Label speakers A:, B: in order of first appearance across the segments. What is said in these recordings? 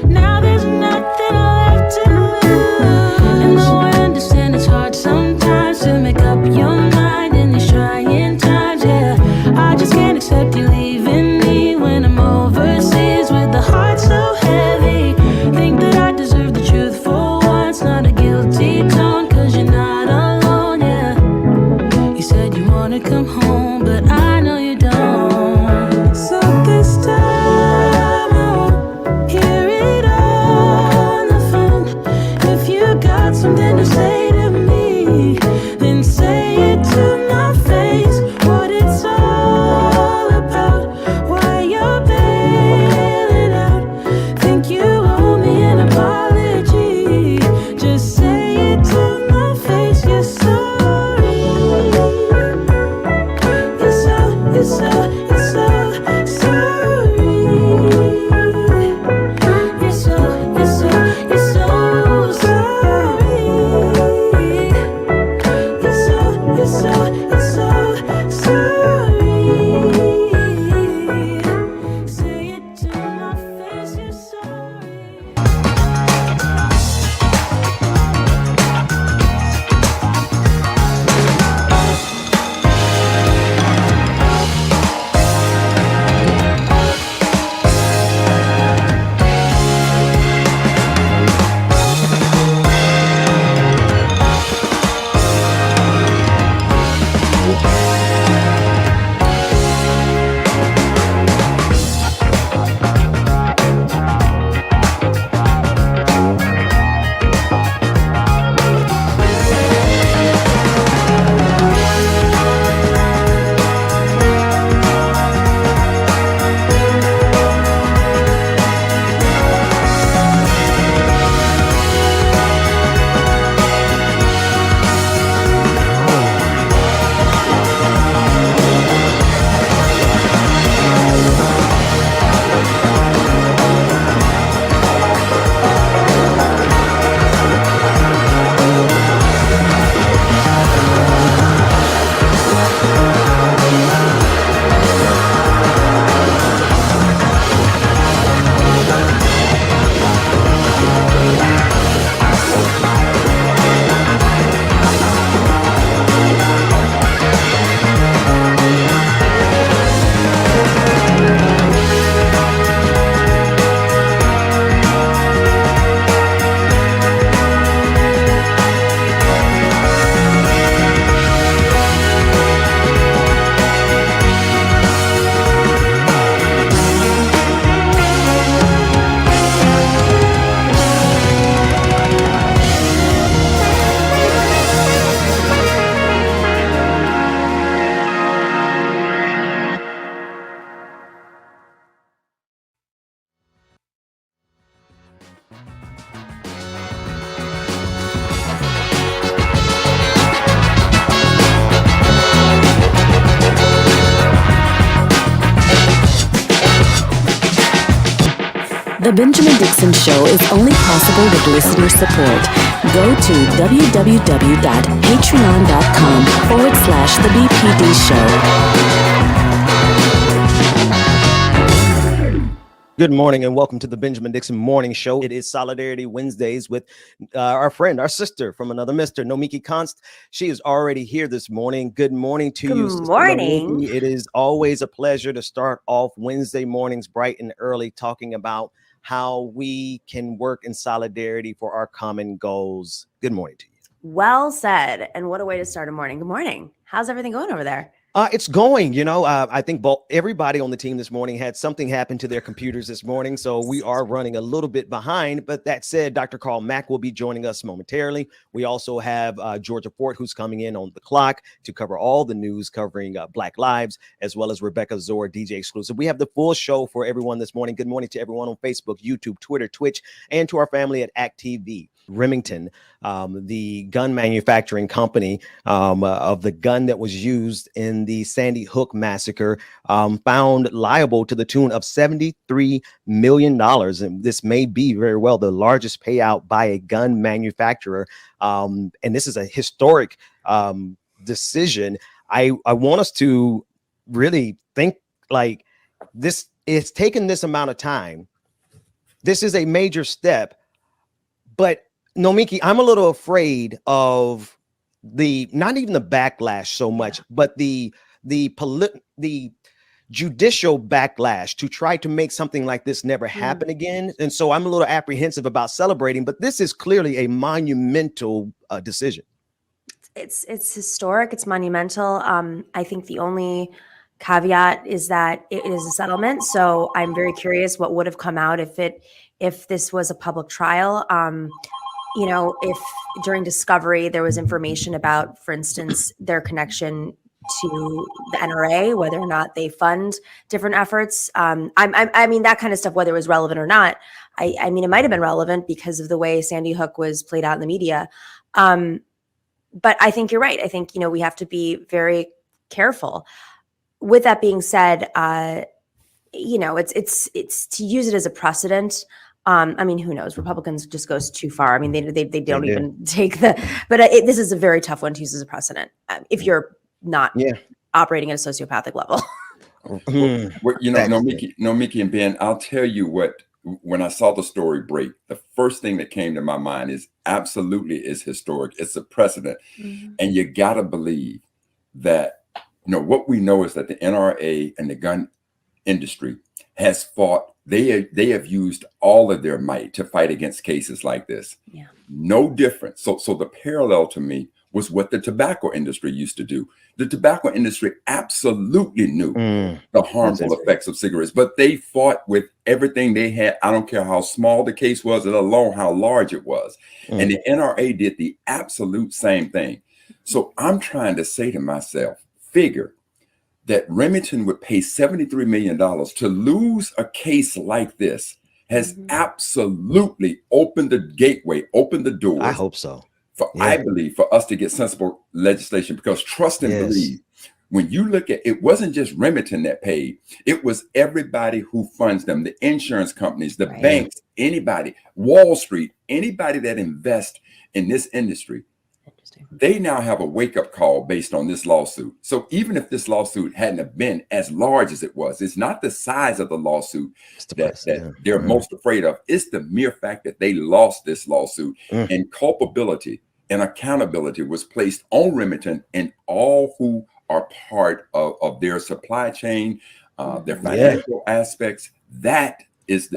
A: Now there's nothing left to lose. And though I understand it's hard sometimes to make up your mind in these trying times, yeah, I just can't accept you leaving me when I'm overseas with the heart so heavy. Think that I deserve the truth for once, not a guilty tone, 'cause you're not alone, yeah. You said you wanna come home, but I know you don't. So this time I won't hear it on the phone. If you got something to say to me, then say it to my face. What it's all about, why you're bailing out. Think you owe me an apology. Just say it to my face. You're sorry. You're so sorry. You're so sorry. You're so sorry. Say it to my face. You're sorry.
B: The Benjamin Dixon Show is only possible with listener support. Go to www.patreon.com/The BPD Show.
C: Good morning and welcome to the Benjamin Dixon Morning Show. It is Solidarity Wednesdays with our friend, our sister from another mister, Nomiki Const. She is already here this morning. Good morning to you, Sister
D: morning.
C: Nomiki. It is always a pleasure to start off Wednesday mornings bright and early talking about how we can work in solidarity for our common goals. Good morning to you.
D: Well said. And what a way to start a morning. Good morning. How's everything going over there?
C: It's going, I think everybody on the team this morning had something happen to their computers this morning. So we are running a little bit behind. But that said, Dr. Carl Mack will be joining us momentarily. We also have Georgia Fort, who's coming in on the clock to cover all the news covering Black Lives, as well as Rebecca Zor, DJ Exclusive. We have the full show for everyone this morning. Good morning to everyone on Facebook, YouTube, Twitter, Twitch, and to our family at ActTV. Remington, the gun manufacturing company of the gun that was used in the Sandy Hook massacre, found liable to the tune of $73 million. And this may be very well the largest payout by a gun manufacturer. And this is a historic decision. I want us to really think like this. It's taken this amount of time this is a major step. But Nomiki, I'm a little afraid of not even the backlash so much, but the judicial backlash to try to make something like this never happen again. And so I'm a little apprehensive about celebrating, but this is clearly a monumental decision.
D: It's historic. It's monumental. I think the only caveat is that it is a settlement. So I'm very curious what would have come out if this was a public trial. If during discovery there was information about, for instance, their connection to the NRA, whether or not they fund different efforts. I mean, that kind of stuff, whether it was relevant or not. I mean, it might have been relevant because of the way Sandy Hook was played out in the media. But I think you're right. I think, we have to be very careful. With that being said, it's to use it as a precedent. I mean, who knows? Republicans just goes too far. I mean, they don't even take but this is a very tough one to use as a precedent if you're not operating at a sociopathic level.
E: Nomiki and Ben, I'll tell you what, when I saw the story break, the first thing that came to my mind is absolutely is historic. It's a precedent. And you got to believe that, what we know is that the NRA and the gun industry has fought. They have used all of their might to fight against cases like this. Yeah. No different. So the parallel to me was what the tobacco industry used to do. The tobacco industry absolutely knew the harmful effects of cigarettes, but they fought with everything they had. I don't care how small the case was, let alone how large it was. And the NRA did the absolute same thing. So I'm trying to say to myself, figure that Remington would pay $73 million to lose a case like this has absolutely opened the gateway, opened the door.
C: I hope so.
E: I believe for us to get sensible legislation, because trust and believe, when you look at it, wasn't just Remington that paid, it was everybody who funds them, the insurance companies, the banks, anybody, Wall Street, anybody that invests in this industry. They now have a wake-up call based on this lawsuit. So even if this lawsuit hadn't have been as large as it was, it's not the size of the lawsuit that they're most afraid of. It's the mere fact that they lost this lawsuit, and culpability and accountability was placed on Remington and all who are part of their supply chain, their financial aspects. That is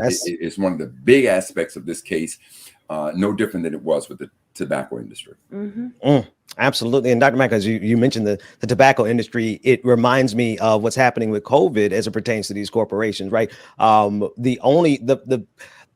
E: one of the big aspects of this case, no different than it was with the tobacco industry.
C: Absolutely. And Dr. Mack, as you mentioned the tobacco industry, it reminds me of what's happening with COVID as it pertains to these corporations, right?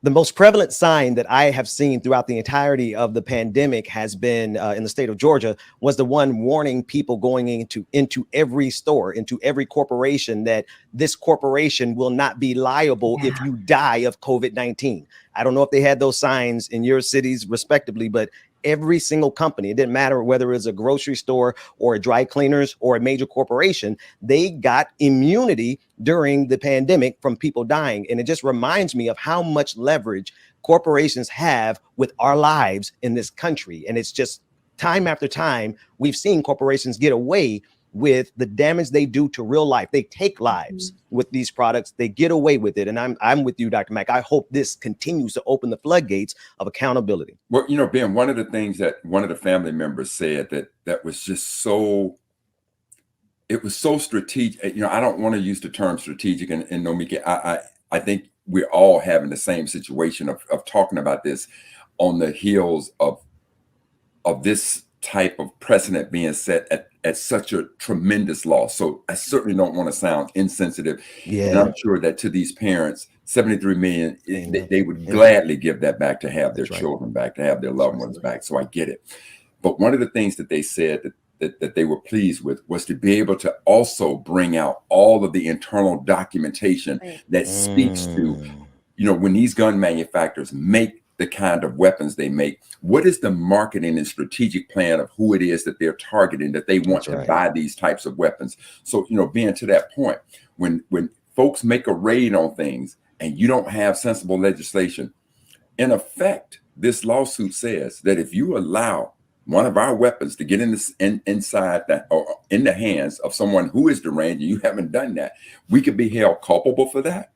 C: The most prevalent sign that I have seen throughout the entirety of the pandemic has been in the state of Georgia, was the one warning people going into every store, into every corporation, that this corporation will not be liable if you die of COVID-19. I don't know if they had those signs in your cities respectively, but every single company, it didn't matter whether it was a grocery store or a dry cleaners or a major corporation, they got immunity during the pandemic from people dying. And it just reminds me of how much leverage corporations have with our lives in this country. And it's just time after time, we've seen corporations get away with the damage they do to real life. They take lives with these products. They get away with it. And I'm with you, Dr. Mack. I hope this continues to open the floodgates of accountability.
E: Well, Ben, one of the things that one of the family members said that was just it was so strategic. I don't want to use the term strategic, and Nomiki, I think we're all having the same situation of talking about this on the heels of this type of precedent being set at such a tremendous loss. So I certainly don't want to sound insensitive. And I'm sure that to these parents, 73 million, they would gladly give that back to have their children back, to have their loved ones back. So I get it. But one of the things that they said that they were pleased with was to be able to also bring out all of the internal documentation that speaks to, when these gun manufacturers make the kind of weapons they make, what is the marketing and strategic plan of who it is that they're targeting, that they want to buy these types of weapons. So, being to that point, when folks make a raid on things and you don't have sensible legislation, in effect, this lawsuit says that if you allow one of our weapons to get inside that, or in the hands of someone who is deranged, and you haven't done that, we could be held culpable for that.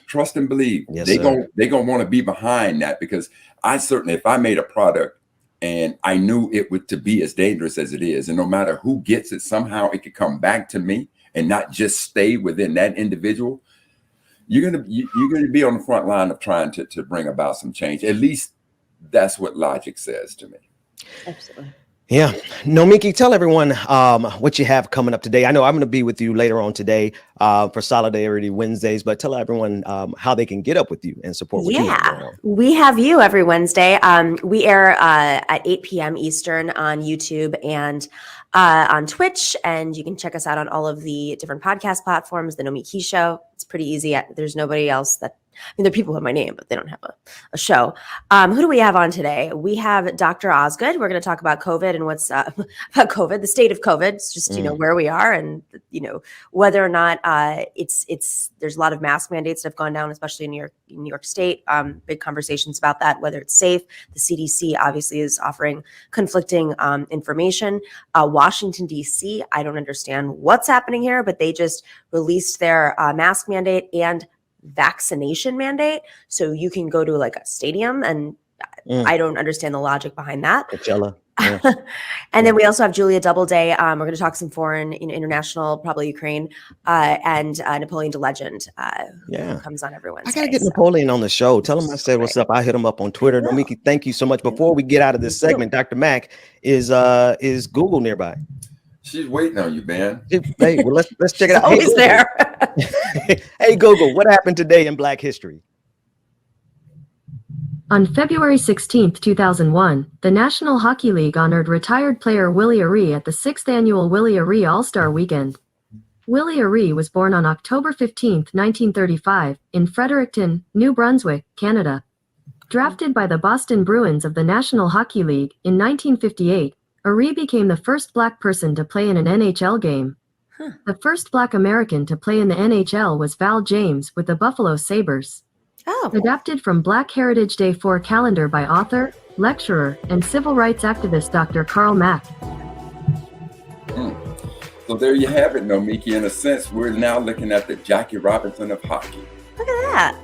E: Trust and believe.
C: Yes,
E: They
C: sir.
E: gonna want to be behind that, because I certainly, if I made a product and I knew it would to be as dangerous as it is, and no matter who gets it, somehow it could come back to me and not just stay within that individual, you're gonna be on the front line of trying to bring about some change. At least that's what logic says to me.
D: Absolutely.
C: Yeah. Nomiki, tell everyone what you have coming up today. I know I'm going to be with you later on today for Solidarity Wednesdays, but tell everyone how they can get up with you and support what you have going on.
D: We have you every Wednesday. We air at 8 p.m. Eastern on YouTube and on Twitch, and you can check us out on all of the different podcast platforms. The Nomiki Show. It's pretty easy. There's nobody else that. I mean, there are people who have my name, but they don't have a show. Who do we have on today? We have Dr. Osgood. We're going to talk about COVID and what's about COVID, the state of COVID. It's just, where we are and, whether or not there's a lot of mask mandates that have gone down, especially in New York State. Big conversations about that, whether it's safe. The CDC obviously is offering conflicting information. Washington, D.C., I don't understand what's happening here, but they just released their mask mandate and vaccination mandate, so you can go to like a stadium, and I don't understand the logic behind that.
C: Coachella. Yeah.
D: And then we also have Julia Doubleday. We're going to talk some foreign, international, probably Ukraine, and Napoleon de Legend, who comes on every Wednesday.
C: I gotta get Napoleon on the show. Tell him I said what's up. I hit him up on Twitter. Nomiki, thank you so much. Before we get out of this segment, Dr. Mack, is Google nearby?
E: She's waiting on you, man.
C: Hey, well, let's check it out.
D: Always there.
C: Hey, Google, what happened today in Black history?
F: On February 16, 2001, the National Hockey League honored retired player Willie Aree at the 6th annual Willie Aree All-Star Weekend. Willie Aree was born on October 15, 1935, in Fredericton, New Brunswick, Canada. Drafted by the Boston Bruins of the National Hockey League in 1958, Aree became the first Black person to play in an NHL game. The first Black American to play in the NHL was Val James with the Buffalo Sabres. Adapted from Black Heritage Day 4 calendar by author, lecturer, and civil rights activist Dr. Karl Mack.
E: So there you have it, Nomiki. In a sense, we're now looking at the Jackie Robinson of hockey.
D: Look at that.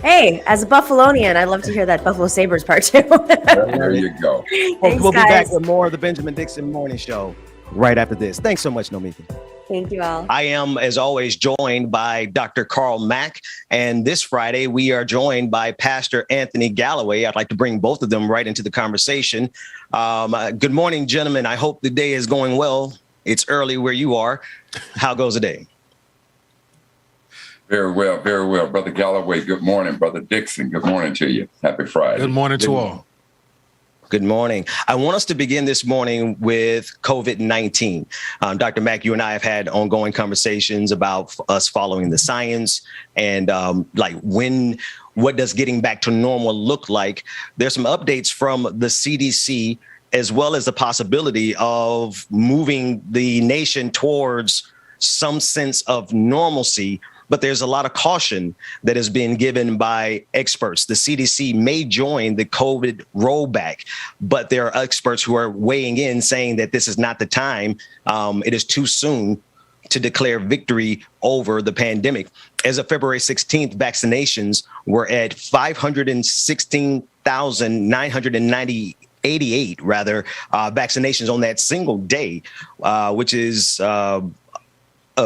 D: Hey, as a Buffalonian, I'd love to hear that Buffalo Sabres part too.
E: There you go.
D: Thanks,
C: we'll be
D: guys.
C: back with more of the Benjamin Dixon Morning Show right after this. Thanks so much, Nomiki.
D: Thank you all.
C: I am, as always, joined by Dr. Karl Mack. And this Friday, we are joined by Pastor Anthony Galloway. I'd like to bring both of them right into the conversation. Good morning, gentlemen. I hope the day is going well. It's early where you are. How goes the day?
E: Very well, very well. Brother Galloway, good morning. Brother Dixon, good morning to you. Happy Friday.
G: Good morning to all.
C: Good morning. I want us to begin this morning with COVID-19. Dr. Mack, you and I have had ongoing conversations about us following the science and what does getting back to normal look like? There's some updates from the CDC, as well as the possibility of moving the nation towards some sense of normalcy. But there's a lot of caution that has been given by experts. The CDC may join the COVID rollback, but there are experts who are weighing in saying that this is not the time. It is too soon to declare victory over the pandemic. As of February 16th, vaccinations were at 516,988 vaccinations on that single day, which is a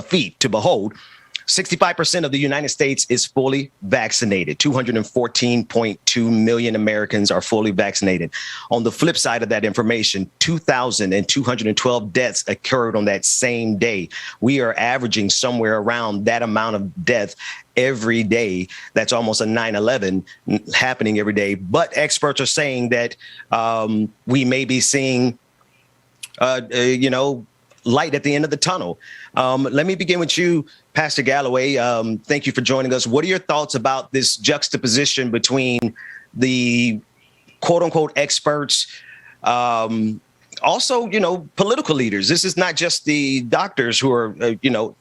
C: feat to behold. 65% of the United States is fully vaccinated. 214.2 million Americans are fully vaccinated. On the flip side of that information, 2,212 deaths occurred on that same day. We are averaging somewhere around that amount of death every day. That's almost a 9/11 happening every day. But experts are saying that we may be seeing, light at the end of the tunnel. Let me begin with you, Pastor Galloway. Thank you for joining us. What are your thoughts about this juxtaposition between the quote unquote experts, also, political leaders? This is not just the doctors who are,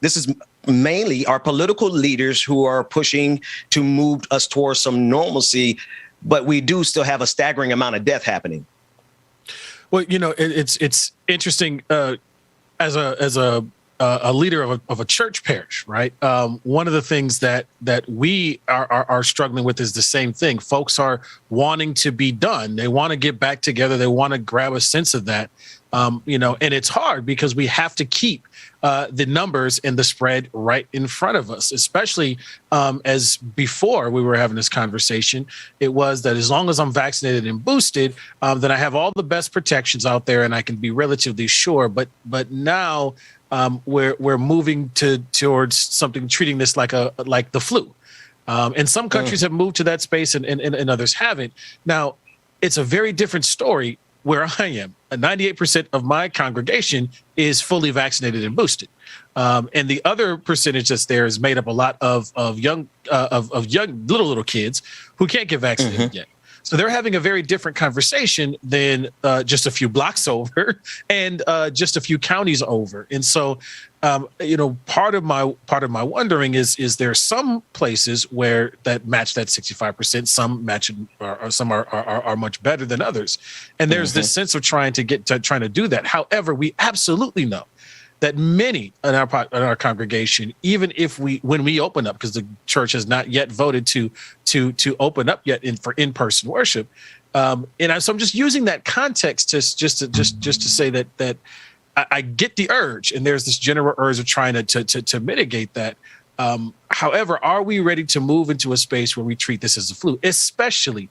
C: this is mainly our political leaders who are pushing to move us towards some normalcy, but we do still have a staggering amount of death happening.
G: Well, it's interesting. As a a leader of a church parish, right? One of the things that we are struggling with is the same thing. Folks are wanting to be done. They want to get back together. They want to grab a sense of that, and it's hard because we have to keep the numbers and the spread right in front of us, especially as before we were having this conversation. It was that as long as I'm vaccinated and boosted, then I have all the best protections out there and I can be relatively sure. But now we're moving towards something, treating this like the flu. And some countries have moved to that space and others haven't. Now, it's a very different story where I am. 98% of my congregation is fully vaccinated and boosted. And the other percentage that's there is made up a lot of young little kids who can't get vaccinated yet. So they're having a very different conversation than just a few blocks over and just a few counties over. And so, part of my wondering is there some places where that match that 65%, some match or some are much better than others. And there's this sense of trying to do that. However, we absolutely know that many in our congregation, even if when we open up, because the church has not yet voted to open up yet for in-person worship, so I'm just using that context to say that I get the urge, and there's this general urge of trying to mitigate that. However, are we ready to move into a space where we treat this as a flu, especially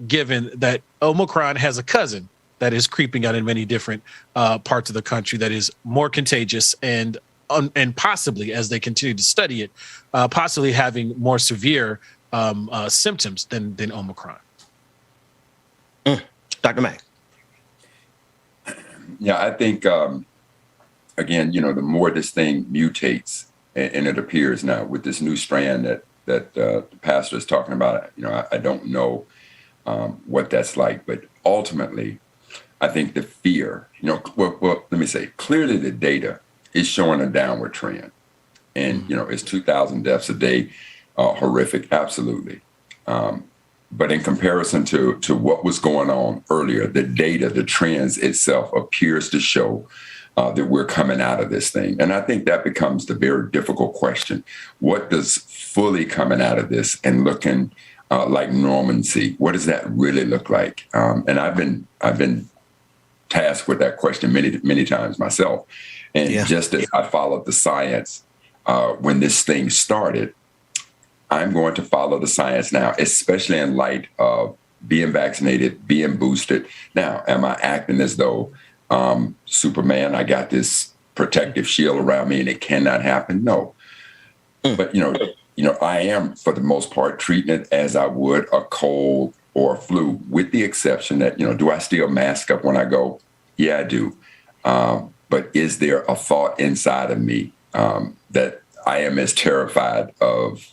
G: given that Omicron has a cousin that is creeping out in many different parts of the country that is more contagious and possibly, as they continue to study it, possibly having more severe symptoms than Omicron.
C: Dr. Mack.
E: Yeah, I think, again, the more this thing mutates, and it appears now with this new strand that the pastor is talking about, I don't know what that's like, but ultimately, I think the fear, well, let me say, clearly the data is showing a downward trend. And, it's 2,000 deaths a day, horrific, absolutely. But in comparison to what was going on earlier, the data, the trends itself appears to show that we're coming out of this thing. And I think that becomes the very difficult question. What does fully coming out of this and looking like normalcy, what does that really look like? And I've been tasked with that question many times myself. And just as I followed the science when this thing started, I'm going to follow the science now, especially in light of being vaccinated, being boosted. Now, am I acting as though Superman, I got this protective shield around me and it cannot happen? No. But, I am, for the most part, treating it as I would a cold or a flu, with the exception that, do I still mask up when I go? Yeah, I do. But is there a thought inside of me that I am as terrified of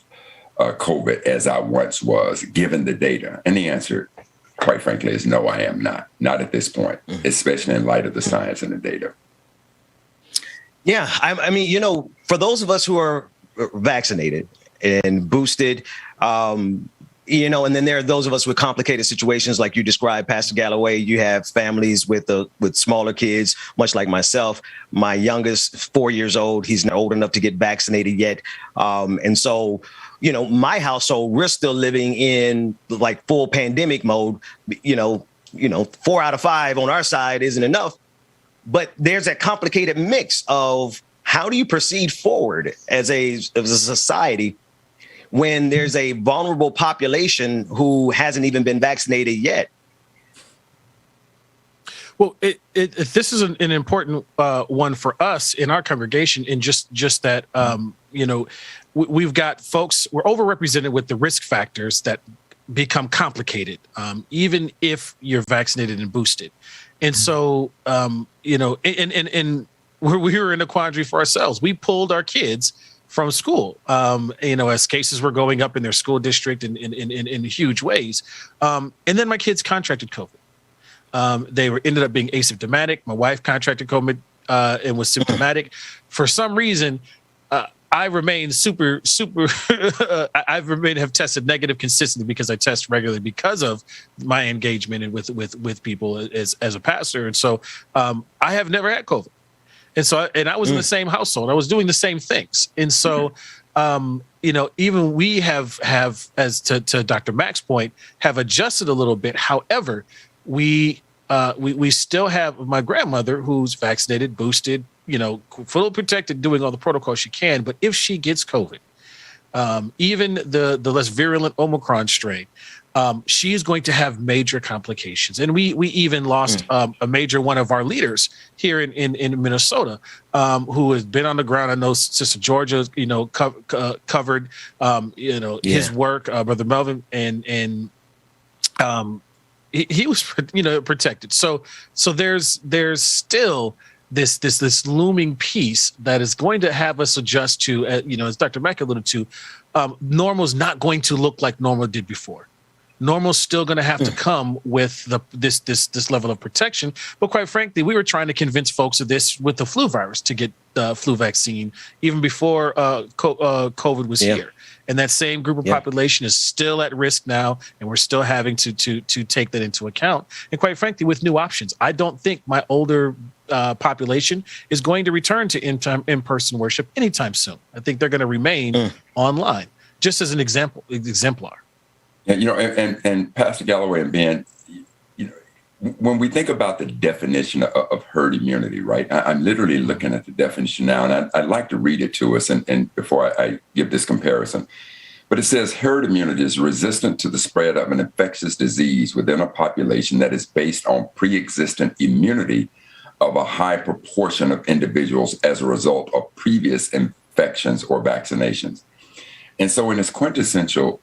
E: COVID as I once was, given the data? And the answer, quite frankly, is no, I am not. Not at this point, especially in light of the science and the data.
C: Yeah, I mean, for those of us who are vaccinated and boosted, and then there are those of us with complicated situations like you described, Pastor Galloway. You have families with smaller kids, much like myself. My youngest, 4 years old, he's not old enough to get vaccinated yet. And so, my household, we're still living in like full pandemic mode. 4 out of 5 on our side isn't enough. But there's a complicated mix of how do you proceed forward as a society when there's a vulnerable population who hasn't even been vaccinated yet?
G: Well, this is an important one for us in our congregation, in just that, we've got folks, we're overrepresented with the risk factors that become complicated, even if you're vaccinated and boosted. And so, and we were in a quandary for ourselves. We pulled our kids from school, as cases were going up in their school district in huge ways. And then my kids contracted COVID. They ended up being asymptomatic. My wife contracted COVID and was symptomatic. For some reason, I remain have tested negative consistently because I test regularly because of my engagement and with people as a pastor. And so I have never had COVID. And so, I was in the same household. I was doing the same things. And so, even we have as to Dr. Mack's point, have adjusted a little bit. However, we still have my grandmother who's vaccinated, boosted, fully protected, doing all the protocols she can. But if she gets COVID, even the less virulent Omicron strain, she is going to have major complications. And we even lost a major one of our leaders here in Minnesota, who has been on the ground. I know Sister Georgia, covered, his work, Brother Melvin, and he was, protected. So there's still this looming piece that is going to have us adjust to, as Dr. Mack alluded to, normal is not going to look like normal did before. Normal's still going to have to come with this level of protection. But quite frankly, we were trying to convince folks of this with the flu virus to get the flu vaccine even before COVID was here. And that same group of population is still at risk now, and we're still having to take that into account. And quite frankly, with new options, I don't think my older population is going to return to in-person worship anytime soon. I think they're going to remain online, just as an exemplar.
E: Yeah, and Pastor Galloway and Ben, when we think about the definition of herd immunity, right? I'm literally looking at the definition now, and I'd like to read it to us, and before I give this comparison. But it says herd immunity is resistant to the spread of an infectious disease within a population that is based on pre-existent immunity of a high proportion of individuals as a result of previous infections or vaccinations. And so in its quintessential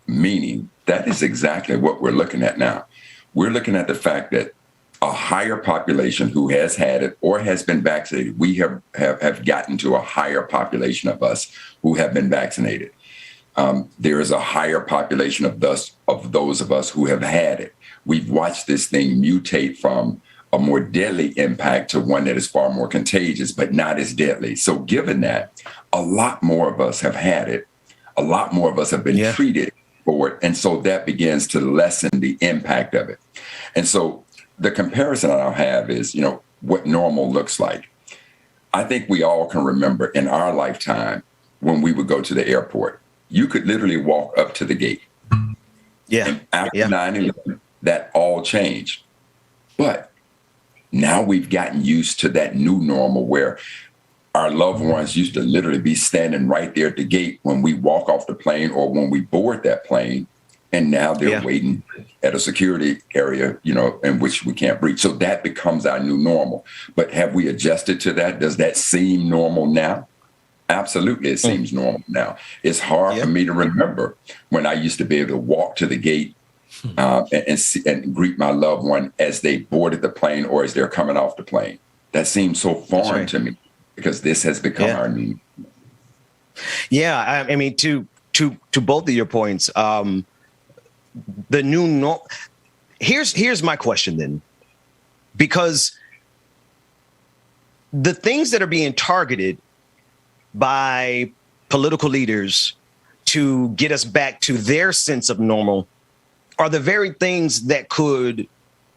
E: meaning, that is exactly what we're looking at now. We're looking at the fact that a higher population who has had it or has been vaccinated, we have gotten to a higher population of us who have been vaccinated. There is a higher population of those of us who have had it. We've watched this thing mutate from a more deadly impact to one that is far more contagious, but not as deadly. So given that, a lot more of us have had it. A lot more of us have been treated for it. And so that begins to lessen the impact of it. And so the comparison I'll have is, what normal looks like. I think we all can remember in our lifetime when we would go to the airport, you could literally walk up to the gate.
C: Yeah.
E: And after 9/11, that all changed. But now we've gotten used to that new normal where our loved ones used to literally be standing right there at the gate when we walk off the plane or when we board that plane. And now they're waiting at a security area, in which we can't breach. So that becomes our new normal. But have we adjusted to that? Does that seem normal now? Absolutely, it seems normal now. It's hard for me to remember when I used to be able to walk to the gate and greet my loved one as they boarded the plane or as they're coming off the plane. That seems so foreign to me because this has become our new.
C: Yeah, I mean, to both of your points, the new norm. Here's my question then, because the things that are being targeted by political leaders to get us back to their sense of normal are the very things that could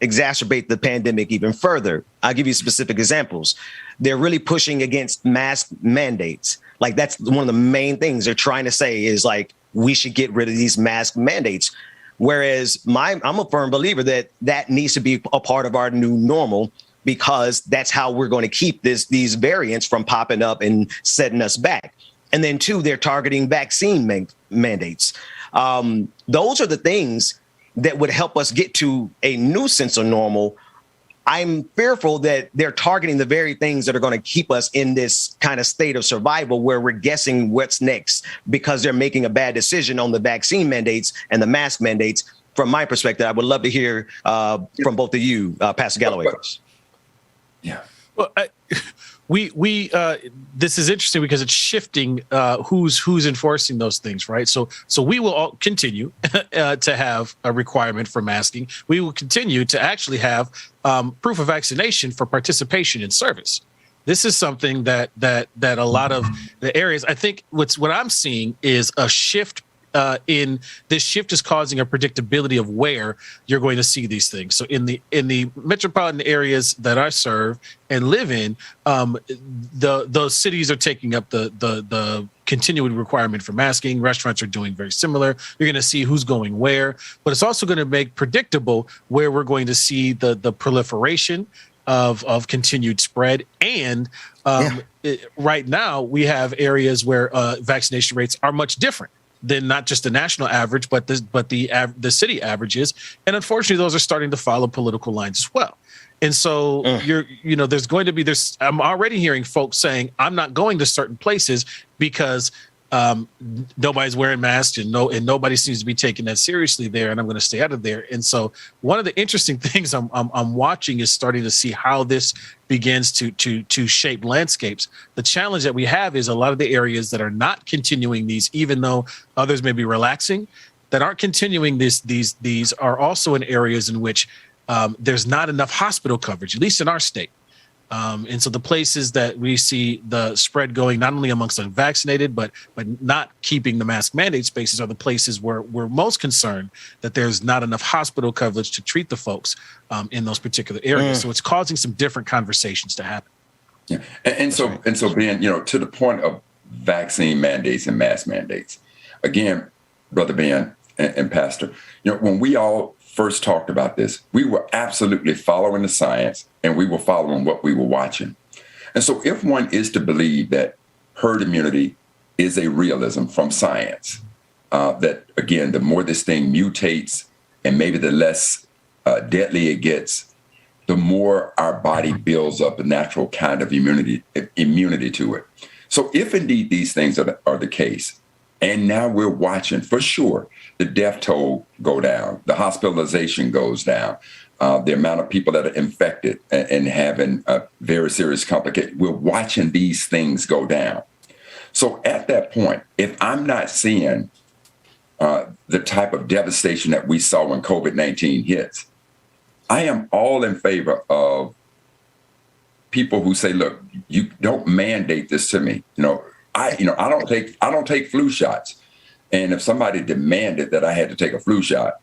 C: exacerbate the pandemic even further. I'll give you specific examples. They're really pushing against mask mandates. Like, that's one of the main things they're trying to say is like, we should get rid of these mask mandates. Whereas I'm a firm believer that needs to be a part of our new normal, because that's how we're going to keep these variants from popping up and setting us back. And then two, they're targeting vaccine mandates. Those are the things that would help us get to a new sense of normal. I'm fearful that they're targeting the very things that are going to keep us in this kind of state of survival where we're guessing what's next because they're making a bad decision on the vaccine mandates and the mask mandates. From my perspective, I would love to hear from both of you, Pastor Galloway first.
E: Yeah.
G: Well, we this is interesting because it's shifting who's enforcing those things, right? So we will all continue to have a requirement for masking. We will continue to actually have proof of vaccination for participation in service. This is something that a lot of the areas, I think what I'm seeing is a shift in this shift is causing a predictability of where you're going to see these things. So in the metropolitan areas that I serve and live in, those cities are taking up the continuing requirement for masking. Restaurants are doing very similar. You're going to see who's going where, but it's also going to make predictable where we're going to see the proliferation of continued spread. And right now we have areas where vaccination rates are much different than not just the national average, but the city averages. And unfortunately, those are starting to follow political lines as well. And so there's going to be this. I'm already hearing folks saying, I'm not going to certain places because nobody's wearing masks and nobody seems to be taking that seriously there, and I'm going to stay out of there. And so one of the interesting things I'm watching is starting to see how this begins to shape landscapes. The challenge that we have is a lot of the areas that are not continuing these, even though others may be relaxing, that aren't continuing these are also in areas in which there's not enough hospital coverage, at least in our state. And so the places that we see the spread going, not only amongst unvaccinated, but not keeping the mask mandate spaces, are the places where we're most concerned that there's not enough hospital coverage to treat the folks in those particular areas. So it's causing some different conversations to happen.
E: Yeah. And so Ben, to the point of vaccine mandates and mask mandates, again, Brother Ben and Pastor, when we all first talked about this, we were absolutely following the science and we were following what we were watching. And so if one is to believe that herd immunity is a realism from science, that, again, the more this thing mutates and maybe the less deadly it gets, the more our body builds up a natural kind of immunity to it. So if indeed these things are the case, and now we're watching for sure the death toll go down, the hospitalization goes down, the amount of people that are infected and having very serious complications, we're watching these things go down. So at that point, if I'm not seeing the type of devastation that we saw when COVID-19 hits, I am all in favor of people who say, look, you don't mandate this to me. I don't take flu shots. And if somebody demanded that I had to take a flu shot,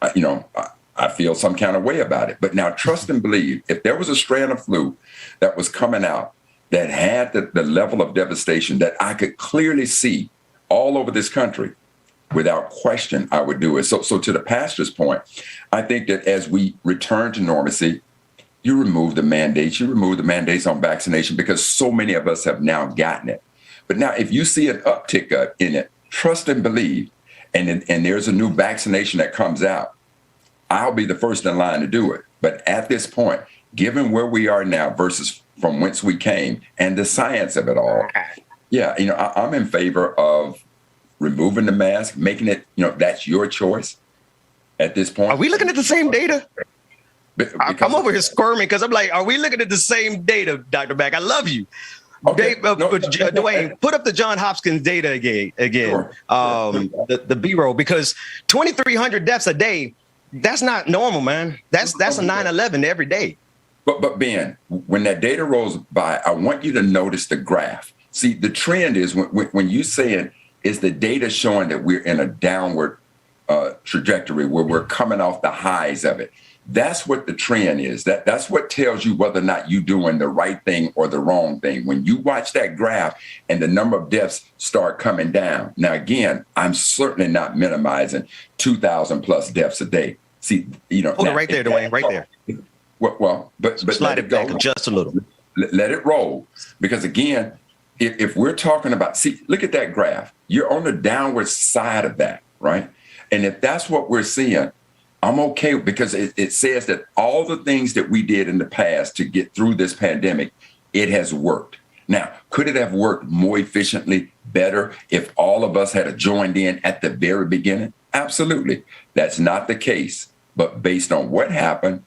E: I feel some kind of way about it. But now trust and believe, if there was a strand of flu that was coming out that had the level of devastation that I could clearly see all over this country, without question, I would do it. So to the pastor's point, I think that as we return to normalcy, you remove the mandates on vaccination because so many of us have now gotten it. But now if you see an uptick in it, trust and believe, and there's a new vaccination that comes out, I'll be the first in line to do it. But at this point, given where we are now versus from whence we came and the science of it all, I'm in favor of removing the mask, making it, that's your choice at this point.
C: Are we looking at the same data? I'm over here squirming because I'm like, are we looking at the same data, Dr. Mack? I love you.
E: Okay.
C: Dwayne, put up the John Hopkins data again. Sure. The B-roll, because 2,300 deaths a day, that's not normal, man. That's a 9/11 every day.
E: But Ben, when that data rolls by, I want you to notice the graph. See, the trend is when you say it, is the data showing that we're in a downward trajectory where we're coming off the highs of it. That's what the trend is. That's what tells you whether or not you're doing the right thing or the wrong thing. When you watch that graph and the number of deaths start coming down. Now, again, I'm certainly not minimizing 2,000 plus deaths a day. See,
C: hold it right there, Dwayne, right there.
E: But
C: slide it back just a little.
E: Let it roll. Because again, if we're talking about, look at that graph. You're on the downward side of that, right? And if that's what we're seeing, I'm okay because it says that all the things that we did in the past to get through this pandemic, it has worked. Now, could it have worked more efficiently, better if all of us had joined in at the very beginning? Absolutely. That's not the case. But based on what happened,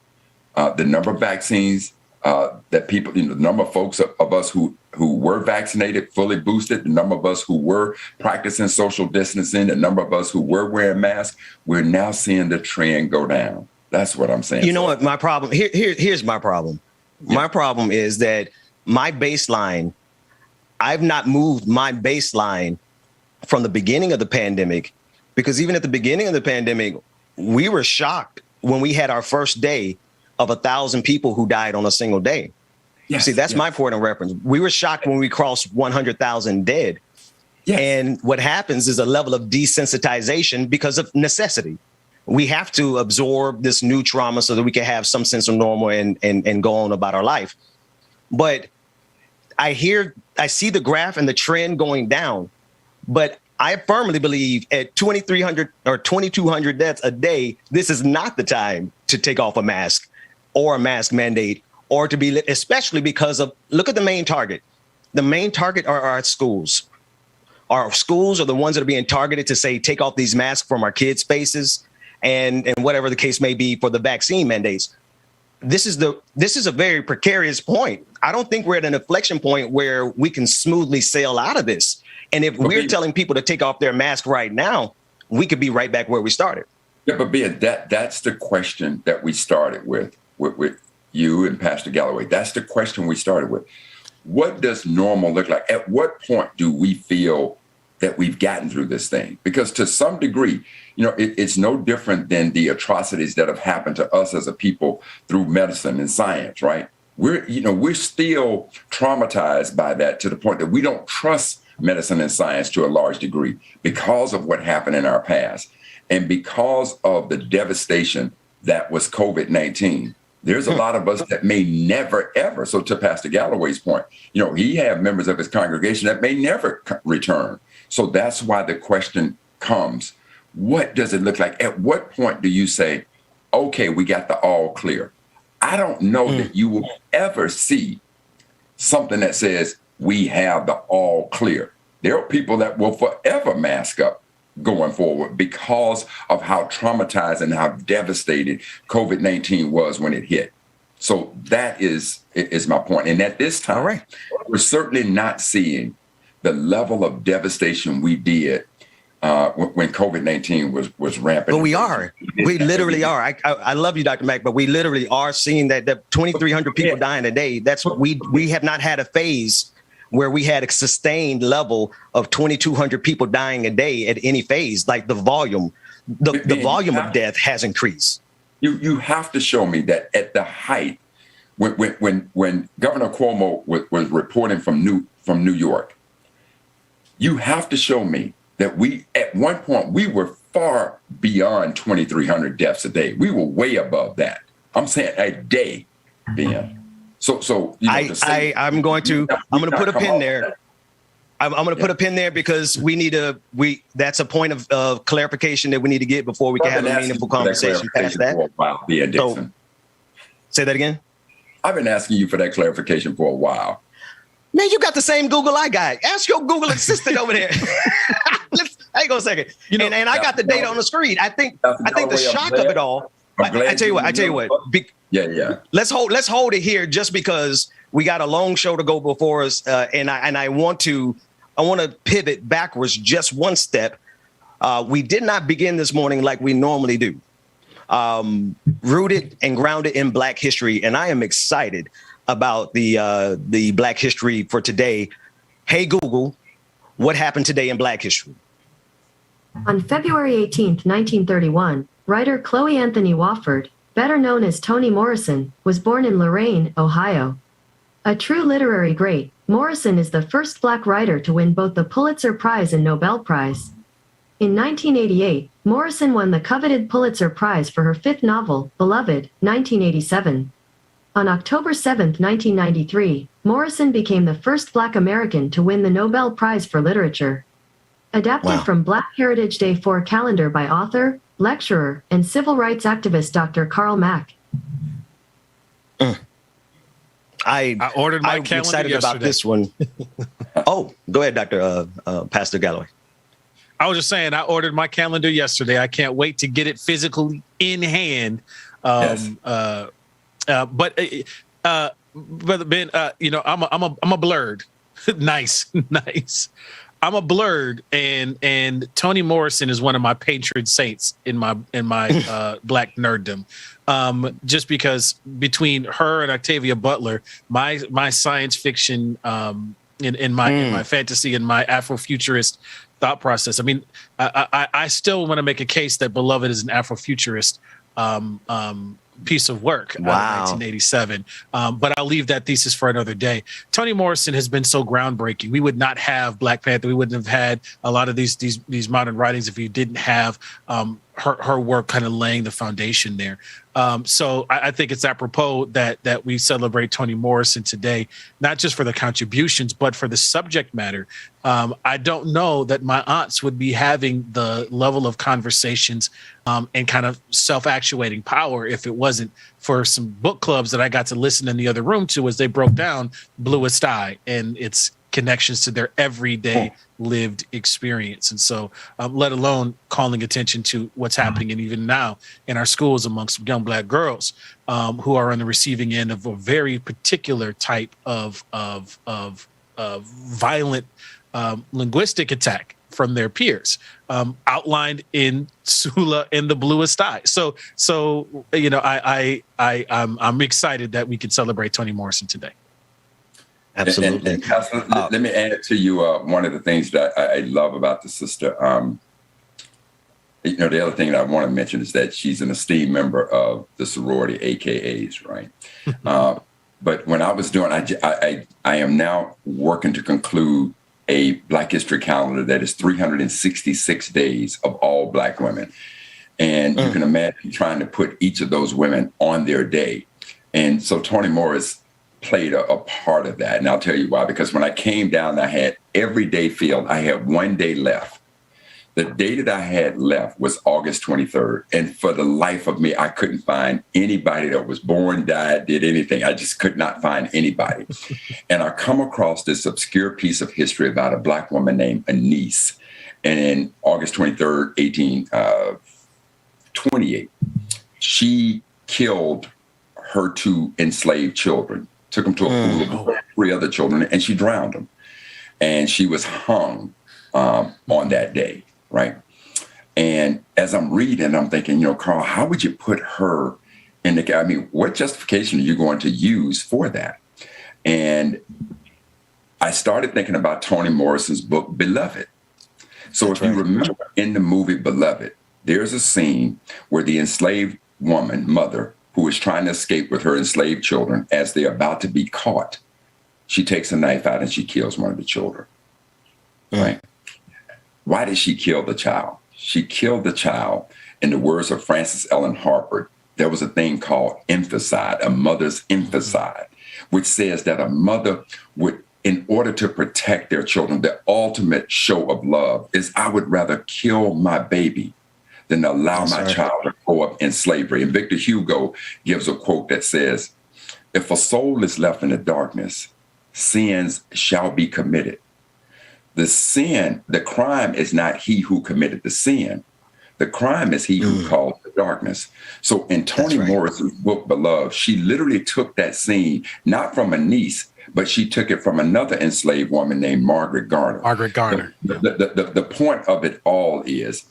E: the number of vaccines that people, the number of folks of us who were vaccinated, fully boosted, the number of us who were practicing social distancing, the number of us who were wearing masks, we're now seeing the trend go down. That's what I'm saying.
C: You know what? My problem here's my problem. Yeah. My problem is that my baseline, I've not moved my baseline from the beginning of the pandemic Because even at the beginning of the pandemic, we were shocked when we had our first day of 1,000 people who died on a single day.
E: Yes,
C: See, that's my point of reference. We were shocked when we crossed 100,000 dead.
E: Yes.
C: And what happens is a level of desensitization because of necessity. We have to absorb this new trauma so that we can have some sense of normal and go on about our life. But I see the graph and the trend going down, but I firmly believe at 2,300 or 2,200 deaths a day, this is not the time to take off a mask or a mask mandate or to be, especially because of, look at the main target. The main target are our schools. Our schools are the ones that are being targeted to say, take off these masks from our kids' faces and whatever the case may be for the vaccine mandates. This is a very precarious point. I don't think we're at an inflection point where we can smoothly sail out of this. And if we're telling people to take off their mask right now, we could be right back where we started.
E: Yeah, but that's the question that we started with you and Pastor Galloway. That's the question we started with. What does normal look like? At what point do we feel that we've gotten through this thing? Because to some degree, it's no different than the atrocities that have happened to us as a people through medicine and science, right? We're still traumatized by that to the point that we don't trust medicine and science to a large degree because of what happened in our past. And because of the devastation that was COVID-19, there's a lot of us that may never, ever. So to Pastor Galloway's point, he had members of his congregation that may never return. So that's why the question comes, what does it look like? At what point do you say, okay, we got the all clear? I don't know that you will ever see something that says we have the all clear. There are people that will forever mask up going forward because of how traumatized and how devastated COVID-19 was when it hit. So that is my point. And at this time, we're certainly not seeing the level of devastation we did when COVID-19 was rampant.
C: But we are. We literally are. I love you, Dr. Mack, but we literally are seeing that 2,300 people dying a day. That's what we have not had a phase where we had a sustained level of 2,200 people dying a day at any phase. Like the volume of death has increased.
E: You have to show me that at the height, when Governor Cuomo was reporting from New York, you have to show me that at one point we were far beyond 2,300 deaths a day. We were way above that. I'm saying a day, Ben. So I'm going to put a pin there. I'm going to put a pin there because that's a point of clarification that we need to get before we can have a meaningful conversation past that. So, say that again. I've been asking you for that clarification for a while.
C: Man, you got the same Google I got. Ask your Google assistant over there. Hang on a second. And I got the data on the screen. I think the shock of it all. I tell you what.
E: Yeah.
C: Let's hold it here just because we got a long show to go before us, and I want to pivot backwards just one step. We did not begin this morning like we normally do, rooted and grounded in Black history, and I am excited about the Black history for today. Hey Google, what happened today in Black history?
F: On February 18th, 1931, writer Chloe Anthony Wofford, better known as Toni Morrison, was born in Lorain, Ohio. A true literary great, Morrison is the first Black writer to win both the Pulitzer Prize and Nobel Prize. In 1988, Morrison won the coveted Pulitzer Prize for her fifth novel, Beloved, 1987. On October 7, 1993, Morrison became the first Black American to win the Nobel Prize for Literature. Adapted from Black Heritage Day 4 calendar by author, lecturer, and civil rights activist Dr. Karl Mack.
G: I ordered my
C: I'm
G: calendar
C: excited
G: yesterday.
C: about this one. Oh, go ahead, Dr. Pastor Galloway.
G: I was just saying, I ordered my calendar yesterday. I can't wait to get it physically in hand.
E: Yes.
G: But Brother Ben, I'm a blurred. Nice. I'm a blurred, and Toni Morrison is one of my patron saints in my Black nerddom. Just because between her and Octavia Butler, my science fiction in my fantasy and my Afrofuturist thought process. I mean, I still want to make a case that Beloved is an Afrofuturist piece of work out of 1987. But I'll leave that thesis for another day. Toni Morrison has been so groundbreaking. We would not have Black Panther. We wouldn't have had a lot of these modern writings if you didn't have her work kind of laying the foundation there. So I think it's apropos that we celebrate Toni Morrison today, not just for the contributions, but for the subject matter. I don't know that my aunts would be having the level of conversations and kind of self-actuating power if it wasn't for some book clubs that I got to listen in the other room to as they broke down Bluest Eye and its connections to their everyday lived experience. And so let alone calling attention to what's happening and even now in our schools amongst young Black girls who are on the receiving end of a very particular type of violent linguistic attack from their peers, outlined in Sula and the Bluest Eye. So you know, I'm excited that we can celebrate Toni Morrison today.
C: Absolutely.
E: And let me add to you one of the things that I love about the sister. You know, the other thing that I want to mention is that she's an esteemed member of the sorority AKAs, right? But when I was doing, I am now working to conclude a Black History calendar that is 366 days of all Black women. And you can imagine trying to put each of those women on their day. And so Toni Morrison played a part of that. And I'll tell you why, because when I came down, I had every day filled. I had one day left. The day that I had left was August 23rd. And for the life of me, I couldn't find anybody that was born, died, did anything. I just could not find anybody. And I come across this obscure piece of history about a Black woman named Anise. And in August 23rd, 1828, she killed her 2 enslaved children, took them to a pool of 3 other children, and she drowned them. And she was hung on that day. Right. And as I'm reading, I'm thinking, you know, Carl, how would you put her in the, I mean, what justification are you going to use for that? And I started thinking about Toni Morrison's book, Beloved. So if you remember in the movie Beloved, there's a scene where the enslaved woman, mother, who is trying to escape with her enslaved children, as they're about to be caught, she takes a knife out and she kills one of the children. Right. Why did she kill the child? She killed the child, in the words of Frances Ellen Harper, there was a thing called infanticide, a mother's infanticide, which says that a mother would, in order to protect their children, the ultimate show of love is, I would rather kill my baby than allow my child to grow up in slavery. And Victor Hugo gives a quote that says, if a soul is left in the darkness, sins shall be committed. The sin, the crime is not he who committed the sin. The crime is he who caused the darkness. So in Toni Morrison's book, Beloved, she literally took that scene, not from Anise, but she took it from another enslaved woman named Margaret Garner.
G: Margaret Garner.
E: The point of it all is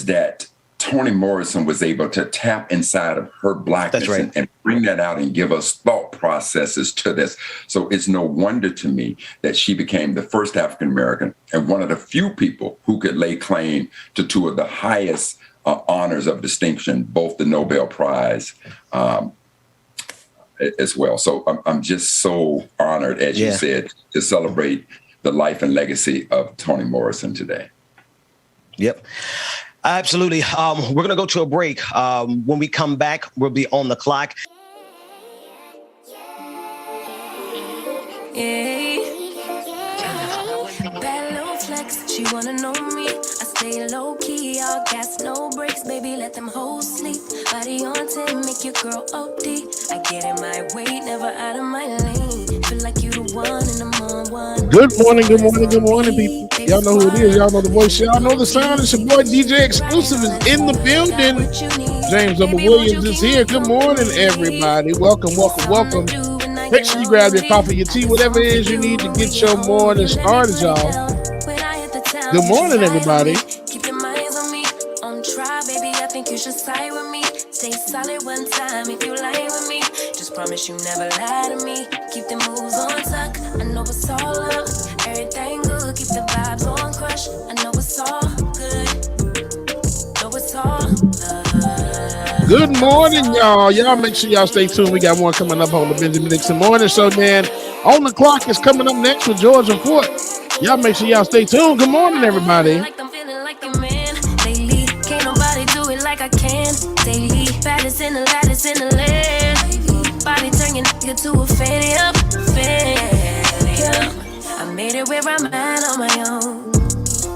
E: that Toni Morrison was able to tap inside of her Blackness and bring that out and give us thought processes to this. So it's no wonder to me that she became the first African-American and one of the few people who could lay claim to 2 of the highest honors of distinction, both the Nobel Prize as well. So I'm just so honored, as you said, to celebrate the life and legacy of Toni Morrison today.
C: Yep. Absolutely. We're going to go to a break. When we come back, we'll be on the clock.
A: Bad little flex, she wanna know me. I stay low key, all gas, no brakes. Baby, let them hoes sleep. Body on 10, make your girl OD. I get in my way, never out of my lane. Feel like you the one and I'm on one.
H: Good morning, people. Y'all know who it is. Y'all know the voice. Y'all know the sound. It's your boy DJ Exclusive is in the building. James W. Williams is here. Good morning, everybody. Welcome. Make sure you grab your coffee, your tea, whatever it is you need to get your morning started, y'all. Good morning, everybody.
A: Keep your minds on me. On try, baby, I think you should side with me. Stay solid one time if you lie with me. Just promise you never lie to me. Keep the moves on tuck. I know it's all up. Everything good. Keep the vibes on crush. I know it's all good. Know it's all love.
H: Good morning, y'all. Y'all make sure y'all stay tuned. We got one coming up on the Benjamin Dixon Morning Show, man. On the Clock is coming up next with George and Fort. Y'all make sure y'all stay tuned. Good morning, everybody.
A: Like I'm feeling like a man. Lately, can't nobody do it like I can. Daily, baddest in the lattice in the land. Body turn your nigga to a fan up, fan. I made it where I'm at on my own.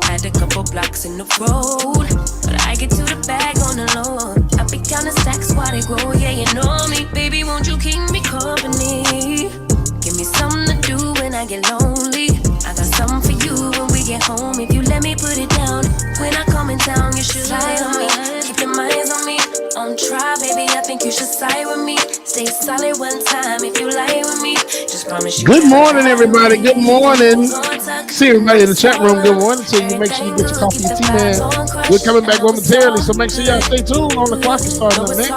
A: Had a couple blocks in the road, but I get to the bag on the low. I be counting stacks while they grow. Yeah, you know me, baby. Won't you keep me company? Give me something to do when I get lonely. I got something for you when we get home. If you let me put it down, when I come in town, you should slide on me. Keep your minds on me. On try, baby. I think you should side with me. Stay solid one time if you lie with me. Just promise you.
H: Good morning, everybody. Good morning. See everybody in the chat room. Good morning to you. Make sure you get your coffee and tea, man. We're coming back momentarily, so make sure y'all stay tuned. On the Clock is starting up next.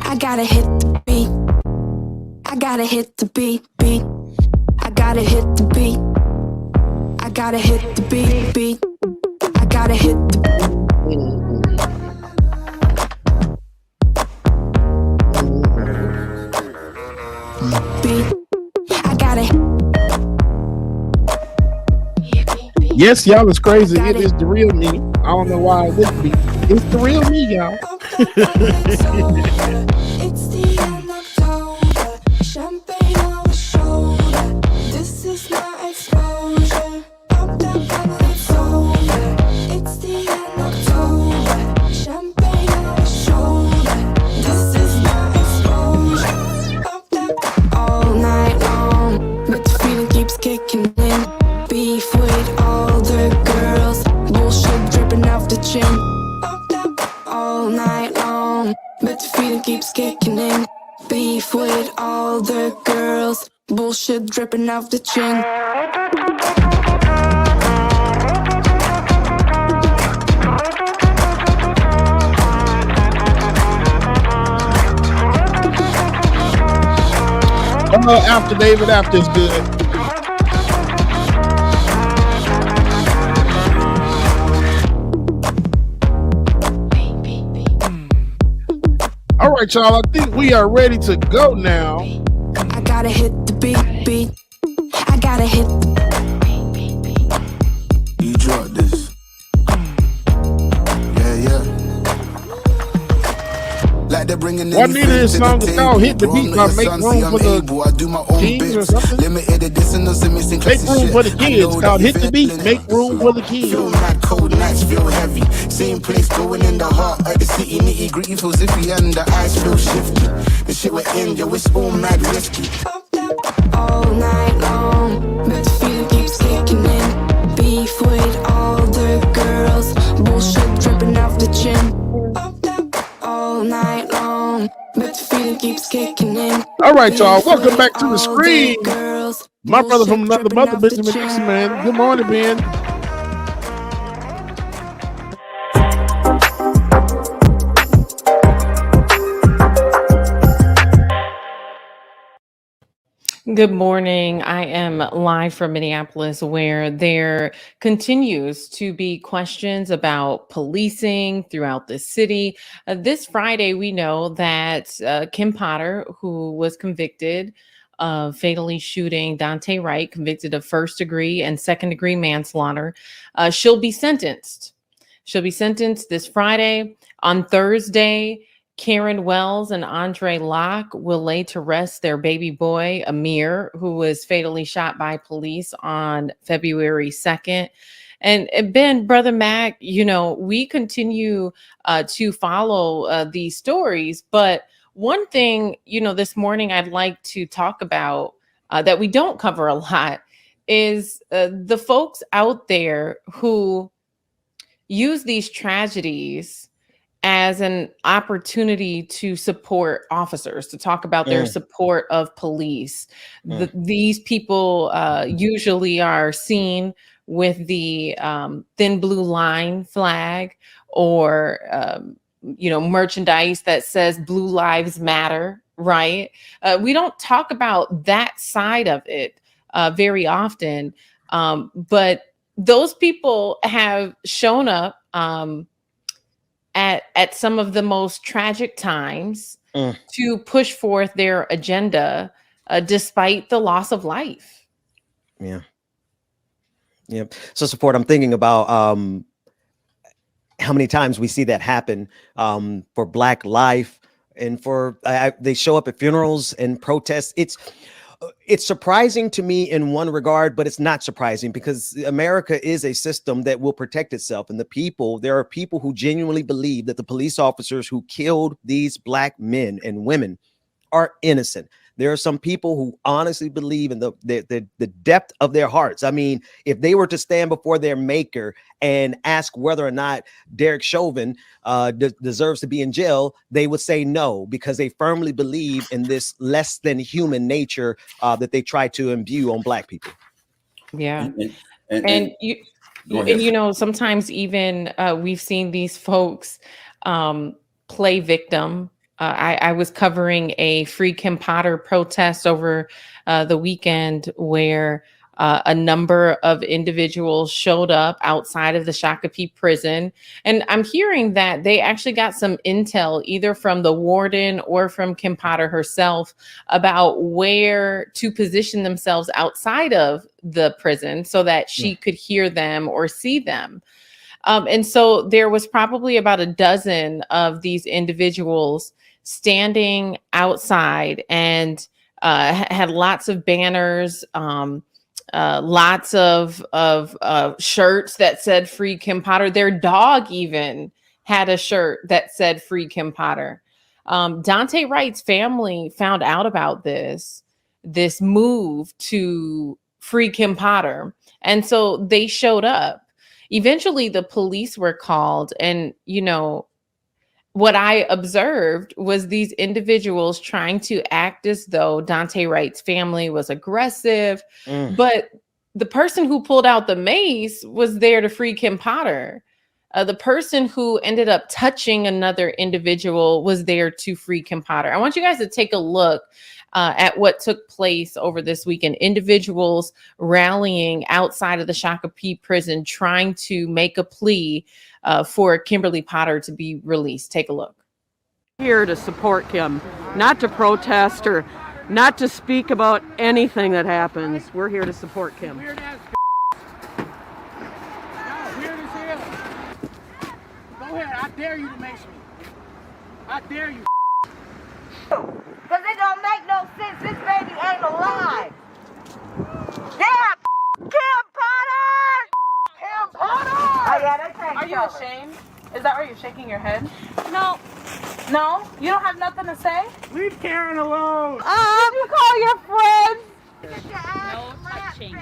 A: I gotta hit the beat. I gotta hit the beat, beat. I gotta hit the beat. I gotta hit the beat, beat. I gotta hit the beat. I gotta.
H: Yes, y'all, it's crazy. It is the real me. I don't know why it would be. It's the real me, y'all.
A: It's the end of October. Champagne on my shoulder. This is my exposure. Up that bottle, it's over. It's the end of October. Champagne on my shoulder. This is my exposure. Up that all night long, but the feeling keeps kicking in. Beef with all the girls. Bullshit dripping off the chin. All night long, but the feeling keeps kicking in. Beef with all the girls. Bullshit dripping off the chin.
H: After David, after is good. All right, y'all. I think we are ready to go now.
A: I gotta hit the beat, beat. I gotta hit the
I: You drop this. Yeah. Like they're bringing
H: What needed this song is called Hit the Beat by Make Room for the Kings or something? Make Room for the Kids. It's called Hit the Beat, Make Room for the Kids.
I: Feel like cold nights feel heavy. Same place going in the heart of the city. Nitty gritty feels iffy and the eyes feel shifty. The shit we're in, yo, it's all mad risky.
A: all night long, but the feeling keeps kicking in. Beef with all the girls. Bullshit dripping off the chin. All night long, but the feeling keeps kicking in.
H: All right, y'all. Welcome back to the screen. My brother from another mother, Benjamin Dixon, man. Good morning, Ben.
J: Good morning. I am live from Minneapolis, where there continues to be questions about policing throughout the city. This Friday, we know that Kim Potter, who was convicted of fatally shooting Dante Wright, convicted of first-degree and second-degree manslaughter, she'll be sentenced. She'll be sentenced this Friday. On Thursday, Karen Wells and Andre Locke will lay to rest their baby boy, Amir, who was fatally shot by police on February 2nd. And Ben, Brother Mac, you know, we continue to follow these stories. But one thing, you know, this morning I'd like to talk about that we don't cover a lot is the folks out there who use these tragedies as an opportunity to support officers, to talk about their support of police. These people usually are seen with the thin blue line flag, or merchandise that says Blue Lives Matter, right? We don't talk about that side of it very often, but those people have shown up at some of the most tragic times to push forth their agenda, despite the loss of life.
C: Yeah. So support. I'm thinking about how many times we see that happen for Black life, and for they show up at funerals and protests. It's surprising to me in one regard, but it's not surprising, because America is a system that will protect itself. And there are people who genuinely believe that the police officers who killed these Black men and women are innocent. There are some people who honestly believe in the depth of their hearts. I mean, if they were to stand before their maker and ask whether or not Derek Chauvin deserves to be in jail, they would say no, because they firmly believe in this less than human nature that they try to imbue on Black people.
J: Yeah.
E: And
J: Sometimes even we've seen these folks play victim. I was covering a Free Kim Potter protest over the weekend, where a number of individuals showed up outside of the Shakopee prison. And I'm hearing that they actually got some intel, either from the warden or from Kim Potter herself, about where to position themselves outside of the prison so that she could hear them or see them. And so there was probably about a dozen of these individuals standing outside, and had lots of banners, lots of shirts that said Free Kim Potter. Their dog even had a shirt that said Free Kim Potter. Dante Wright's family found out about this move to Free Kim Potter, and so they showed up. Eventually the police were called, and what I observed was these individuals trying to act as though Dante Wright's family was aggressive, but the person who pulled out the mace was there to free Kim Potter. The person who ended up touching another individual was there to free Kim Potter. I want you guys to take a look at what took place over this weekend. Individuals rallying outside of the Shakopee prison, trying to make a plea for Kimberly Potter to be released. Take a look.
K: Here to support Kim, not to protest or not to speak about anything that happens. We're here to support Kim.
H: Weird as hell. Go ahead, I dare you to make me. I dare you.
L: Cause it don't make no sense. This baby ain't alive. Yeah, Kim Potter! Kim Potter! Oh yeah, that's right.
M: Are you ashamed? Is that why you're shaking your head? No. No? You don't have nothing to say?
H: Leave Karen alone.
M: Did you call your friends?
L: No touching.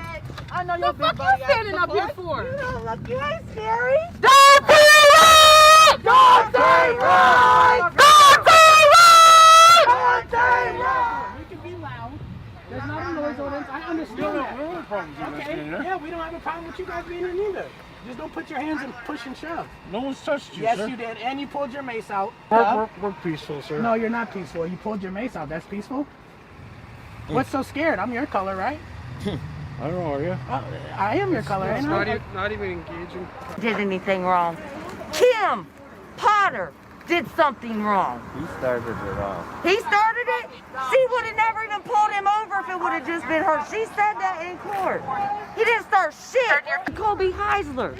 M: I know you're big buddy. What are you standing up here for?
L: You don't look, you ain't scary.
M: Don't be right! Don't be right! Don't be right!
H: We can be loud. There's not a noise ordinance. I understand that. Okay. Yeah, we don't have a problem with you guys being in either. Just don't put your hands and push and shove. No one's touched you, sir. Yes, you did. And you pulled your mace out. We're peaceful, sir. No, you're not peaceful. You pulled your mace out. That's peaceful? What's so scared? I'm your color, right? I don't know, are you? I am your color, ain't I? Not even engaging.
L: Did anything wrong. Kim Potter did something wrong.
N: He started it off.
L: He started it? She would have never even pulled him over if it would have just been her. She said that in court. He didn't start shit. Kobe Heisler.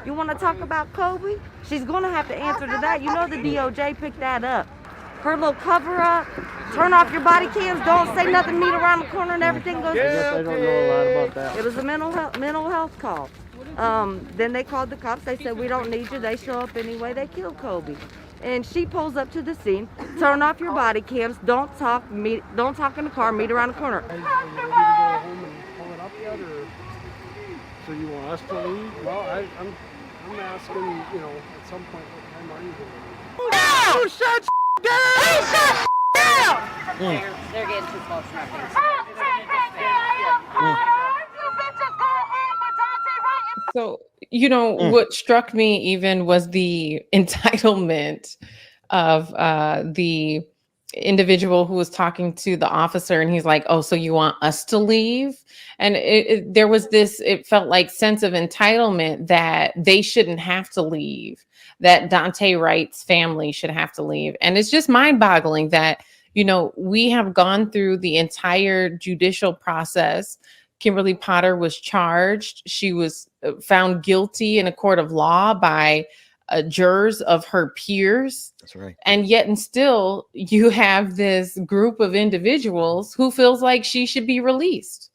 L: You want to talk about Kobe? She's going to have to answer to that. You know the DOJ picked that up. Her little cover up, turn off your body cams, don't say nothing, meet around the corner and everything goes.
N: I guess I don't know a lot about that.
L: It was a mental health call. Then they called the cops. They said, we don't need you. They show up anyway. They killed Kobe. And she pulls up to the scene. Turn off your body cams. Don't talk in the car. Meet around the corner.
H: Are you ready to go home and pull it up yet, or so you want us to leave? Well, I'm asking. At some point, what time are you going?
M: Who shut down? Who shut down?
O: They're getting too close to nothing.
J: So, what struck me even was the entitlement of the individual who was talking to the officer, and he's like, "Oh, so you want us to leave?" And there was this, it felt like, sense of entitlement that they shouldn't have to leave, that Dante Wright's family should have to leave. And it's just mind-boggling that, we have gone through the entire judicial process. Kimberly Potter was charged. She was found guilty in a court of law by jurors of her peers.
C: That's right.
J: And yet and still you have this group of individuals who feels like she should be released.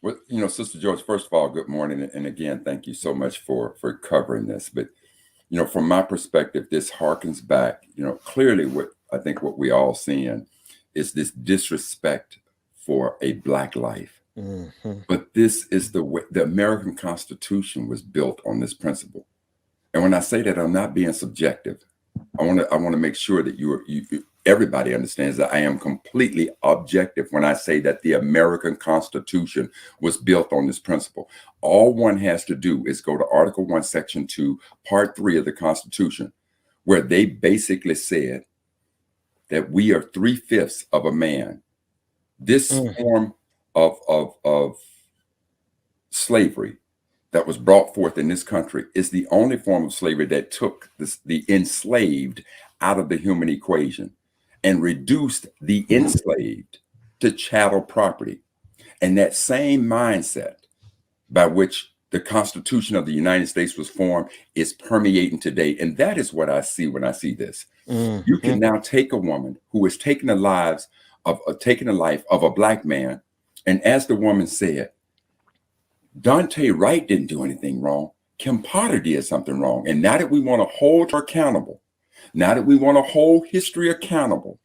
E: Well, Sister George, first of all, good morning. And again, thank you so much for covering this. But, from my perspective, this harkens back, clearly what we all seeing is this disrespect for a Black life.
C: Mm-hmm.
E: But this is the way the American Constitution was built on this principle. And when I say that, I'm not being subjective. I want to make sure that everybody understands that I am completely objective when I say that the American Constitution was built on this principle. All one has to do is go to Article 1, Section 2, Part 3 of the Constitution, where they basically said that we are 3/5 of a man. This form of slavery that was brought forth in this country is the only form of slavery that took the enslaved out of the human equation and reduced the enslaved to chattel property. And that same mindset by which the Constitution of the United States was formed is permeating today. And that is what I see when I see this. You can now take a woman who has taken the life of a Black man, and as the woman said, Dante Wright didn't do anything wrong. Kim Potter did something wrong. And now that we want to hold her accountable, now that we want to hold history accountable,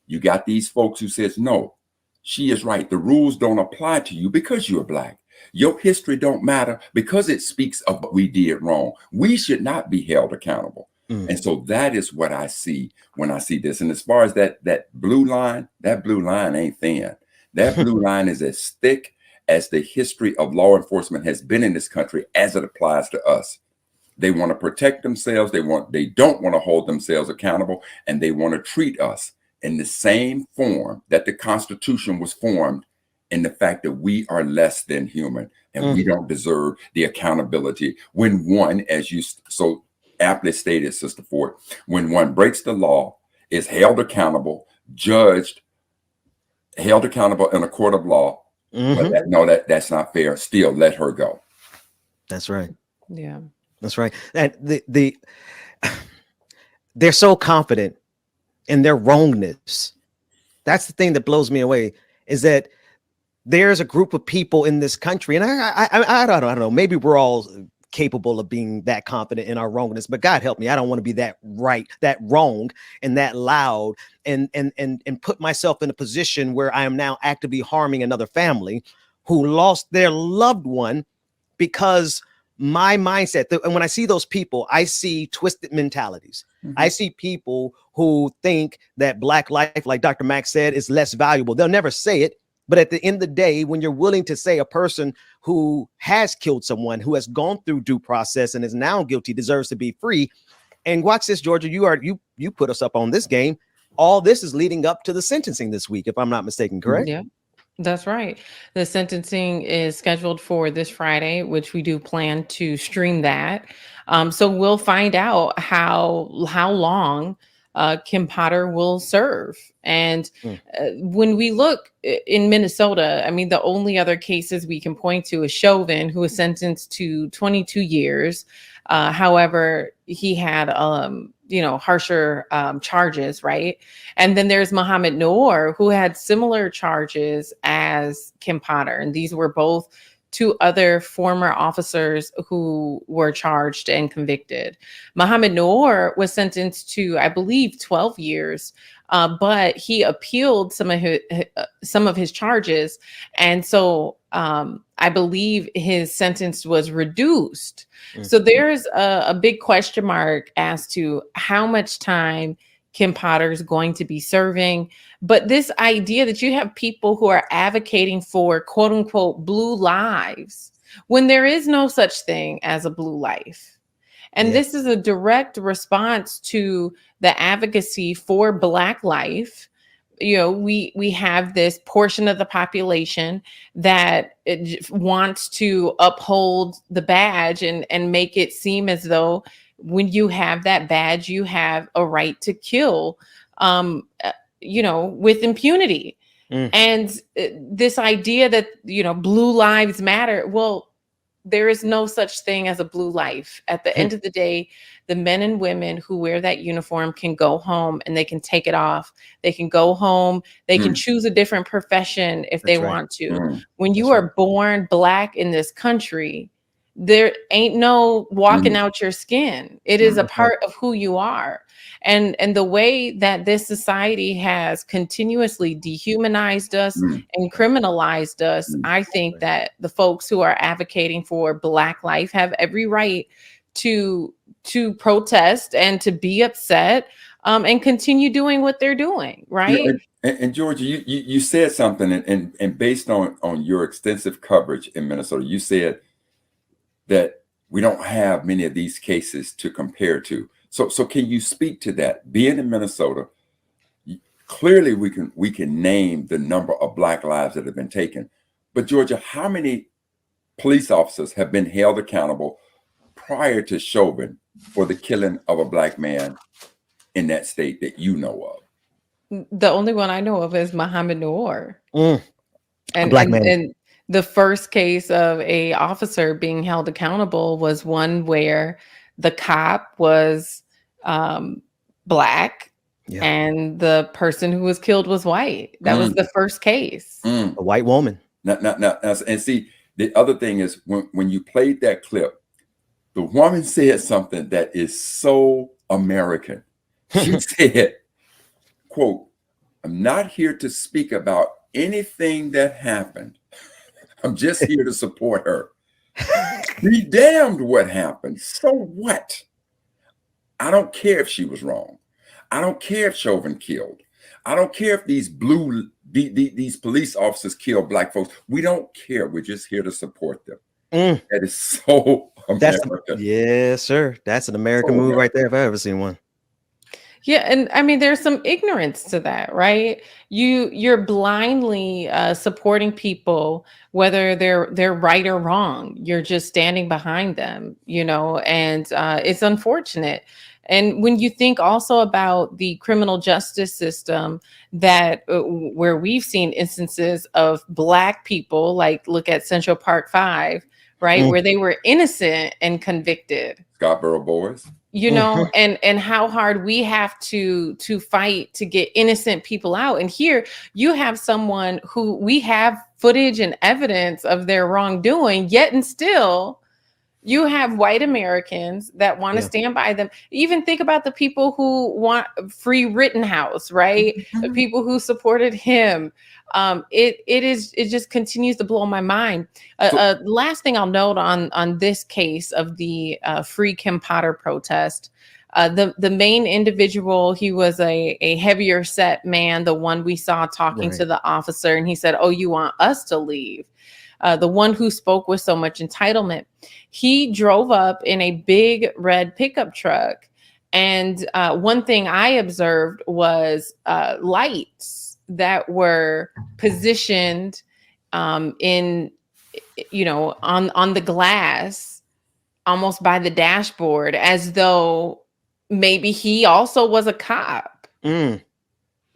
E: you got these folks who says, no, she is right. The rules don't apply to you because you're Black. Your history don't matter because it speaks of what we did wrong. We should not be held accountable. And so that is what I see when I see this. And as far as that blue line ain't thin. That blue line is as thick as the history of law enforcement has been in this country as it applies to us. They want to protect themselves. They don't want to hold themselves accountable, and they want to treat us in the same form that the Constitution was formed, in the fact that we are less than human and we don't deserve the accountability when one, as you so aptly stated, Sister Ford, when one breaks the law, is held accountable, judged, held accountable in a court of law. But that's not fair. Still, let her go.
C: That's right.
J: Yeah,
C: that's right. And they're so confident in their wrongness. That's the thing that blows me away, is that there's a group of people in this country, and I don't know, maybe we're all capable of being that confident in our wrongness, but God help me, I don't want to be that right, that wrong, and that loud, and put myself in a position where I am now actively harming another family who lost their loved one because my mindset. And when I see those people, I see twisted mentalities. I see people who think that Black life, like Dr. Max said, is less valuable. They'll never say it. But at the end of the day, when you're willing to say a person who has killed someone, who has gone through due process and is now guilty, deserves to be free. And watch this, Georgia, you put us up on this game. All this is leading up to the sentencing this week, if I'm not mistaken, correct?
J: Yeah, that's right. The sentencing is scheduled for this Friday, which we do plan to stream that. So we'll find out how long Kim Potter will serve. And when we look in Minnesota, I mean, the only other cases we can point to is Chauvin, who was sentenced to 22 years. However, he had, harsher charges, right? And then there's Mohamed Noor, who had similar charges as Kim Potter. And these were both two other former officers who were charged and convicted. Mohamed Noor was sentenced to, I believe, 12 years, but he appealed some of his charges. And so I believe his sentence was reduced. So there's a big question mark as to how much time Kim Potter's going to be serving. But this idea that you have people who are advocating for quote unquote blue lives when there is no such thing as a blue life. And this is a direct response to the advocacy for Black life. You know, we have this portion of the population that wants to uphold the badge and make it seem as though when you have that badge, you have a right to kill, you know, with impunity. And this idea that, you know, blue lives matter. Well, there is no such thing as a blue life. At the end of the day, the men and women who wear that uniform can go home and they can take it off. They can go home. They can choose a different profession if they want to. When you are born Black in this country, there ain't no walking out your skin. It is a part of who you are. And the way that this society has continuously dehumanized us and criminalized us, I think that the folks who are advocating for Black life have every right to protest and to be upset and continue doing what they're doing, right?
E: And Georgia, you said something, and based on your extensive coverage in Minnesota, you said that we don't have many of these cases to compare to. So can you speak to that? Being in Minnesota, clearly we can name the number of Black lives that have been taken. But Georgia, how many police officers have been held accountable prior to Chauvin for the killing of a Black man in that state that you know of?
J: The only one I know of is Muhammad Noor.
C: A Black man.
J: And the first case of a officer being held accountable was one where the cop was Black and the person who was killed was white. That was the first case.
C: A white woman.
E: Now, and see, the other thing is when you played that clip, the woman said something that is so American. She said, quote, "I'm not here to speak about anything that happened. I'm just here to support her. Be damned what happened. So what? I don't care if she was wrong. I don't care if Chauvin killed. I don't care if these police officers kill Black folks. We don't care. We're just here to support them." That is so American.
C: Yes, sir. That's an American move right there if I've ever seen one.
J: Yeah, and I mean, there's some ignorance to that, right? You're blindly supporting people, whether they're right or wrong. You're just standing behind them, you know, and it's unfortunate. And when you think also about the criminal justice system, that where we've seen instances of Black people, like look at Central Park 5, right, where they were innocent and convicted.
E: Scottsboro boys.
J: You know, and how hard we have to fight to get innocent people out. And here you have someone who we have footage and evidence of their wrongdoing, yet and still you have white Americans that want to stand by them. Even think about the people who want free Rittenhouse, right? The people who supported him. It just continues to blow my mind. Last thing I'll note on this case of the Free Kim Potter protest, the main individual, he was a heavier set man, the one we saw talking to the officer, and he said, "Oh, you want us to leave?" The one who spoke with so much entitlement. He drove up in a big red pickup truck. And one thing I observed was lights that were positioned in, you know, on the glass, almost by the dashboard, as though maybe he also was a cop. You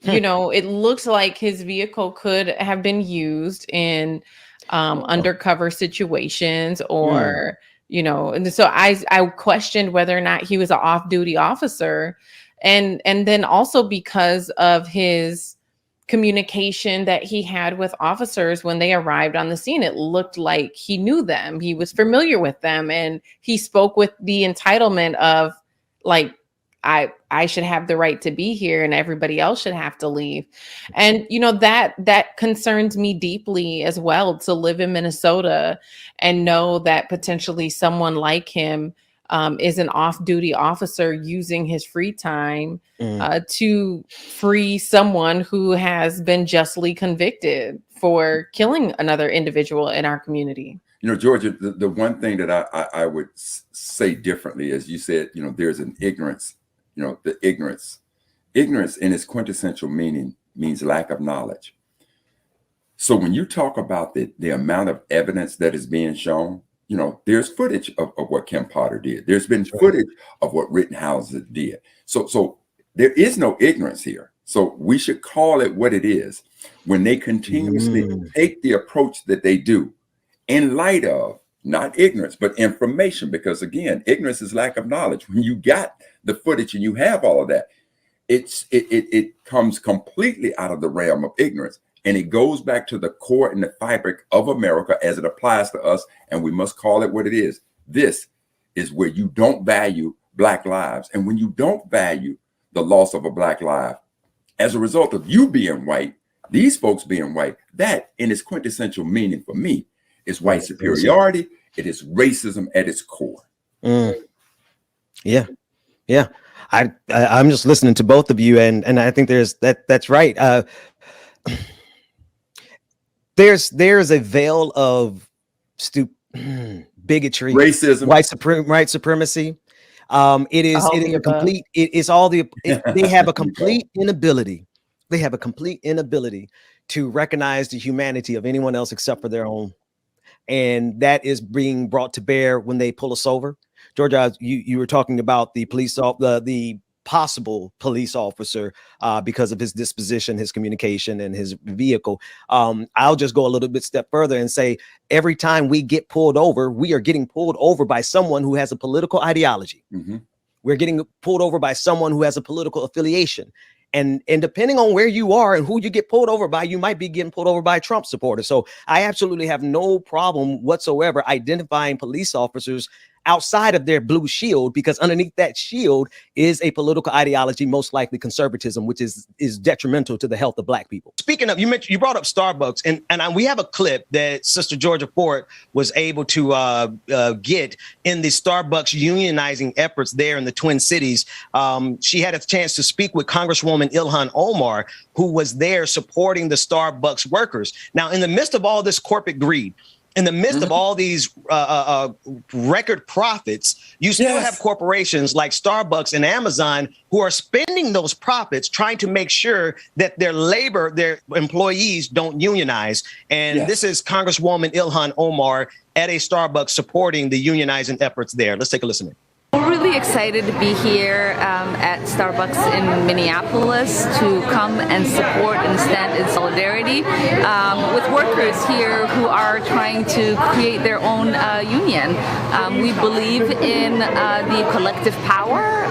J: know, it looked like his vehicle could have been used in undercover situations or, you know, and so I questioned whether or not he was an off-duty officer. And then also because of his communication that he had with officers when they arrived on the scene, it looked like he knew them. He was familiar with them, and he spoke with the entitlement of, like, I should have the right to be here and everybody else should have to leave. And, that concerns me deeply as well, to live in Minnesota and know that potentially someone like him is an off-duty officer using his free time to free someone who has been justly convicted for killing another individual in our community.
E: Georgia, the one thing that I would say differently, as you said, there's an ignorance. The ignorance in its quintessential meaning means lack of knowledge. So when you talk about the amount of evidence that is being shown, there's footage of what Kim Potter did. There's been footage of what Rittenhouse did. So there is no ignorance here. So we should call it what it is when they continuously take the approach that they do in light of not ignorance, but information, because again, ignorance is lack of knowledge. When you got the footage and you have all of that, it comes completely out of the realm of ignorance. And it goes back to the core and the fabric of America as it applies to us. And we must call it what it is. This is where you don't value Black lives. And when you don't value the loss of a Black life, as a result of you being white, these folks being white, that in its quintessential meaning for me is white superiority. It is racism at its core.
C: Yeah. I'm just listening to both of you, and I think that's right. There's a veil of bigotry,
E: racism,
C: white supremacy. It is a complete. They have a complete inability. They have a complete inability to recognize the humanity of anyone else except for their own. And that is being brought to bear when they pull us over. Georgia, you were talking about the the possible police officer because of his disposition, his communication, and his vehicle. I'll just go a little bit step further and say every time we get pulled over, we are getting pulled over by someone who has a political ideology. We're getting pulled over by someone who has a political affiliation. And depending on where you are and who you get pulled over by, you might be getting pulled over by a Trump supporter. So I absolutely have no problem whatsoever identifying police officers outside of their blue shield, because underneath that shield is a political ideology, most likely conservatism, which is detrimental to the health of Black people. Speaking of, you brought up Starbucks, and we have a clip that Sister Georgia Fort was able to get in the Starbucks unionizing efforts there in the Twin Cities. She had a chance to speak with Congresswoman Ilhan Omar, who was there supporting the Starbucks workers. Now, in the midst of all this corporate greed, in the midst of all these record profits, you still have corporations like Starbucks and Amazon who are spending those profits trying to make sure that their employees don't unionize. And this is Congresswoman Ilhan Omar at a Starbucks supporting the unionizing efforts there. Let's take a listen.
P: We're really excited to be here at Starbucks in Minneapolis to come and support and stand in solidarity with workers here who are trying to create their own union. We believe in the collective power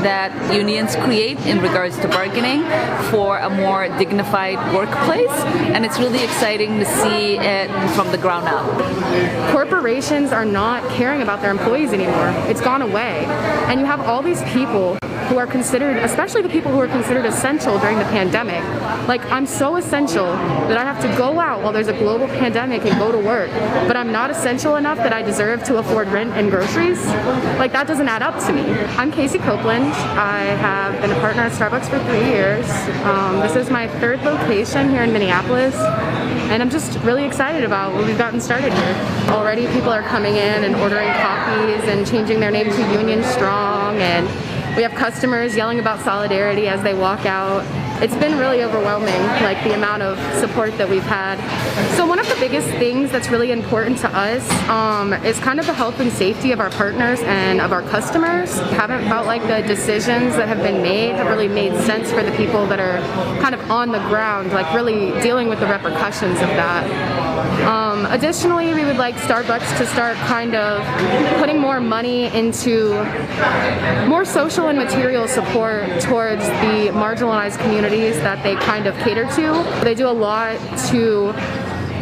P: that unions create in regards to bargaining for a more dignified workplace, and it's really exciting to see it from the ground up.
Q: Corporations are not caring about their employees anymore. It's gone away. And you have all these people who are considered, especially the people who are considered essential during the pandemic. Like, I'm so essential that I have to go out while there's a global pandemic and go to work, but I'm not essential enough that I deserve to afford rent and groceries. Like, that doesn't add up to me. I'm Casey Copeland. I have been a partner at Starbucks for 3 years. This is my third location here in Minneapolis, and I'm just really excited about what we've gotten started here. Already people are coming in and ordering coffees and changing their name to Union Strong, and we have customers yelling about solidarity as they walk out. It's been really overwhelming, like the amount of support that we've had. So one of the biggest things that's really important to us is kind of the health and safety of our partners and of our customers. Haven't felt like the decisions that have been made have really made sense for the people that are kind of on the ground, like really dealing with the repercussions of that. Additionally, we would like Starbucks to start kind of putting more money into more social and material support towards the marginalized communities that they kind of cater to. They do a lot to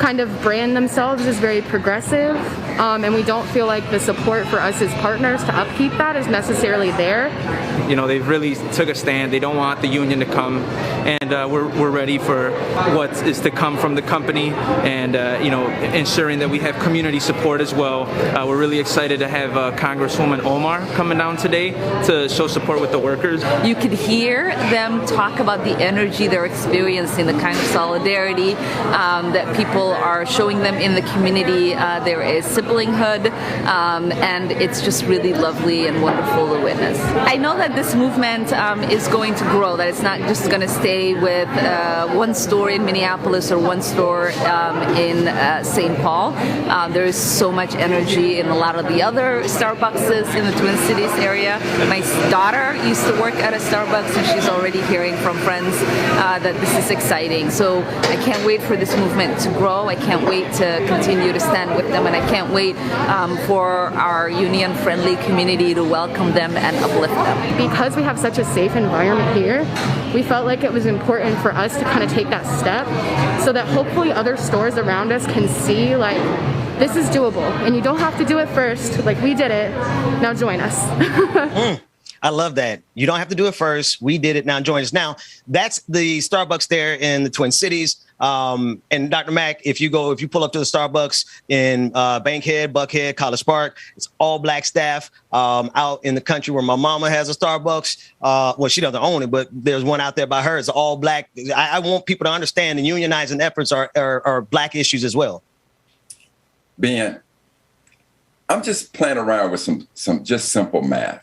Q: kind of brand themselves as very progressive, and we don't feel like the support for us as partners to upkeep that is necessarily there.
R: You know, they've really took a stand. They don't want the union to come, and we're ready for what is to come from the company, and you know, ensuring that we have community support as well. We're really excited to have Congresswoman Omar coming down today to show support with the workers.
P: You could hear them talk about the energy they're experiencing, the kind of solidarity that people are showing them in the community. There is siblinghood, and it's just really lovely and wonderful to witness. I know that this movement is going to grow, that it's not just going to stay with one store in Minneapolis or one store in St. Paul. There is so much energy in a lot of the other Starbucks in the Twin Cities area. My daughter used to work at a Starbucks, and she's already hearing from friends that this is exciting. So I can't wait for this movement to grow. I can't wait to continue to stand with them, and I can't wait for our union-friendly community to welcome them and uplift them.
Q: Because we have such a safe environment here, we felt like it was important for us to kind of take that step so that hopefully other stores around us can see, like, this is doable, and you don't have to do it first. Like, we did it. Now join us.
C: I love that. You don't have to do it first. We did it. Now join us. Now, that's the Starbucks there in the Twin Cities. And Dr. Mack, if you pull up to the Starbucks in Bankhead, Buckhead, College Park, it's all black staff. Out in the country where my mama has a Starbucks, well, she doesn't own it, but there's one out there by her. It's all black. I want people to understand the unionizing efforts are black issues as well.
E: Ben, I'm just playing around with some just simple math.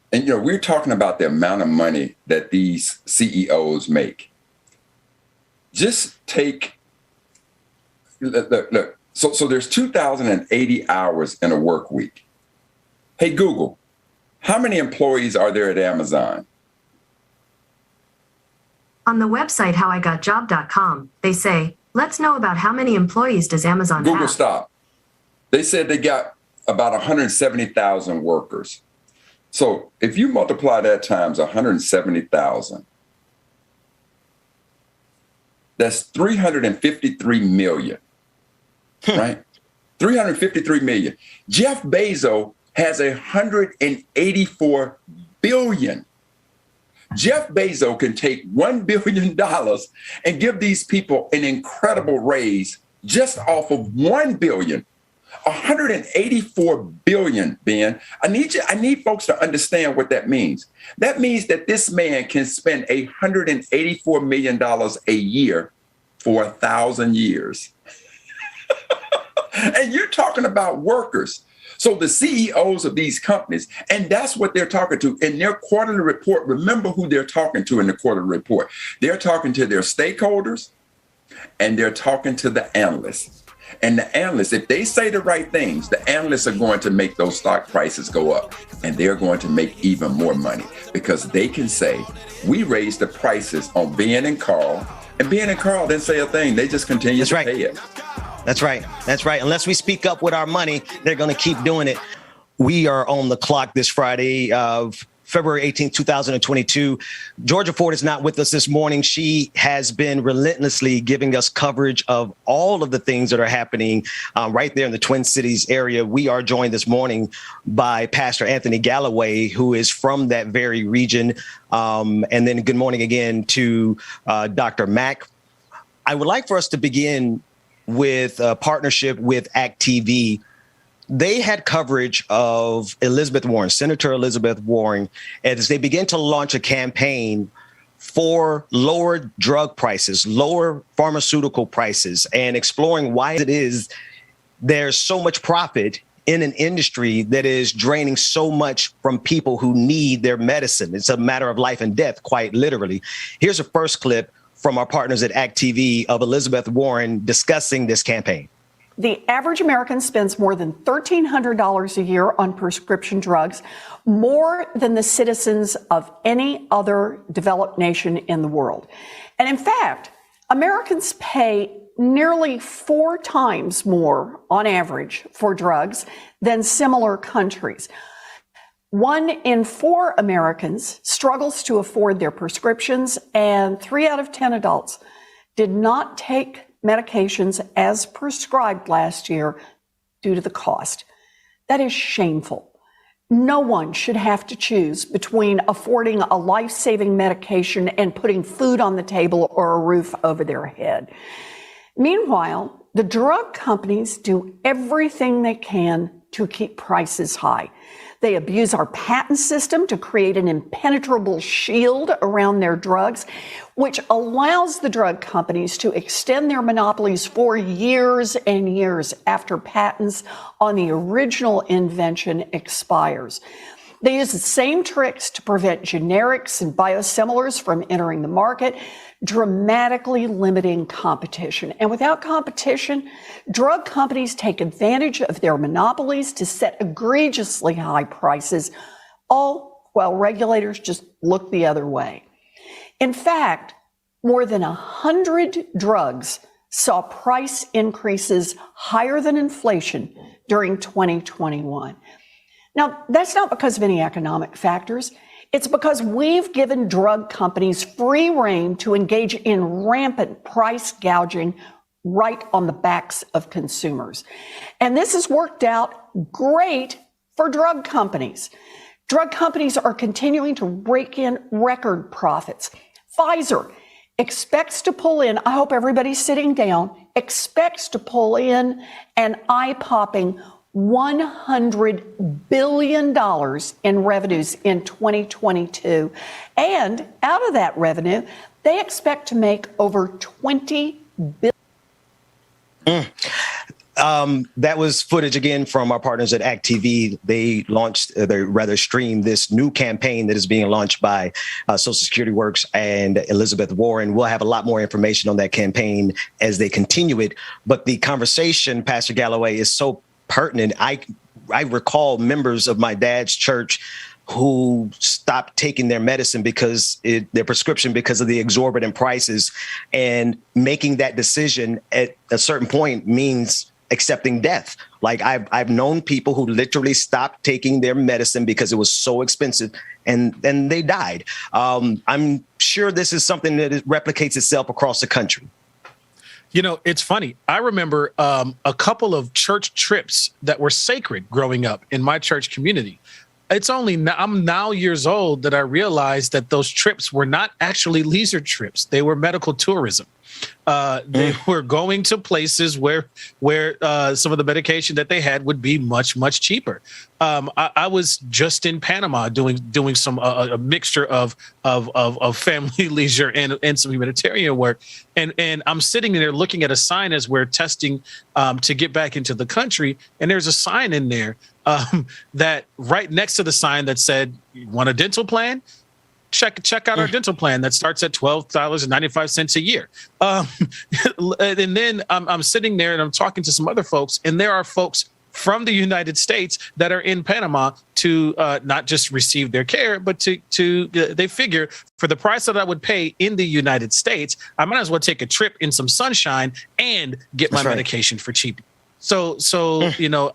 E: And, you know, we're talking about the amount of money that these CEOs make. Just take, look. So there's 2,080 hours in a work week. Hey, Google, how many employees are there at Amazon?
F: On the website howigotjob.com, they say, let's know about how many employees does Amazon have.
E: Google, stop. They said they got about 170,000 workers. So if you multiply that times 170,000, that's 353 million, right? 353 million. Jeff Bezos has 184 billion. Jeff Bezos can take $1 billion and give these people an incredible raise just off of 1 billion. 184 billion, Ben. I need folks to understand what that means. That means that this man can spend $184 million a year for 1,000 years. And you're talking about workers. So the CEOs of these companies, and that's what they're talking to in their quarterly report. Remember who they're talking to in the quarterly report. They're talking to their stakeholders, and they're talking to the analysts. And the analysts, if they say the right things, the analysts are going to make those stock prices go up, and they're going to make even more money because they can say, we raised the prices on Ben and Carl, and Ben and Carl didn't say a thing. They just continue to pay it.
C: That's right. That's right. Unless we speak up with our money, they're going to keep doing it. We are on the clock this Friday of February 18th, 2022. Georgia Ford is not with us this morning. She has been relentlessly giving us coverage of all of the things that are happening right there in the Twin Cities area. We are joined this morning by Pastor Anthony Galloway, who is from that very region. And then good morning again to Dr. Mack. I would like for us to begin with a partnership with ActTV. They had coverage of Elizabeth Warren, Senator Elizabeth Warren, as they begin to launch a campaign for lower drug prices, lower pharmaceutical prices, and exploring why it is there's so much profit in an industry that is draining so much from people who need their medicine. It's a matter of life and death, quite literally. Here's a first clip from our partners at ActTV of Elizabeth Warren discussing this campaign.
S: The average American spends more than $1,300 a year on prescription drugs, more than the citizens of any other developed nation in the world. And in fact, Americans pay nearly 4 times more on average for drugs than similar countries. 1 in 4 Americans struggles to afford their prescriptions, and 3 out of 10 adults did not take medications as prescribed last year due to the cost. That is shameful. No one should have to choose between affording a life-saving medication and putting food on the table or a roof over their head. Meanwhile, the drug companies do everything they can to keep prices high. They abuse our patent system to create an impenetrable shield around their drugs, which allows the drug companies to extend their monopolies for years and years after patents on the original invention expires. They use the same tricks to prevent generics and biosimilars from entering the market, dramatically limiting competition. And without competition, drug companies take advantage of their monopolies to set egregiously high prices, all while regulators just look the other way. In fact, more than 100 drugs saw price increases higher than inflation during 2021. Now, that's not because of any economic factors. It's because we've given drug companies free rein to engage in rampant price gouging right on the backs of consumers. And this has worked out great for drug companies. Drug companies are continuing to rake in record profits. Pfizer expects to pull in, I hope everybody's sitting down, expects to pull in an eye-popping $100 billion in revenues in 2022. And out of that revenue, they expect to make over $20 billion.
C: That was footage again from our partners at ActTV. They launched, they rather streamed this new campaign that is being launched by Social Security Works and Elizabeth Warren. We'll have a lot more information on that campaign as they continue it. But the conversation, Pastor Galloway, is so pertinent. I recall members of my dad's church who stopped taking their medicine because their prescription because of the exorbitant prices, and making that decision at a certain point means accepting death. Like I've known people who literally stopped taking their medicine because it was so expensive, and then they died. I'm sure this is something that replicates itself across the country.
G: You know, it's funny. I remember a couple of church trips that were sacred growing up in my church community. It's only now, I'm now years old that I realized that those trips were not actually leisure trips. They were medical tourism. They were going to places where some of the medication that they had would be much, much cheaper. I was just in Panama doing some a mixture of family leisure and some humanitarian work, and I'm sitting there looking at a sign as we're testing to get back into the country, and there's a sign in there that right next to the sign that said, "You want a dental plan? Check out our dental plan that starts at $12.95 a year." And then I'm sitting there and I'm talking to some other folks, and there are folks from the United States that are in Panama to not just receive their care, but to they figure for the price that I would pay in the United States, I might as well take a trip in some sunshine and get my medication for cheap. So you know,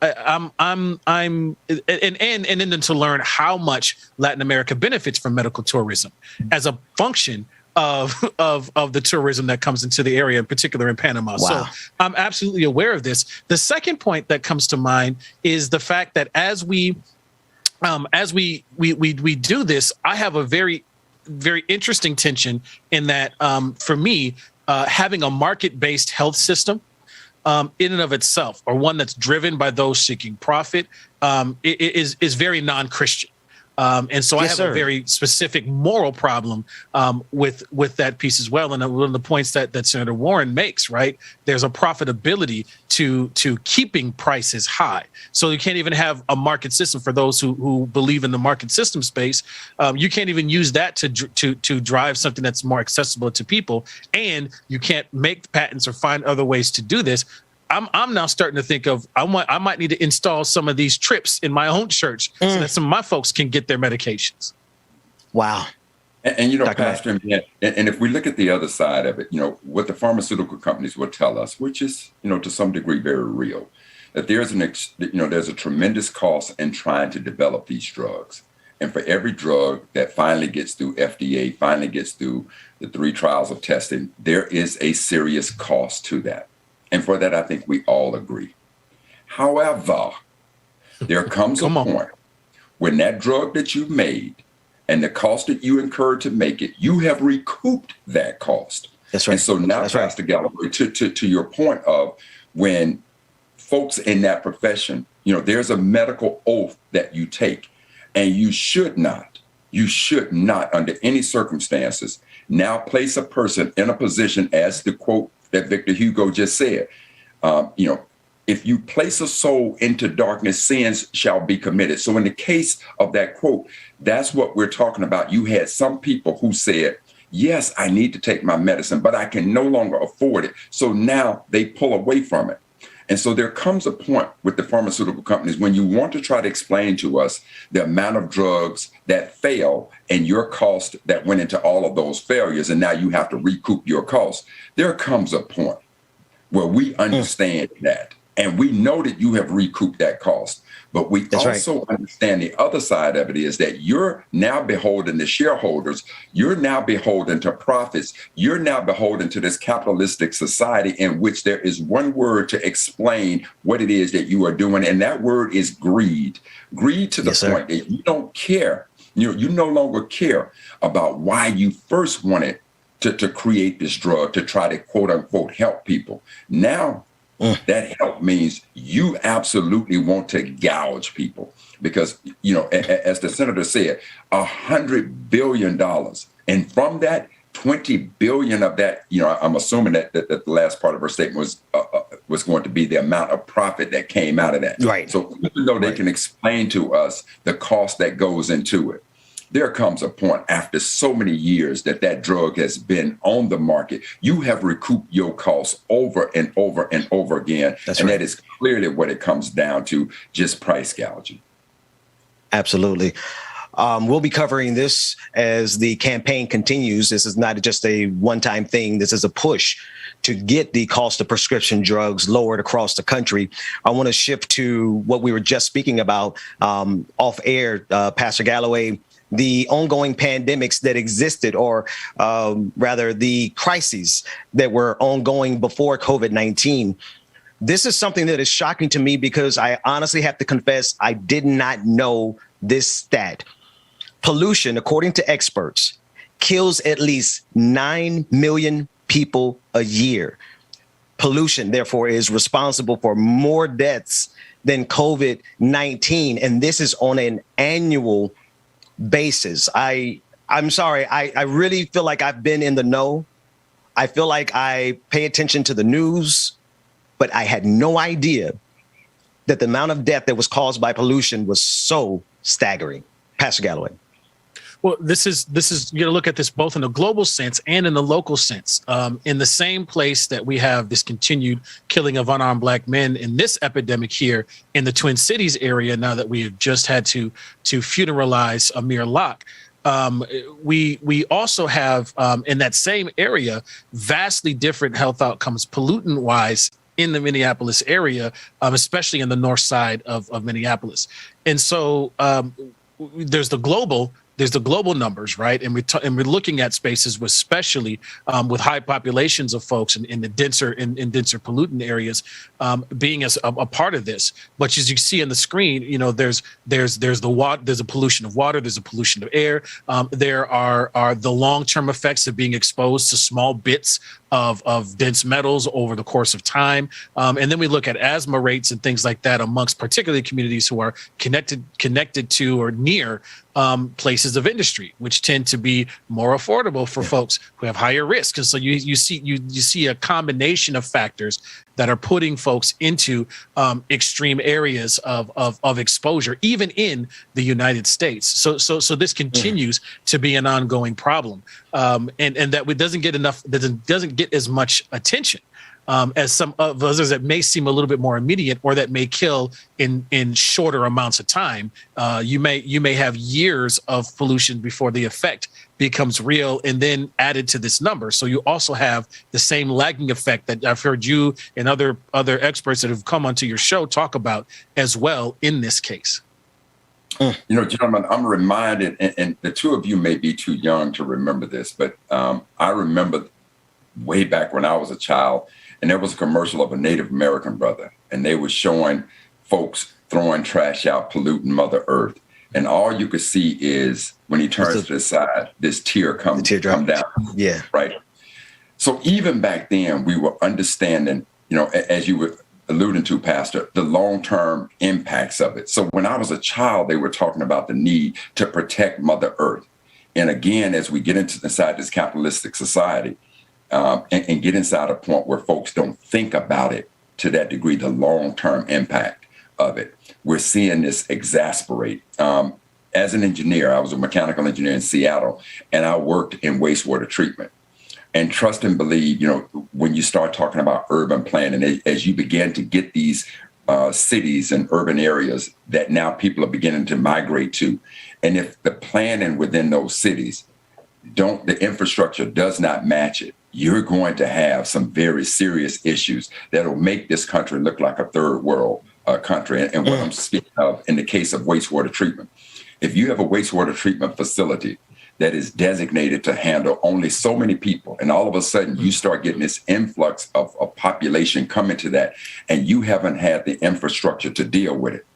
G: I'm and then to learn how much Latin America benefits from medical tourism as a function of the tourism that comes into the area, in particular in Panama. Wow. So I'm absolutely aware of this. The second point that comes to mind is the fact that as we do this, I have a very, very interesting tension in that for me, having a market-based health system in and of itself, or one that's driven by those seeking profit, is very non-Christian. And so I have a very specific moral problem with that piece as well. And one of the points that Senator Warren makes, right, there's a profitability to keeping prices high. So you can't even have a market system for those who believe in the market system space. You can't even use that to drive something that's more accessible to people. And you can't make patents or find other ways to do this. I'm now starting to think of I might need to install some of these trips in my own church so that some of my folks can get their medications.
C: Wow.
E: And you know, Pastor, and if we look at the other side of it, you know, what the pharmaceutical companies will tell us, which is, you know, to some degree very real, that there's a tremendous cost in trying to develop these drugs. And for every drug that finally gets through FDA, finally gets through the 3 trials of testing, there is a serious cost to that. And for that, I think we all agree. However, there comes a point when that drug that you made and the cost that you incurred to make it, you have recouped that cost.
C: That's right.
E: And so now, Pastor Galloway, to your point of when folks in that profession, you know, there's a medical oath that you take, and you should not under any circumstances now place a person in a position, as the quote that Victor Hugo just said, you know, if you place a soul into darkness, sins shall be committed. So in the case of that quote, that's what we're talking about. You had some people who said, yes, I need to take my medicine, but I can no longer afford it. So now they pull away from it. And so there comes a point with the pharmaceutical companies when you want to try to explain to us the amount of drugs that fail and your cost that went into all of those failures, and now you have to recoup your costs. There comes a point where we understand that, and we know that you have recouped that cost. But we also understand the other side of it is that you're now beholden to shareholders. You're now beholden to profits. You're now beholden to this capitalistic society in which there is one word to explain what it is that you are doing. And that word is greed. Greed to the point that you don't care. You no longer care about why you first wanted to create this drug to try to quote unquote help people. Now, that help means you absolutely want to gouge people because, you know, as the senator said, $100 billion. And from that, 20 billion of that, you know, I'm assuming that the last part of her statement was going to be the amount of profit that came out of that. Right. So even though they can explain to us the cost that goes into it, there comes a point after so many years that drug has been on the market, you have recouped your costs over and over and over again. And that is clearly what it comes down to, just price gouging.
C: Absolutely. We'll be covering this as the campaign continues. This is not just a one-time thing. This is a push to get the cost of prescription drugs lowered across the country. I want to shift to what we were just speaking about off air, Pastor Galloway. The ongoing pandemics that existed, or rather the crises that were ongoing before COVID-19. This is something that is shocking to me because I honestly have to confess, I did not know this stat. Pollution, according to experts, kills at least 9 million people a year. Pollution, therefore, is responsible for more deaths than COVID-19. And this is on an annual basis. I'm sorry. I really feel like I've been in the know. I feel like I pay attention to the news, but I had no idea that the amount of death that was caused by pollution was so staggering. Pastor Galloway.
G: Well, this is you got to look at this both in a global sense and in the local sense. In the same place that we have this continued killing of unarmed Black men in this epidemic here in the Twin Cities area, now that we have just had to funeralize Amir Locke, we also have in that same area vastly different health outcomes pollutant wise in the Minneapolis area, especially in the north side of Minneapolis. And so there's the global numbers, right? And we're looking at spaces, with especially with high populations of folks in the denser pollutant areas being as a part of this. But as you see on the screen, you know, there's the water, there's a pollution of water, there's a pollution of air. There are the long-term effects of being exposed to small bits of dense metals over the course of time. And then we look at asthma rates and things like that amongst particularly communities who are connected to or near places of industry, which tend to be more affordable for folks who have higher risk. And so you see a combination of factors that are putting folks into extreme areas of exposure, even in the United States. So this continues to be an ongoing problem, and that it doesn't get as much attention as some of others that may seem a little bit more immediate or that may kill in shorter amounts of time. You may have years of pollution before the effect becomes real and then added to this number. So you also have the same lagging effect that I've heard you and other experts that have come onto your show talk about as well in this case.
E: You know, gentlemen, I'm reminded, and the two of you may be too young to remember this, but I remember way back when I was a child, and there was a commercial of a Native American brother, and they were showing folks throwing trash out, polluting Mother Earth. And all you could see is when he turns to the side, this tear come down.
C: Yeah.
E: Right. So even back then, we were understanding, you know, as you were alluding to, Pastor, the long-term impacts of it. So when I was a child, they were talking about the need to protect Mother Earth. And again, as we get inside this capitalistic society and get inside a point where folks don't think about it to that degree, the long-term impact of it, we're seeing this exasperate. As an engineer, I was a mechanical engineer in Seattle, and I worked in wastewater treatment. And trust and believe, you know, when you start talking about urban planning, as you begin to get these cities and urban areas that now people are beginning to migrate to, and if the planning within those cities the infrastructure does not match it, you're going to have some very serious issues that will make this country look like a third world country. And what I'm speaking of in the case of wastewater treatment, if you have a wastewater treatment facility that is designated to handle only so many people, and all of a sudden you start getting this influx of population coming to that, and you haven't had the infrastructure to deal with it.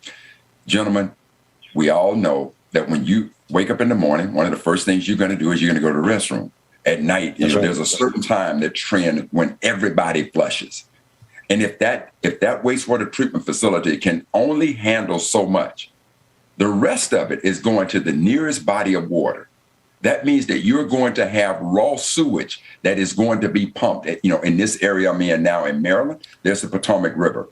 E: Gentlemen, we all know that when you wake up in the morning, one of the first things you're going to do is you're going to go to the restroom. At night, there's a certain time that trend when everybody flushes. And if that wastewater treatment facility can only handle so much, the rest of it is going to the nearest body of water. That means that you're going to have raw sewage that is going to be pumped. You know, in this area I'm in now in Maryland, there's the Potomac River,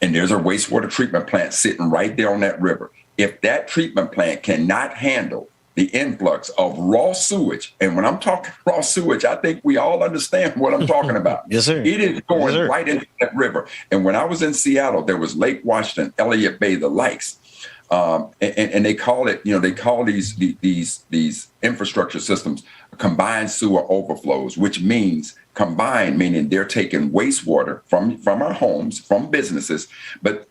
E: and there's a wastewater treatment plant sitting right there on that river. If that treatment plant cannot handle the influx of raw sewage, and when I'm talking raw sewage, I think we all understand what I'm talking about.
C: Yes, sir.
E: It is going right into that river. And when I was in Seattle, there was Lake Washington, Elliott Bay, the likes. And they call it, you know, they call these infrastructure systems combined sewer overflows, which means combined, meaning they're taking wastewater from our homes, from businesses, but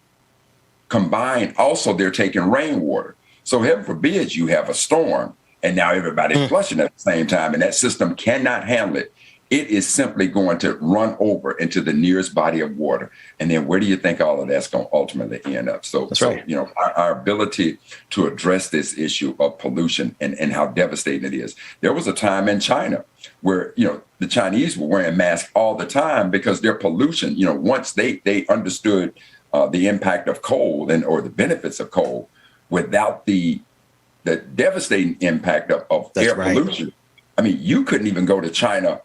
E: combined also they're taking rainwater. So heaven forbid you have a storm and now everybody's flushing at the same time, and that system cannot handle it. It is simply going to run over into the nearest body of water. And then where do you think all of that's going to ultimately end up? So, you know, our ability to address this issue of pollution and how devastating it is. There was a time in China where, you know, the Chinese were wearing masks all the time because their pollution, you know, once they understood the impact of coal or the benefits of coal without the devastating impact of air pollution. I mean, you couldn't even go to China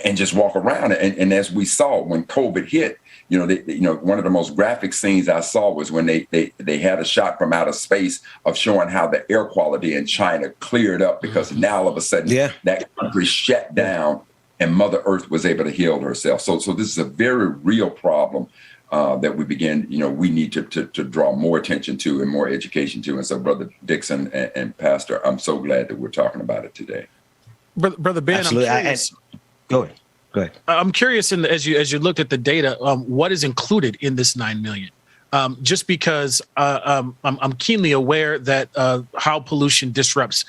E: and just walk around. And as we saw when COVID hit, you know, one of the most graphic scenes I saw was when they had a shot from outer space of showing how the air quality in China cleared up because now all of a sudden that country shut down and Mother Earth was able to heal herself. So this is a very real problem that we need to draw more attention to and more education to. And so Brother Dixon and Pastor, I'm so glad that we're talking about it today.
G: Brother Ben,
C: absolutely.
G: I'm curious.
C: Go ahead.
G: I'm curious, as you looked at the data, what is included in this 9 million? Just because I'm keenly aware that how pollution disrupts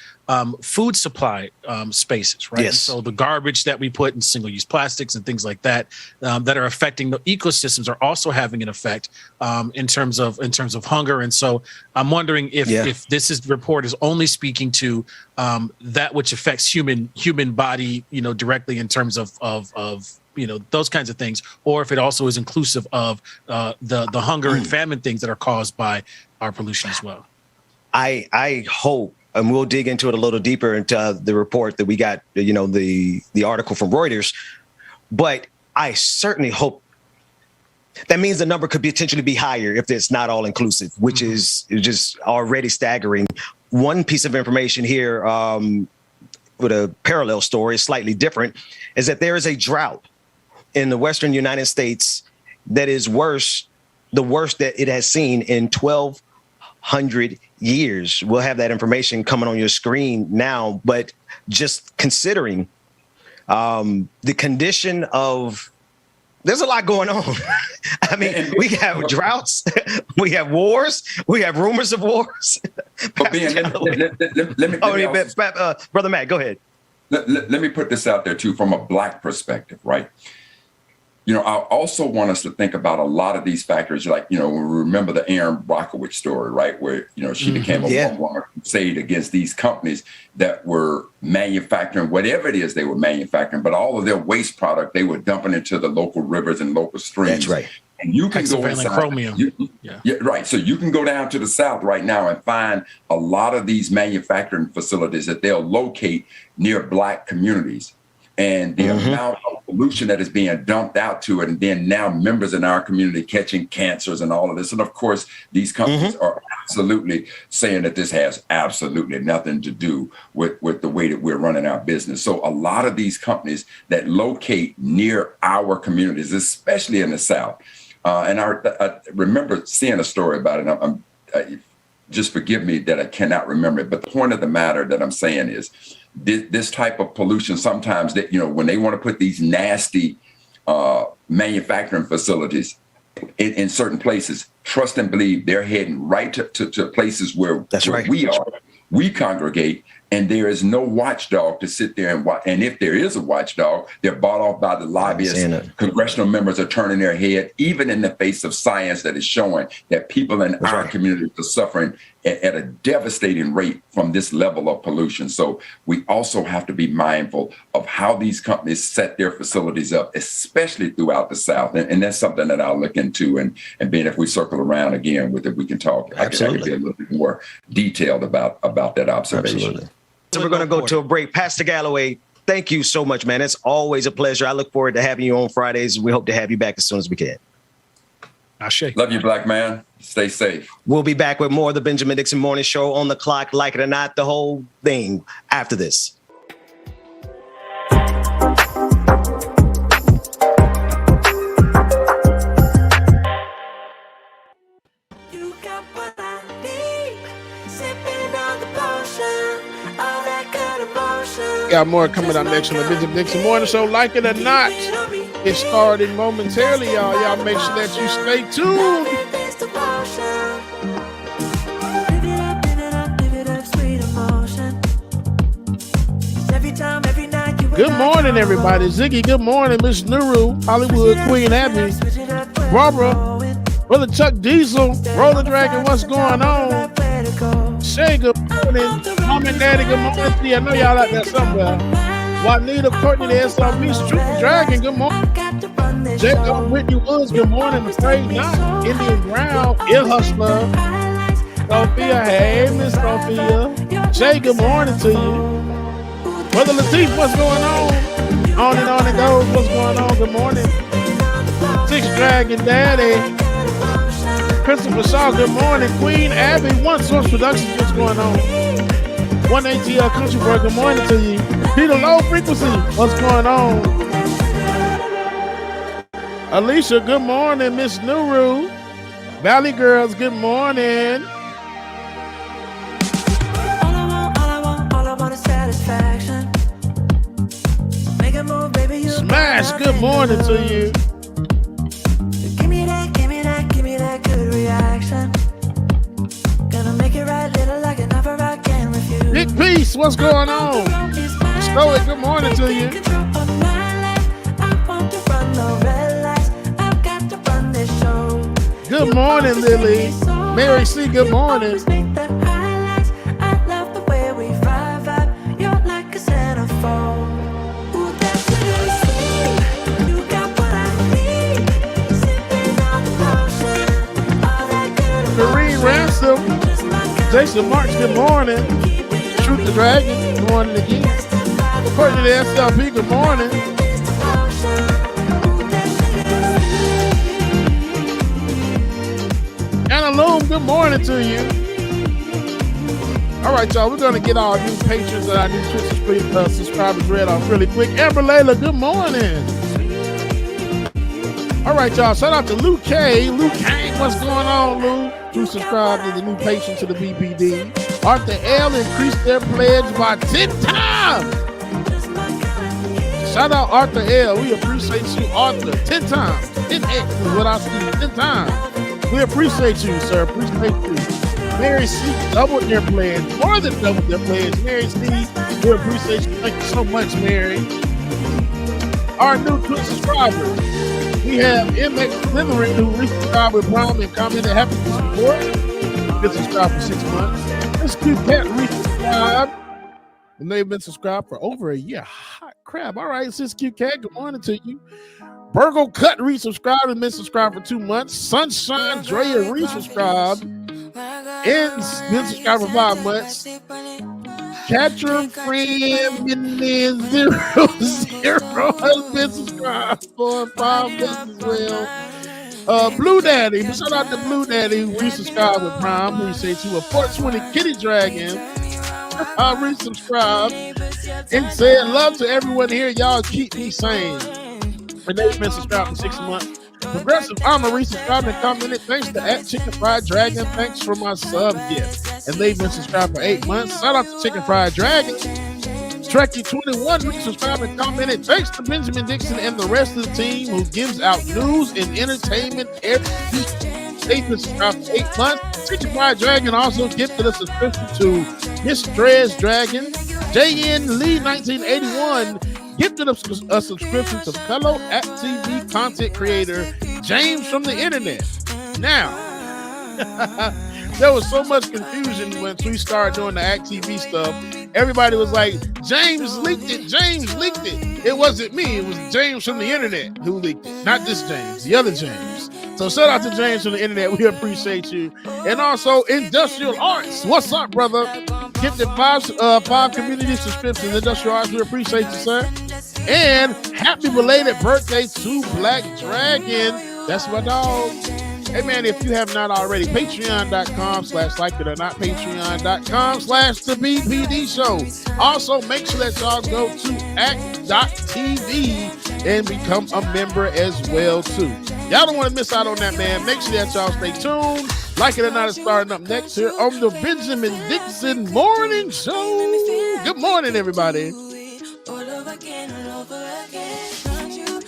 G: food supply spaces, right?
C: Yes.
G: So the garbage that we put in single-use plastics and things like that that are affecting the ecosystems are also having an effect in terms of hunger. And so I'm wondering if this report is only speaking to that which affects human body, you know, directly in terms of you know, those kinds of things, or if it also is inclusive of the hunger and famine things that are caused by our pollution as well.
C: I hope, and we'll dig into it a little deeper into the report that we got, you know, the article from Reuters, but I certainly hope that means the number could potentially be higher if it's not all inclusive, which is just already staggering. One piece of information here with a parallel story, slightly different, is that there is a drought in the Western United States that is the worst that it has seen in 1,200 years. We'll have that information coming on your screen now, but just considering the condition of There's a lot going on. I mean, we have droughts, we have wars, we have rumors of wars. Brother Matt, go ahead.
E: Let me put this out there too, from a Black perspective, right? You know, I also want us to think about a lot of these factors, like, you know, we remember the Aaron Brockovich story, right? Where, you know, she became a one-woman crusade against these companies that were manufacturing whatever it is they were manufacturing, but all of their waste product, they were dumping into the local rivers and local streams.
C: That's right.
E: And you can go inside,
G: chromium.
E: Yeah, right. So you can go down to the South right now and find a lot of these manufacturing facilities that they'll locate near Black communities. And the amount of pollution that is being dumped out to it, and then now members in our community catching cancers and all of this. And of course, these companies are absolutely saying that this has absolutely nothing to do with the way that we're running our business. So a lot of these companies that locate near our communities, especially in the South, and I remember seeing a story about it. Just forgive me that I cannot remember it. But the point of the matter that I'm saying is, this type of pollution, sometimes that, you know, when they want to put these nasty manufacturing facilities in certain places, trust and believe they're heading right to places where we congregate, and there is no watchdog to sit there and watch. And if there is a watchdog, they're bought off by the lobbyists. Congressional members are turning their head, even in the face of science that is showing that people in our communities are suffering at a devastating rate from this level of pollution. So we also have to be mindful of how these companies set their facilities up, especially throughout the South. And that's something that I'll look into. And being, if we circle around again with it, we can talk. I can be a little bit more detailed about that observation.
C: Absolutely. So we're going to go to a break. Pastor Galloway, thank you so much, man. It's always a pleasure. I look forward to having you on Fridays. We hope to have you back as soon as we can.
E: Love you, Black man. Stay safe.
C: We'll be back with more of the Benjamin Dixon Morning Show on the clock, like it or not, the whole thing after this.
H: Got more coming up next on the Benjamin Dixon Morning Show. Like it or not, it started momentarily, y'all. Y'all make sure that you stay tuned. Good morning, everybody. Ziggy, good morning. Miss Nuru, Hollywood, Queen Abby, Barbara, Brother Chuck Diesel, Roller Dragon, what's going on? Shay, good morning. Mom and Daddy, good morning to you. I know y'all out there somewhere. Juanita, Courtney, the SRB, Truth Dragon, good morning. Jacob, Whitney Woods, good morning. Afraid Not, Indian Brown, Ill Hustler, Sophia, hey, Miss Sophia. Shay, good morning to you. Brother Latif, what's going on? On it goes, what's going on? Good morning. Six Dragon Daddy. Christopher Shaw, good morning. Queen Abby, One Source Productions, what's going on? 1 ATL Country Boy, good morning to you. Peter Low Frequency, what's going on? Alicia, good morning. Miss Nuru. Valley Girls, good morning.
A: All I want is satisfaction. Make a move, baby, you
H: Smash, good morning to you.
A: Give me that good reaction. Gonna make it right, little like an offer I can't refuse.
H: Big Peace, what's going on? Stoic, good morning to you. Good morning, Lily. Mary C, good morning. Ransom, Jason March, good morning. Shoot the Dragon, good morning again. Courtney the SLP, good morning. Anna Loom, good morning to you. All right, y'all, we're going to get our new patrons and our new Twitch subscribers read off really quick. Amber Layla, good morning. All right, y'all, shout out to Luke K. Luke K, what's going on, Lou? Who subscribed to the new patron to the BPD. Arthur L increased their pledge by 10 times. Shout out Arthur L. We appreciate you, Arthur. 10 times. 10X is what I see. 10 times. We appreciate you, sir. Appreciate you. Mary C. doubled their pledge. More than doubled their pledge. Mary C. We appreciate you. Thank you so much, Mary. Our new Twitch subscribers. We have MX Slytherin who resubscribed with Prime and commented happy to support. Been subscribed for 6 months. This cute cat resubscribed. And they've been subscribed for over a year. Hot crap. All right, sis cute cat, good morning to you. Burgle Cut resubscribed and been subscribed for 2 months. Sunshine Drea resubscribed and been subscribed for 5 months. Catcher Friend 000 has been subscribed for 5 months as well. Blue Daddy, shout out to Blue Daddy who resubscribed with Prime. Appreciate you. A 420 Kitty Dragon. I resubscribed and said love to everyone here. Y'all keep me sane. And they've been subscribed for 6 months. Progressive Armor resubscribed and commented. Thanks to Chicken Fried Dragon. Thanks for my sub gift. And they've been subscribed for 8 months. Shout out to Chicken Fried Dragon. Trekkie21 resubscribed and commented. Thanks to Benjamin Dixon and the rest of the team who gives out news and entertainment every week. They've been subscribed for 8 months. Chicken Fried Dragon also gifted a subscription to Miss Drez Dragon. JN Lee 1981 gifted us a subscription to fellow ActTV content creator James from the internet. Now, there was so much confusion once we started doing the ActTV stuff. Everybody was like, James leaked it. James leaked it. It wasn't me. It was James from the internet who leaked it. Not this James, the other James. So shout out to James from the internet. We appreciate you. And also Industrial Arts. What's up, brother? Gifted five community subscriptions. Industrial Arts, we appreciate you, sir. And happy belated birthday to Black Dragon. That's my dog. Hey man, if you have not already, patreon.com/like it or not, patreon.com/the BPD show. Also, make sure that y'all go to act.tv and become a member as well too. Y'all don't want to miss out on that, man. Make sure that y'all stay tuned. Like it or not, it's starting up next here on the Benjamin Dixon Morning Show. Good morning, everybody.
A: All over again, all over again. Don't you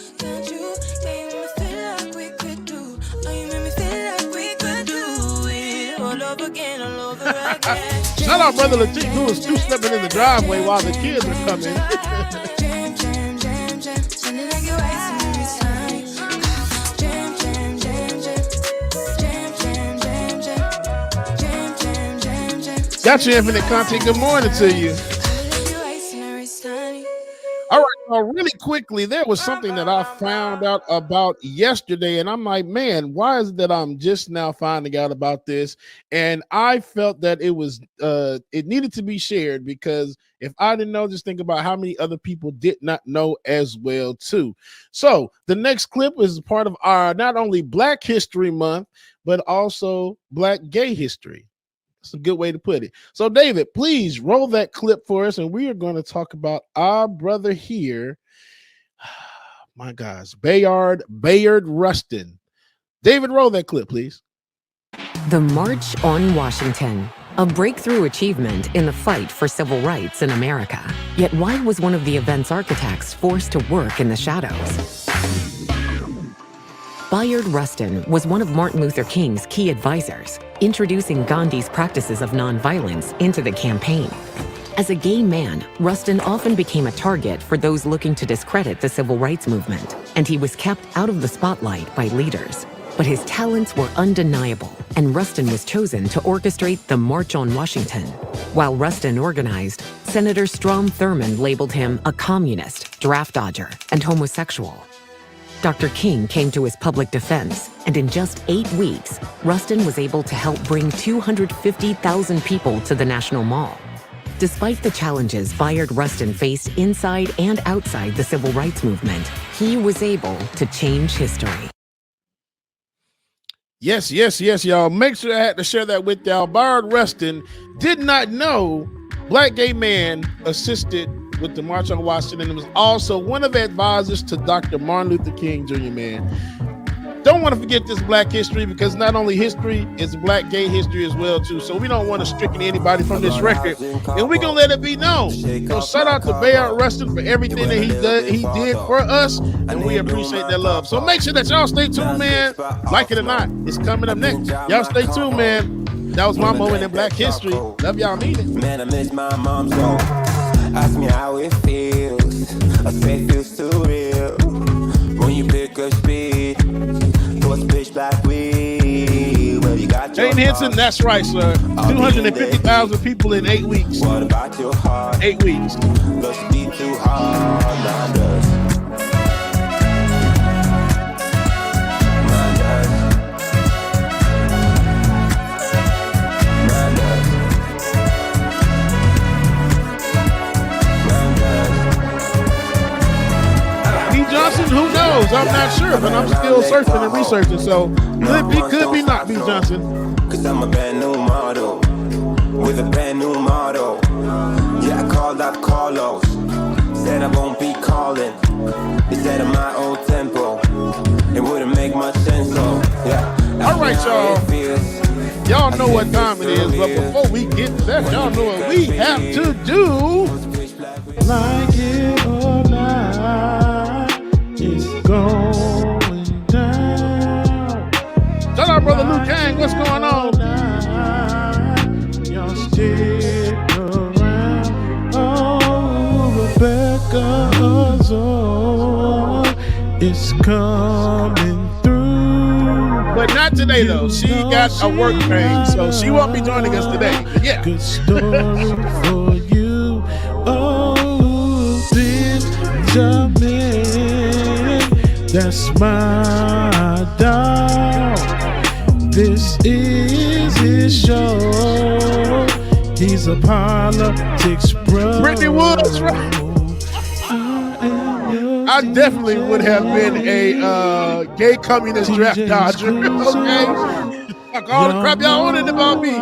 A: make me feel like we could do. Oh, you make me feel like we could do it. All over again, all over again.
H: Shout out Brother Latif who was two-stepping in the driveway while the kids are coming. Got your infinite content. Good morning to you. All right, now really quickly, there was something that I found out about yesterday, and I'm like, man, why is it that I'm just now finding out about this? And I felt that it was it needed to be shared, because if I didn't know, just think about how many other people did not know as well too. So the next clip is part of our not only Black History Month, but also Black Gay History. That's a good way to put it. So, David, please roll that clip for us, and we are going to talk about our brother here. My gosh, Bayard Rustin. David, roll that clip, please.
T: The March on Washington, a breakthrough achievement in the fight for civil rights in America. Yet why was one of the event's architects forced to work in the shadows? Bayard Rustin was one of Martin Luther King's key advisors, introducing Gandhi's practices of nonviolence into the campaign. As a gay man, Rustin often became a target for those looking to discredit the civil rights movement, and he was kept out of the spotlight by leaders. But his talents were undeniable, and Rustin was chosen to orchestrate the March on Washington. While Rustin organized, Senator Strom Thurmond labeled him a communist, draft dodger, and homosexual. Dr. King came to his public defense, and in just 8 weeks, Rustin was able to help bring 250,000 people to the National Mall. Despite the challenges Bayard Rustin faced inside and outside the civil rights movement, he was able to change history.
H: Yes, y'all. Make sure I had to share that with y'all. Bayard Rustin did not know Black gay man assisted with the March on Washington, and was also one of the advisors to Dr. Martin Luther King Jr., man. don't want to forget this Black history, because not only history, it's Black gay history as well too. So we don't want to stricken anybody from this record, and we're gonna let it be known. So shout out to Bayard Rustin for everything that he did for us, and we appreciate that love. So make sure that y'all stay tuned, man. Like it or not, it's coming up next. Y'all stay tuned, man. That was my moment in Black history. Love y'all, mean it.
U: Man, I miss my mom so. Ask me how it feels. I say it feels too real. When you pick a speed towards pitch black weed. Well, you got
H: Jane Henson, that's right, sir. 250,000 people in 8 weeks.
U: What about your heart?
H: 8 weeks.
U: Does it beat too hard? Mine does.
H: Johnson, who knows? I'm not sure, but I'm still surfing and researching. So could be not B. Johnson.
U: Cause I'm a brand new model with a brand new model. Yeah, I called out Carlos. Said I won't be calling. Instead of my old tempo. It wouldn't make much sense, so yeah.
H: All right, y'all. Y'all know what time it is, but before we get to that, y'all know what we have to do. Like it or not, it's going down. Shout out, brother Luke Kang. What's going on? Y'all stick around. Oh, Rebecca's on. It's coming through. But not today, though. She got a work pain, so she won't be joining us today. But yeah. Good story for you. Oh, Benjamin. That's my dog. This is his show. He's a politics bro. Brittany Woods, right? I definitely would have been a gay communist draft dodger. Okay? Fuck all the crap y'all wanted about me.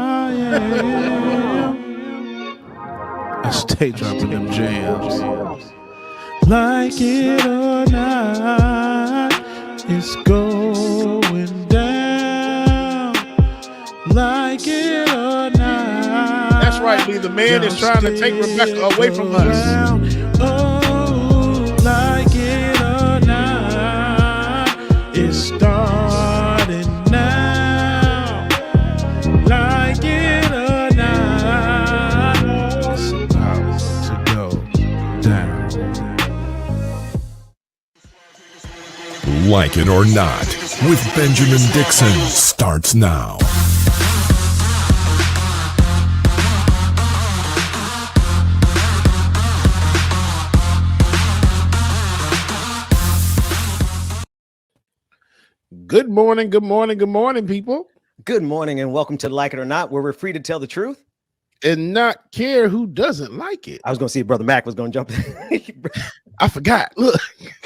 H: I stay dropping them jams. Like it or not, it's going down. Like it or not. That's right, Lee. The man is trying to take Rebecca away from us. Oh, like it or not, it's starting now. Like it or not, it's about to go down.
V: Like It or Not with Benjamin Dixon starts now.
H: Good morning, good morning, good morning, people.
C: Good morning and welcome to Like It or Not, where we're free to tell the truth
H: and not care who doesn't like it.
C: I was going to see if Brother Mac was going to jump in.
H: I forgot. Look.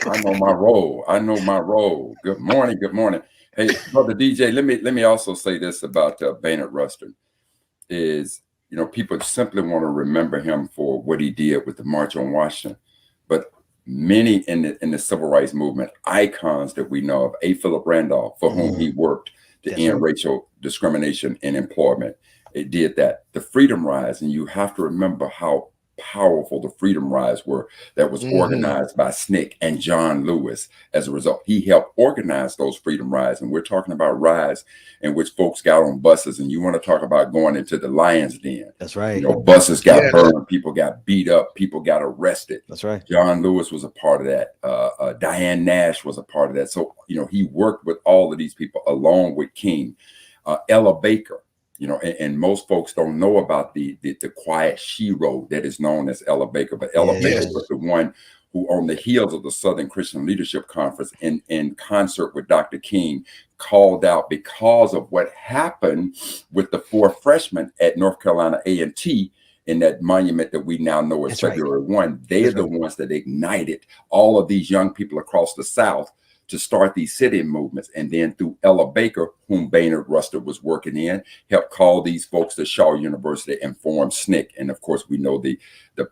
E: I know my role. Good morning. Good morning. Hey, Brother DJ, let me also say this about Bayard Rustin is, people simply want to remember him for what he did with the March on Washington. But many in the civil rights movement, icons that we know of, A. Philip Randolph, for whom he worked to end racial discrimination in employment. It did that. The Freedom Rise, and you have to remember how powerful the Freedom Rise were, that was organized by SNCC and John Lewis. As a result, he helped organize those Freedom Rise, and we're talking about rise in which folks got on buses, and you want to talk about going into the lion's den.
C: That's right.
E: Buses got burned, people got beat up, people got arrested.
C: That's right.
E: John Lewis was a part of that. Diane Nash was a part of that. So, he worked with all of these people along with King. Ella Baker, and most folks don't know about the quiet she wrote that is known as Ella Baker, but Ella Baker was the one who, on the heels of the Southern Christian Leadership Conference, in concert with Dr. King, called out because of what happened with the 4 freshmen at North Carolina A&T in that monument that we now know as February 1. They are the ones that ignited all of these young people across the South to start these sit-in movements. And then through Ella Baker, whom Bayard Rustin was working in, helped call these folks to Shaw University and form SNCC. And of course, we know the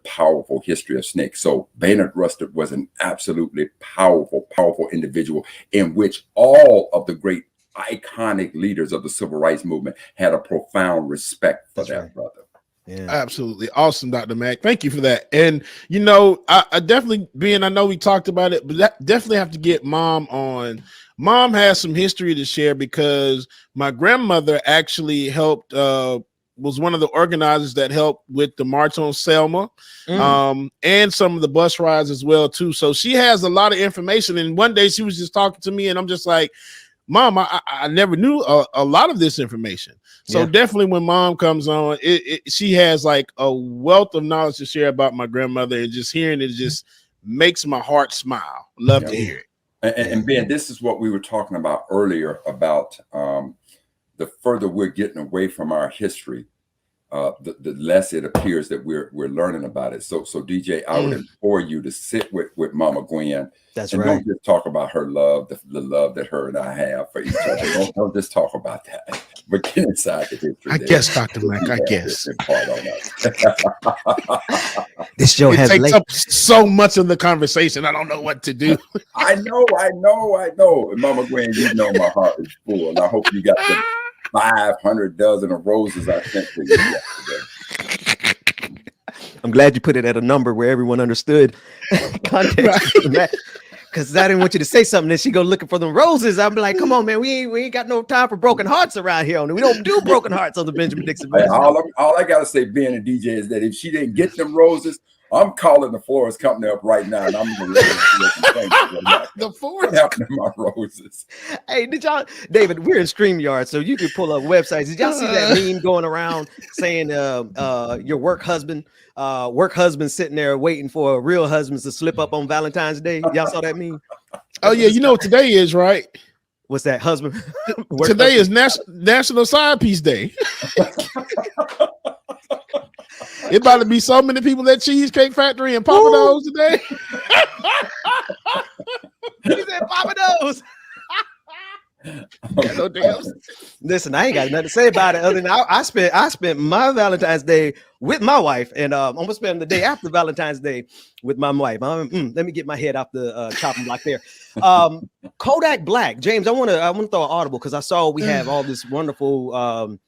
E: powerful history of SNCC. So Bayard Rustin was an absolutely powerful individual in which all of the great iconic leaders of the civil rights movement had a profound respect for brother.
H: Yeah, absolutely awesome, Dr. Mack. Thank you for that. And you know, I definitely I know we talked about it, but definitely have to get Mom on. Mom has some history to share because my grandmother actually helped, was one of the organizers that helped with the March on Selma, and some of the bus rides as well too. So she has a lot of information. And one day she was just talking to me, and I'm just like, Mom, I never knew a lot of this information. So definitely when Mom comes on, she has like a wealth of knowledge to share about my grandmother, and just hearing it just makes my heart smile. Love to hear it.
E: And Ben, this is what we were talking about earlier about the further we're getting away from our history, the less it appears that we're learning about it. So DJ, I would implore you to sit with Mama Gwen.
C: That's
E: and
C: right.
E: Don't just talk about her love, the love that her and I have for each other. Don't just talk about that, but get inside the history.
H: I guess, Dr. Mack, I guess.
C: This show
H: takes up so much of the conversation. I don't know what to do.
E: I know. And Mama Gwen, you know my heart is full, and I hope you got the 500 dozen of roses I sent to you yesterday.
C: I'm glad you put it at a number where everyone understood context. Because I didn't want you to say something and she go looking for them roses. I'm like, come on, man, we ain't got no time for broken hearts around here. We don't do broken hearts on the Benjamin Dixon.
E: Hey, all I gotta say, Ben and DJ, is that if she didn't get them roses, I'm calling the florist company up right now, and I'm gonna let them
H: the florist
E: happened to my roses.
C: Hey, David? We're in StreamYard, so you can pull up websites. Did y'all see that meme going around saying your work husband sitting there waiting for real husbands to slip up on Valentine's Day? Y'all saw that meme?
H: Oh yeah, you know what today is, right?
C: What's that, husband?
H: Today is National Side Piece Day. It about to be so many people at Cheesecake Factory and Papa Do's today.
C: He said Papa Do's. Listen, I ain't got nothing to say about it other than I spent my Valentine's Day with my wife, and I'm gonna spend the day after Valentine's Day with my wife. Let me get my head off the chopping block there. Kodak Black, James, I want to throw an audible because I saw we have all this wonderful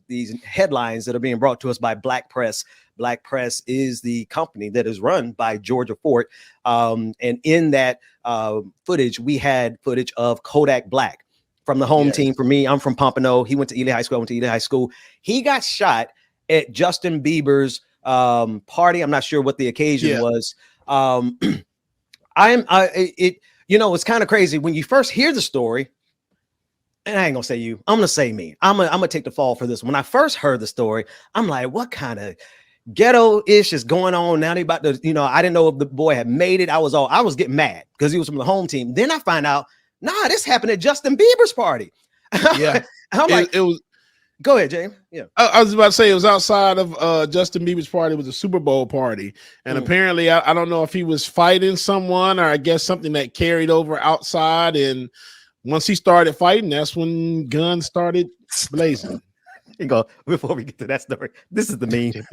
C: these headlines that are being brought to us by Black Press. Black Press is the company that is run by Georgia Fort. And in that footage, we had footage of Kodak Black from the home team. For me, I'm from Pompano. He went to Ely High School. I went to Ely High School. He got shot at Justin Bieber's party. I'm not sure what the occasion was. It's kind of crazy when you first hear the story. And I ain't gonna say you, I'm gonna say me. I'm gonna take the fall for this. When I first heard the story, I'm like, what kind of ghetto-ish is going on now? They about to, I didn't know if the boy had made it. I was getting mad because he was from the home team. Then I find out, this happened at Justin Bieber's party.
H: Yeah.
C: I'm like, it was. Go ahead, James. Yeah.
H: I was about to say it was outside of Justin Bieber's party. It was a Super Bowl party. And apparently, I don't know if he was fighting someone or I guess something that carried over outside. And once he started fighting, that's when guns started blazing.
C: You go, before we get to that story, this is the meme.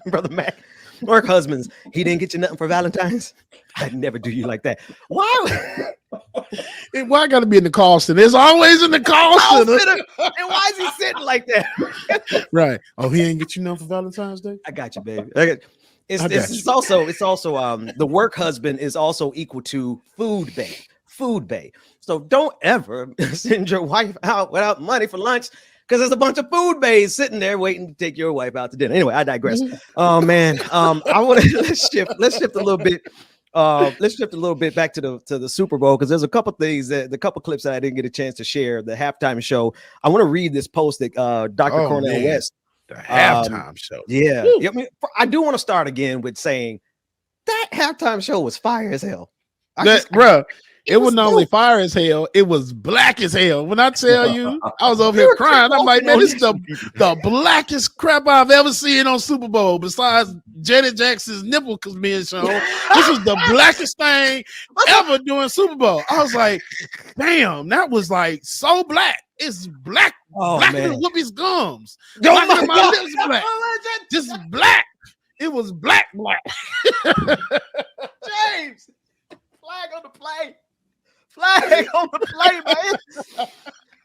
C: Brother Mac, work husbands, he didn't get you nothing for Valentine's. I'd never do you like that. Why?
H: Why got to be in the call center? It's always in the call center.
C: And why is he sitting like that?
H: Right. Oh, he ain't get you nothing for Valentine's Day?
C: I got you, baby. It's also the work husband is also equal to food bay. So don't ever send your wife out without money for lunch because there's a bunch of food bays sitting there waiting to take your wife out to dinner. Anyway, I digress. Oh man, I want to let's shift a little bit. Let's shift a little bit back to the Super Bowl because there's a couple things the couple clips that I didn't get a chance to share. The halftime show. I want to read this post that Dr. Cornel West.
H: The halftime show.
C: Yeah. I mean, I do want to start again with saying that halftime show was fire as hell.
H: Bruh. It was not only fire as hell, it was black as hell. When I tell you, I was over here crying. I'm like, man, this is the blackest crap I've ever seen on Super Bowl, besides Janet Jackson's nipple being shown. This was the blackest thing ever doing Super Bowl. I was like, damn, that was like so black. It's black, blacker than Whoopi's gums. Blacker than my lips black. Just black. It was black.
C: James, flag on the play. Flag on the play, man.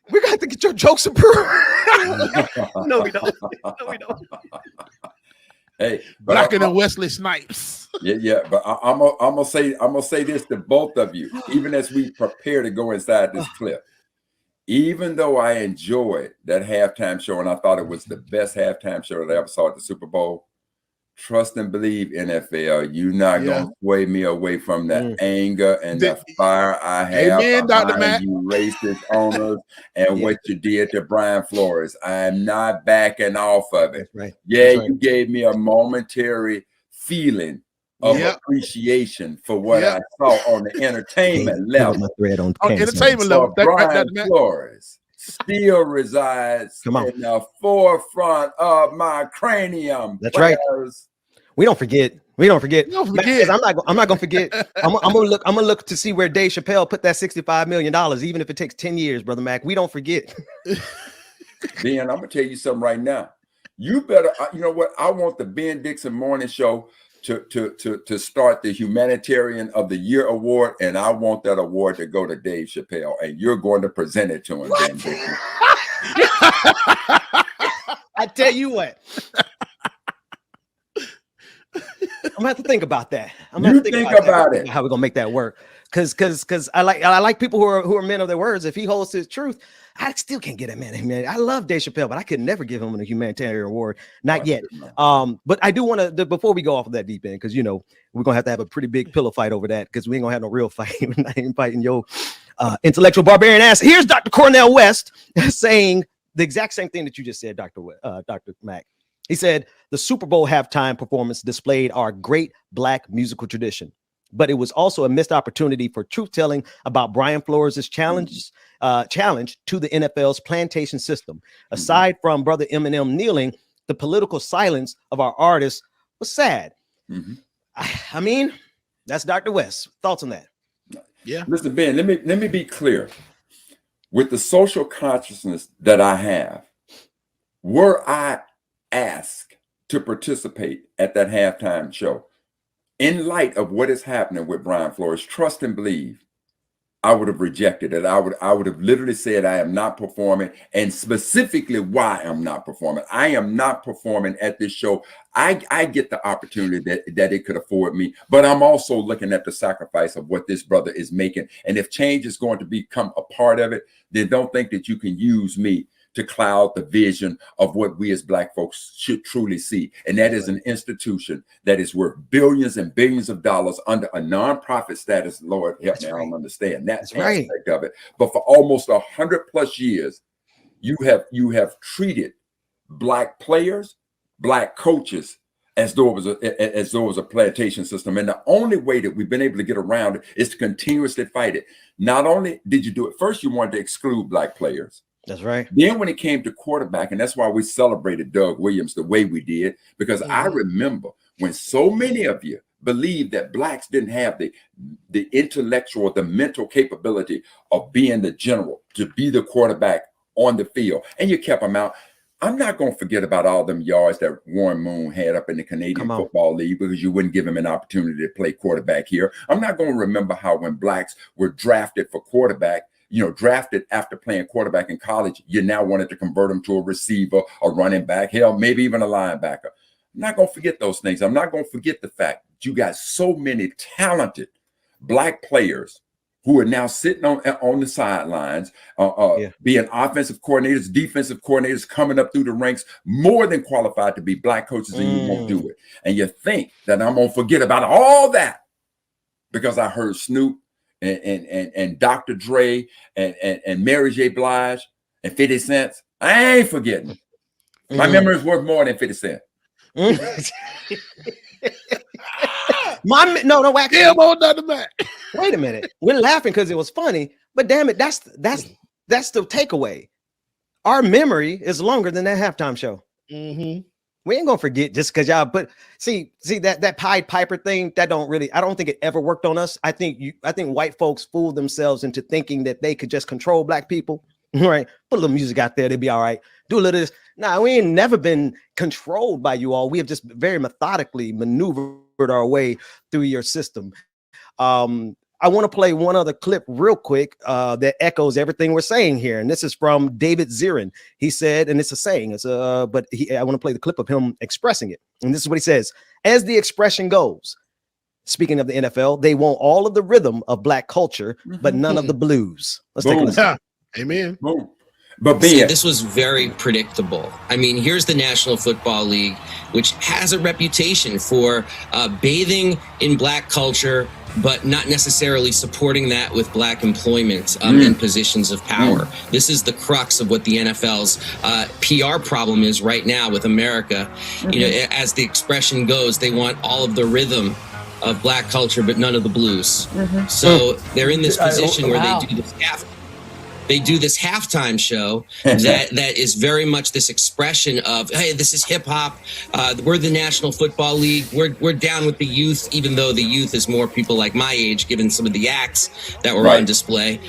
C: We got to get your jokes improved. No, we don't. No, we don't.
E: Hey,
H: blacker than Wesley Snipes.
E: Yeah, but I'm gonna say this to both of you, even as we prepare to go inside this clip. Even though I enjoyed that halftime show and I thought it was the best halftime show that I ever saw at the Super Bowl, trust and believe, NFL, you're not gonna sway me away from the anger and the fire I have behind you racist owners and what you did to Brian Flores. I'm not backing off of it. You gave me a momentary feeling of appreciation for what I saw on the entertainment level.
C: My thread on
H: entertainment level.
E: Brian Flores still resides in the forefront of my cranium.
C: That's right. We don't forget. We don't forget. I'm not gonna forget. I'm gonna look to see where Dave Chappelle put that $65 million, even if it takes 10 years, Brother Mac. We don't forget.
E: Ben, I'm gonna tell you something right now. You better, you know what? I want the Ben Dixon Morning Show to start the Humanitarian of the Year award, and I want that award to go to Dave Chappelle, and you're going to present it to him. Ben Dixon.
C: I tell you what, I'm gonna have to think about that. I'm gonna think about it. How we're gonna make that work? Because I like people who are men of their words. If he holds his truth, I still can't get a man. I love Dave Chappelle, but I could never give him a humanitarian award, not yet. But I do want to, before we go off of that deep end, because we're gonna have to have a pretty big pillow fight over that, because we ain't gonna have no real fight. We're not even fighting your intellectual barbarian ass. Here's Dr. Cornel West saying the exact same thing that you just said, Dr. Mac. He said the Super Bowl halftime performance displayed our great Black musical tradition, but it was also a missed opportunity for truth-telling about Brian Flores' challenge to the NFL's plantation system. Aside from Brother Eminem kneeling, the political silence of our artists was sad. I mean, that's Dr. West. Thoughts on that?
E: Yeah. Listen, Ben, let me be clear. With the social consciousness that I have, were I asked to participate at that halftime show, in light of what is happening with Brian Flores, trust and believe, I would have rejected it. I would have literally said I am not performing, and specifically why I'm not performing. I am not performing at this show. I get the opportunity that it could afford me, but I'm also looking at the sacrifice of what this brother is making. And if change is going to become a part of it, then don't think that you can use me to cloud the vision of what we as Black folks should truly see. And that is an institution that is worth billions and billions of dollars under a nonprofit status. Lord help me, I don't understand that aspect of it. But for almost 100+ years, you have treated Black players, Black coaches, as though it was a plantation system. And the only way that we've been able to get around it is to continuously fight it. Not only did you do it, first you wanted to exclude Black players.
C: That's right.
E: Then when it came to quarterback, and that's why we celebrated Doug Williams the way we did, because I remember when so many of you believed that Blacks didn't have the intellectual, the mental capability of being the general, to be the quarterback on the field, and you kept them out. I'm not going to forget about all them yards that Warren Moon had up in the Canadian Football League because you wouldn't give him an opportunity to play quarterback here. I'm not going to remember how when Blacks were drafted for quarterback, drafted after playing quarterback in college, you now wanted to convert them to a receiver, a running back, hell, maybe even a linebacker. I'm not going to forget those things. I'm not going to forget the fact that you got so many talented Black players who are now sitting on the sidelines, being offensive coordinators, defensive coordinators, coming up through the ranks, more than qualified to be Black coaches, and you won't do it. And you think that I'm going to forget about all that because I heard Snoop and Dr. Dre and Mary J. Blige and 50 Cent. I ain't forgetting. My memory is worth more than 50 Cent.
C: No, actually,
H: elbow down the back.
C: Wait a minute. We're laughing because it was funny, but damn it, that's the takeaway. Our memory is longer than that halftime show.
H: Mm-hmm.
C: We ain't gonna forget just because y'all. But see that Pied Piper thing. That don't really. I don't think it ever worked on us. I think white folks fooled themselves into thinking that they could just control black people. Right? Put a little music out there, they'd be all right. Do a little of this. Nah, we ain't never been controlled by you all. We have just very methodically maneuvered our way through your system. I want to play one other clip real quick that echoes everything we're saying here. And this is from David Zirin. He said, and it's a saying, I want to play the clip of him expressing it. And this is what he says. As the expression goes, speaking of the NFL, they want all of the rhythm of black culture, but none of the blues. Let's take a listen.
H: Amen.
E: Boom. But
B: this was very predictable. I mean, here's the National Football League, which has a reputation for bathing in black culture, but not necessarily supporting that with black employment in positions of power. This is the crux of what the NFL's PR problem is right now with America. You know, as the expression goes, they want all of the rhythm of black culture, but none of the blues. So they're in this position where they do this halftime show that is very much this expression of, hey, this is hip hop. We're the National Football League. We're down with the youth, even though the youth is more people like my age, given some of the acts that were on display.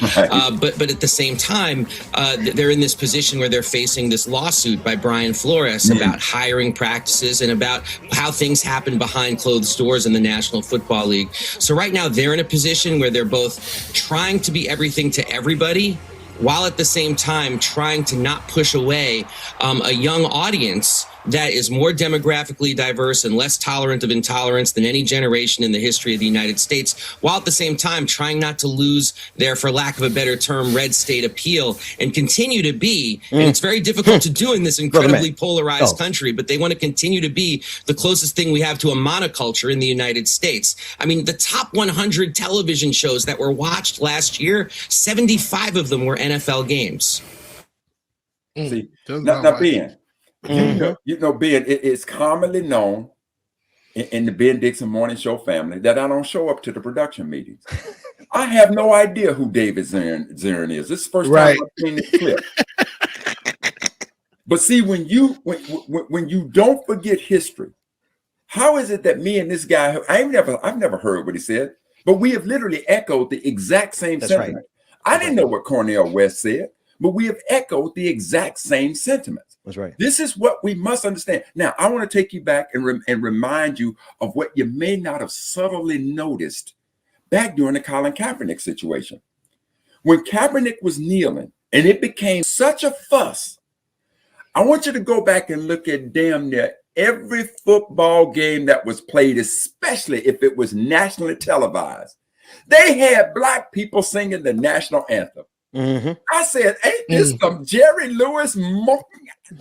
B: But at the same time, they're in this position where they're facing this lawsuit by Brian Flores about hiring practices and about how things happen behind closed doors in the National Football League. So right now they're in a position where they're both trying to be everything to everybody, while at the same time trying to not push away a young audience that is more demographically diverse and less tolerant of intolerance than any generation in the history of the United States, while at the same time trying not to lose their, for lack of a better term, red state appeal and continue to be, and it's very difficult to do in this incredibly polarized country, but they want to continue to be the closest thing we have to a monoculture in the United States. I mean, the top 100 television shows that were watched last year, 75 of them were NFL games.
E: See, now Ben, you know, Ben, it's commonly known in the Ben Dixon Morning Show family that I don't show up to the production meetings. I have no idea who David Zirin is. This is the first time I've seen this clip. But see, when you don't forget history, how is it that me and this guy, I've never heard what he said, but we have literally echoed the exact same sentiment. I didn't know what Cornel West said, but we have echoed the exact same sentiments.
C: That's right.
E: This is what we must understand. Now, I want to take you back and remind you of what you may not have subtly noticed back during the Colin Kaepernick situation. When Kaepernick was kneeling and it became such a fuss, I want you to go back and look at damn near every football game that was played, especially if it was nationally televised. They had black people singing the national anthem. I said, ain't this some Jerry Lewis monkey?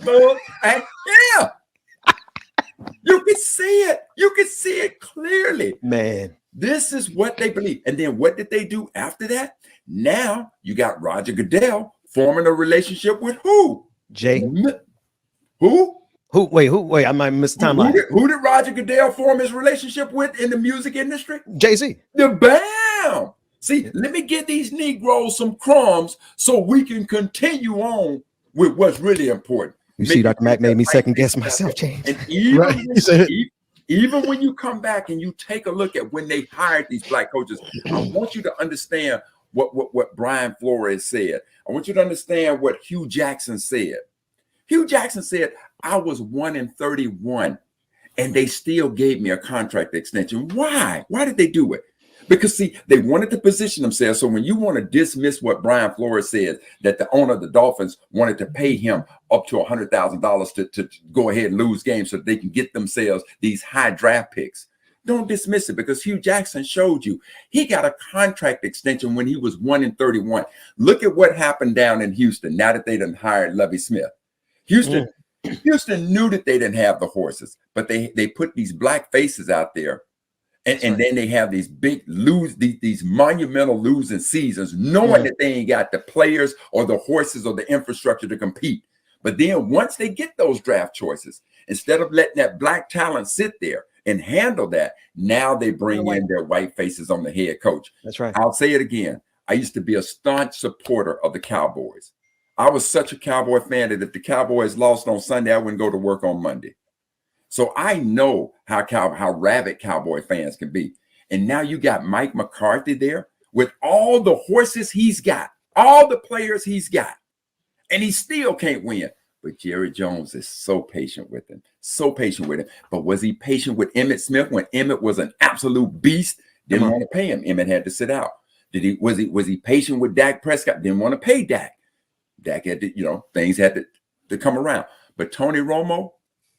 E: Yeah. You can see it. You can see it clearly.
C: Man.
E: This is what they believe. And then what did they do after that? Now you got Roger Goodell forming a relationship with who?
C: Jay.
E: Who?
C: Wait, I might miss the timeline.
E: Who did Roger Goodell form his relationship with in the music industry?
C: Jay-Z.
E: The BAM. See, let me get these Negroes some crumbs so we can continue on with what's really important.
C: You see, Dr. Mack made me second guess myself, James.
E: And even when you come back and you take a look at when they hired these black coaches, I want you to understand what Brian Flores said. I want you to understand what Hugh Jackson said. Hugh Jackson said, I was 1 in 31 and they still gave me a contract extension. Why? Why did they do it? Because, see, they wanted to position themselves. So when you want to dismiss what Brian Flores said, that the owner of the Dolphins wanted to pay him up to $100,000 to go ahead and lose games so that they can get themselves these high draft picks. Don't dismiss it, because Hugh Jackson showed you he got a contract extension when he was 1 in 31. Look at what happened down in Houston now that they done hired Lovie Smith. Houston knew that they didn't have the horses, but they put these black faces out there. And then they have these big these monumental losing seasons, knowing that they ain't got the players or the horses or the infrastructure to compete. But then once they get those draft choices, instead of letting that black talent sit there and handle that. Now they bring in their white faces on the head coach.
C: That's right.
E: I'll say it again. I used to be a staunch supporter of the Cowboys. I was such a Cowboy fan that if the Cowboys lost on Sunday, I wouldn't go to work on Monday. So I know how rabid Cowboy fans can be. And now you got Mike McCarthy there with all the horses he's got, all the players he's got, and he still can't win. But Jerry Jones is so patient with him, so patient with him. But was he patient with Emmitt Smith when Emmitt was an absolute beast? Didn't want to pay him. Emmitt had to sit out. Was he patient with Dak Prescott? Didn't want to pay Dak. Dak had to, things had to come around. But Tony Romo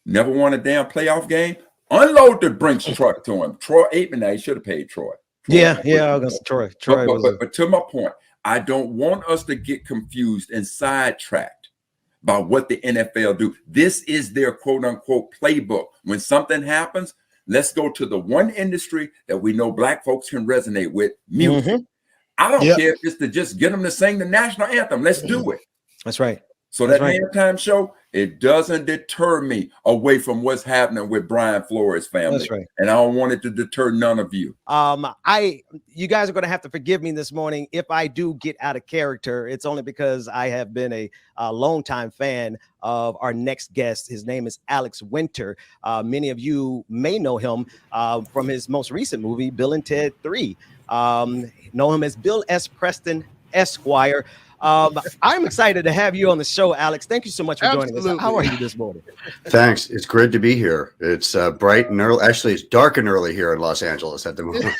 E: never won a damn playoff game. Unload the Brinks truck to him. Troy Aikman, now he should have paid Troy.
C: Yeah, I was Troy.
E: But to my point, I don't want us to get confused and sidetracked by what the NFL do. This is their quote unquote playbook. When something happens, let's go to the one industry that we know black folks can resonate with, music. I don't care if it's to just get them to sing the national anthem. Let's do it.
C: That's right.
E: So that halftime show, it doesn't deter me away from what's happening with Brian Flores' family.
C: That's right.
E: And I don't want it to deter none of you.
C: You guys are going to have to forgive me this morning if I do get out of character. It's only because I have been a longtime fan of our next guest. His name is Alex Winter. Many of you may know him from his most recent movie, Bill and Ted 3. Know him as Bill S. Preston Esquire. I'm excited to have you on the show, Alex. Thank you so much for joining us. How are you this morning?
D: Thanks. It's great to be here. It's bright and early. Actually, it's dark and early here in Los Angeles at the moment.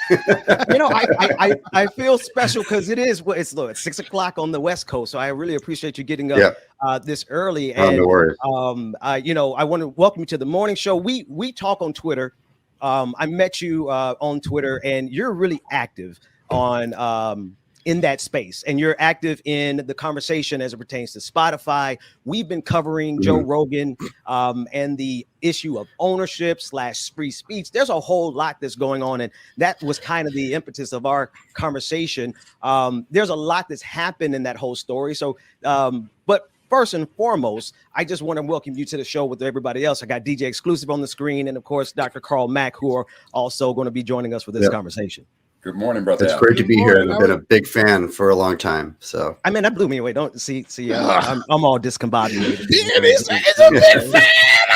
C: I feel special because it's 6 o'clock on the West Coast. So I really appreciate you getting up this early. And
D: no worries.
C: I want to welcome you to the morning show. We talk on Twitter. I met you on Twitter, and you're really active on in that space, and you're active in the conversation as it pertains to Spotify. We've been covering Joe Rogan and the issue of ownership / free speech. There's a whole lot that's going on, and that was kind of the impetus of our conversation. There's a lot that's happened in that whole story. So, but first and foremost, I just want to welcome you to the show with everybody else. I got DJ Exclusive on the screen, and of course, Dr. Carl Mack, who are also going to be joining us for this conversation.
E: Good morning, brother.
D: It's great to be here. I've been a big fan for a long time. So
C: I mean, that blew me away. Don't see. I'm all discombobulated.
H: It's a big fan.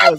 H: I'm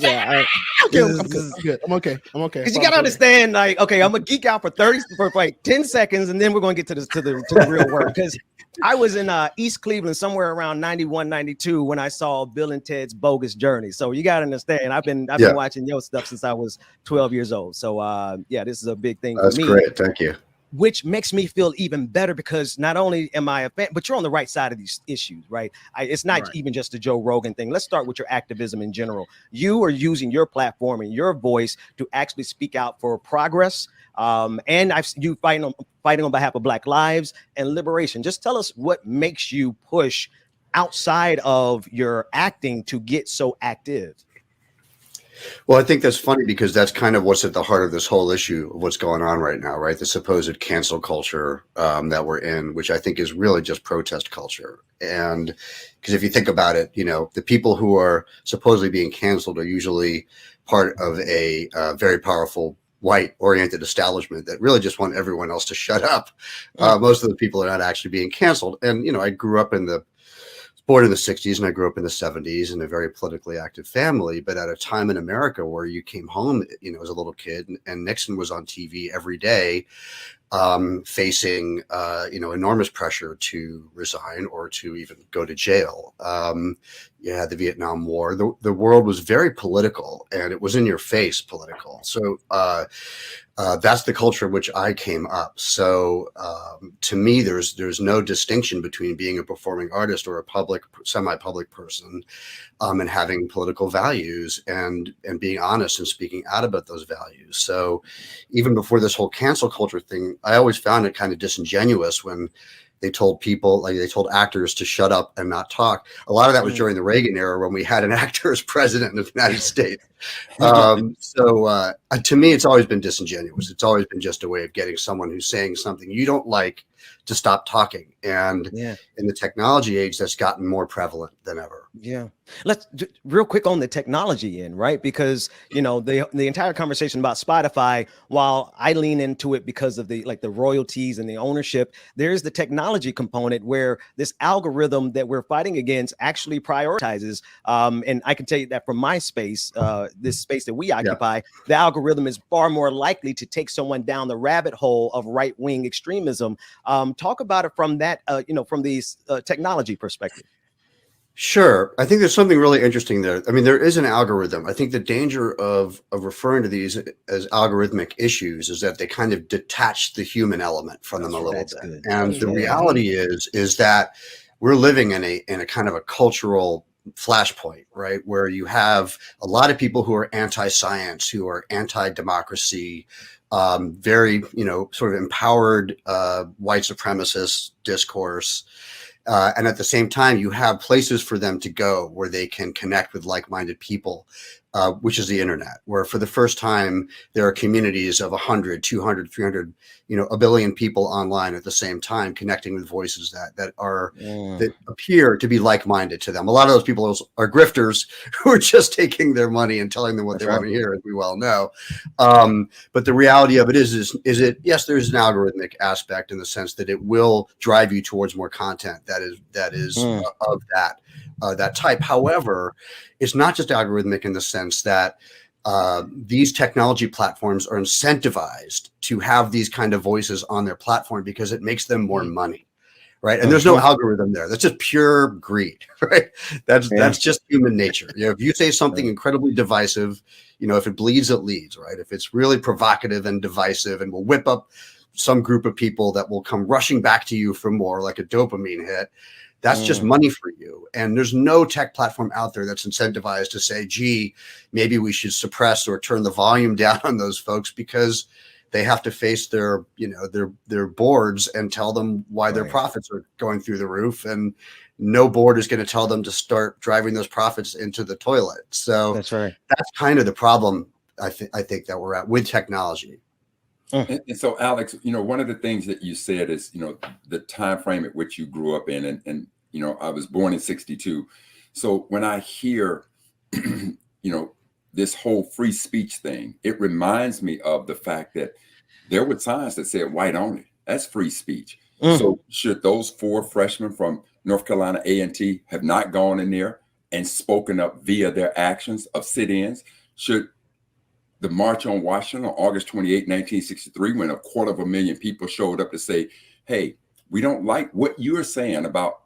H: okay.
C: Because you gotta understand, like, okay, I'm gonna geek out for 10 seconds, and then we're gonna get to the real work. Because I was in East Cleveland somewhere around 91, 92 when I saw Bill and Ted's Bogus Journey. So you gotta understand, I've been watching your stuff since I was 12 years old. So this is a big thing for me.
D: That's great. Thank you.
C: Which makes me feel even better because not only am I a fan, but you're on the right side of these issues, right? It's not even just the Joe Rogan thing. Let's start with your activism in general. You are using your platform and your voice to actually speak out for progress. And you fighting on behalf of Black lives and liberation. Just tell us what makes you push outside of your acting to get so active.
D: Well, I think that's funny because that's kind of what's at the heart of this whole issue of what's going on right now, right? The supposed cancel culture that we're in, which I think is really just protest culture. And because if you think about it, the people who are supposedly being canceled are usually part of a very powerful white-oriented establishment that really just want everyone else to shut up. Most of the people are not actually being canceled. And, I grew up born in the 60s and I grew up in the 70s in a very politically active family, but at a time in America where you came home, as a little kid and Nixon was on TV every day, facing, enormous pressure to resign or to even go to jail. You had the Vietnam War. The world was very political and it was in your face political. So that's the culture in which I came up. So to me, there's no distinction between being a performing artist or a semi-public person and having political values and being honest and speaking out about those values. So even before this whole cancel culture thing, I always found it kind of disingenuous when they told people, like they told actors to shut up and not talk. A lot of that was during the Reagan era when we had an actor as president of the United States. So to me, it's always been disingenuous. It's always been just a way of getting someone who's saying something you don't like to stop talking. And in the technology age, that's gotten more prevalent than ever.
C: Yeah. Real quick on the technology end, right? Because the entire conversation about Spotify, while I lean into it because of the royalties and the ownership, there's the technology component where this algorithm that we're fighting against actually prioritizes. And I can tell you that from my space, this space that we occupy, the algorithm is far more likely to take someone down the rabbit hole of right-wing extremism. Talk about it from that, from the technology perspective.
D: Sure. I think there's something really interesting there. I mean, there is an algorithm. I think the danger of referring to these as algorithmic issues is that they kind of detach the human element from them a little bit.
C: Good.
D: And the reality is that we're living in a kind of a cultural flashpoint, right? Where you have a lot of people who are anti-science, who are anti-democracy, very, sort of empowered white supremacist discourse. And at the same time, you have places for them to go where they can connect with like-minded people, which is the internet, where for the first time, there are communities of 100, 200, 300, a billion people online at the same time, connecting with voices that appear to be like-minded to them. A lot of those people are grifters who are just taking their money and telling them what they want to hear, as we well know. But the reality of it is yes, there's an algorithmic aspect in the sense that it will drive you towards more content that is of that type. However, it's not just algorithmic in the sense that these technology platforms are incentivized to have these kind of voices on their platform because it makes them more money, right? And there's no algorithm there. That's just pure greed, right? That's just human nature. If you say something incredibly divisive, if it bleeds, it leads, right? If it's really provocative and divisive and will whip up some group of people that will come rushing back to you for more, like a dopamine hit, that's just money for you. And there's no tech platform out there that's incentivized to say, gee, maybe we should suppress or turn the volume down on those folks because they have to face their boards and tell them why their profits are going through the roof. And no board is going to tell them to start driving those profits into the toilet. So that's kind of the problem I think that we're at with technology.
E: And so, Alex, one of the things that you said is, the time frame at which you grew up in, and I was born in '62. So when I hear, this whole free speech thing, it reminds me of the fact that there were signs that said white only. That's free speech. So should those 4 freshmen from North Carolina A&T have not gone in there and spoken up via their actions of sit-ins? Should the March on Washington on August 28, 1963, when 250,000 people showed up to say, hey, we don't like what you're saying about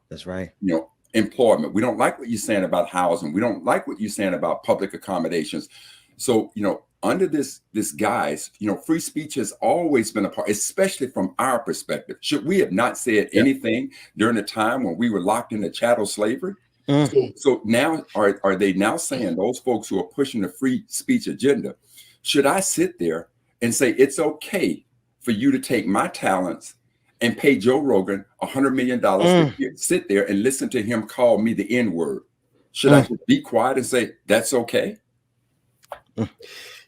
E: employment. We don't like what you're saying about housing. We don't like what you're saying about public accommodations. So, under this guise, free speech has always been a part, especially from our perspective. Should we have not said anything during the time when we were locked into chattel slavery? So now are they now saying, those folks who are pushing the free speech agenda, should I sit there and say it's okay for you to take my talents and pay Joe Rogan $100 million to sit there and listen to him call me the N-word? Should I just be quiet and say that's okay?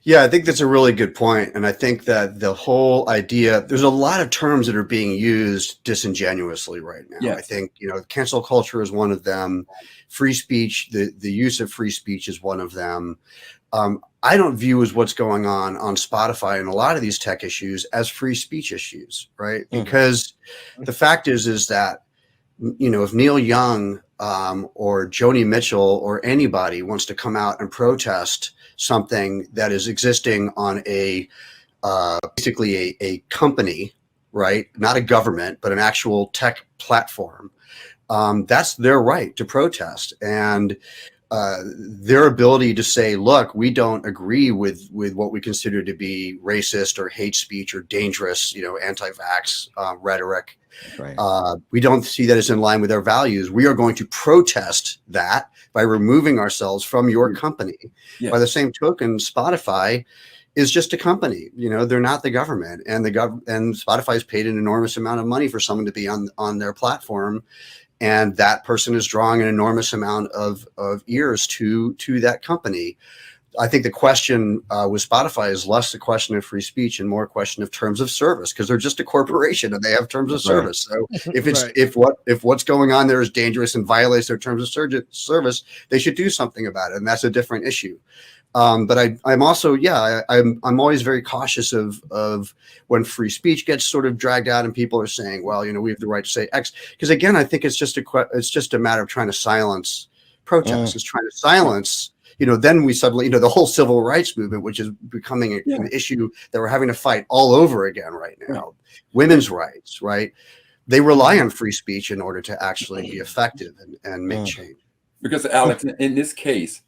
D: Yeah, I think that's a really good point. And I think that the whole idea, there's a lot of terms that are being used disingenuously right now. I think, cancel culture is one of them. Free speech, the use of free speech is one of them. I don't view as what's going on Spotify and a lot of these tech issues as free speech issues, right? Because the fact is that, if Neil Young or Joni Mitchell or anybody wants to come out and protest something that is existing on basically a company, right? Not a government, but an actual tech platform. That's their right to protest. And their ability to say, look, we don't agree with what we consider to be racist or hate speech or dangerous, anti-vax rhetoric. We don't see that as in line with our values. We are going to protest that by removing ourselves from your company. By the same token, Spotify is just a company. They're not the government, and and Spotify's paid an enormous amount of money for someone to be on their platform. And that person is drawing an enormous amount of ears to that company. I think the question with Spotify is less a question of free speech and more a question of terms of service, because they're just a corporation and they have terms of service. So if it's if what's going on there is dangerous and violates their terms of service, they should do something about it, and that's a different issue. But I'm also, I'm always very cautious of when free speech gets sort of dragged out and people are saying, well, we have the right to say X, because again, I think it's just a matter of trying to silence protests. It's trying to silence. Then we suddenly, the whole civil rights movement, which is becoming an issue that we're having to fight all over again right now. Women's rights, right? They rely on free speech in order to actually be effective and make change.
E: Because Alex, in this case,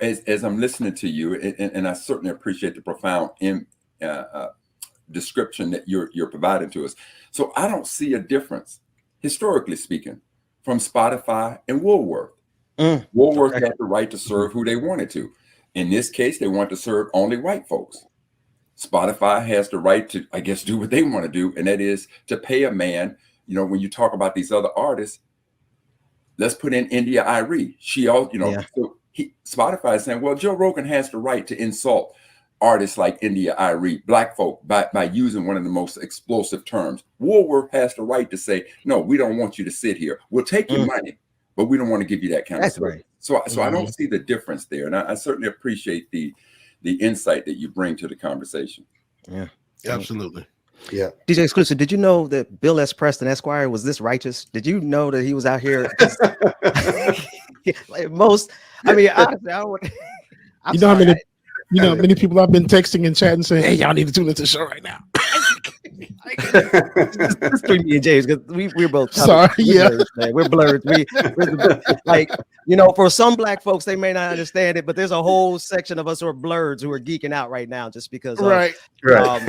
E: as I'm listening to you, and I certainly appreciate the profound description that you're providing to us. So I don't see a difference, historically speaking, from Spotify and Woolworth. Woolworth had the right to serve who they wanted to. In this case, they want to serve only white folks. Spotify has the right to, I guess, do what they want to do, and that is to pay a man. When you talk about these other artists, let's put in India Arie. She also, so Spotify is saying, well, Joe Rogan has the right to insult artists like India Arie, black folk, by using one of the most explosive terms. Woolworth has the right to say, no, we don't want you to sit here. We'll take your money, but we don't want to give you that kind of service. Right. So I don't see the difference there. And I certainly appreciate the insight that you bring to the conversation.
H: Yeah, absolutely.
D: Yeah.
C: DJ Exclusive, did you know that Bill S. Preston Esquire was this righteous? Did you know that he was out here? Like honestly, I would.
H: How many people I've been texting and chatting saying, hey, y'all need to tune into the show right now.
C: It's me and James, because we're both
H: sorry.
C: We're blurred. For some black folks, they may not understand it, but there's a whole section of us who are blurs who are geeking out right now just because.
H: Right.
C: So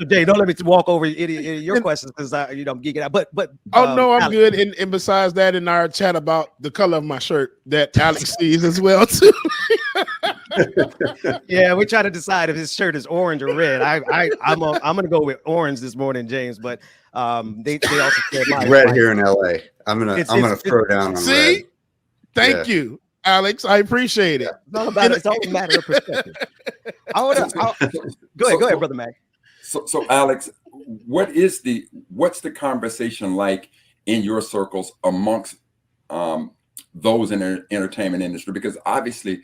C: Jay, don't let me walk over your questions because I'm geeking out. But
H: I'm Alex, good. And besides that, in our chat about the color of my shirt that Alex sees as well too.
C: Yeah, we're trying to decide if his shirt is orange or red. I'm gonna go with orange this morning, James. But they also said
D: red here in LA. I'm gonna throw down on red.
H: Thank you, Alex. I appreciate it.
C: It's all a matter of perspective. Go ahead, brother Mac.
E: So Alex, what's the conversation like in your circles amongst those in the entertainment industry? Because obviously,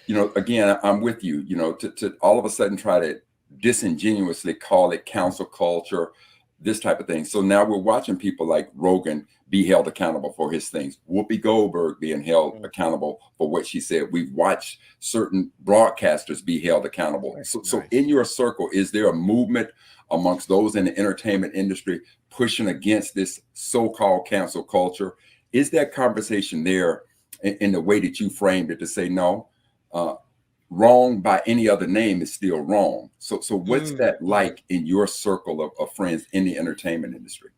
E: again, I'm with you, to all of a sudden try to disingenuously call it cancel culture, this type of thing. So now we're watching people like Rogan be held accountable for his things. Whoopi Goldberg being held accountable for what she said. We've watched certain broadcasters be held accountable. So in your circle, is there a movement amongst those in the entertainment industry pushing against this so-called cancel culture? Is that conversation there in the way that you framed it to say, no, wrong by any other name is still wrong? So what's that like in your circle of friends in the entertainment industry?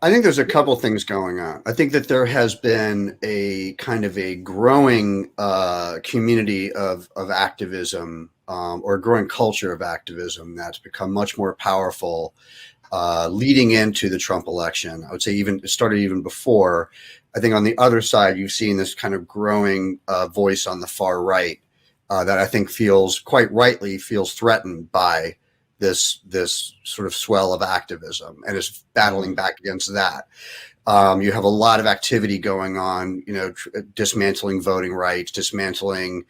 D: I think there's a couple things going on. I think that there has been a kind of a growing community of activism or a growing culture of activism that's become much more powerful leading into the Trump election. I would say it started even before. I think on the other side, you've seen this kind of growing voice on the far right that I think quite rightly feels threatened by this sort of swell of activism and is battling back against that. You have a lot of activity going on, dismantling voting rights, dismantling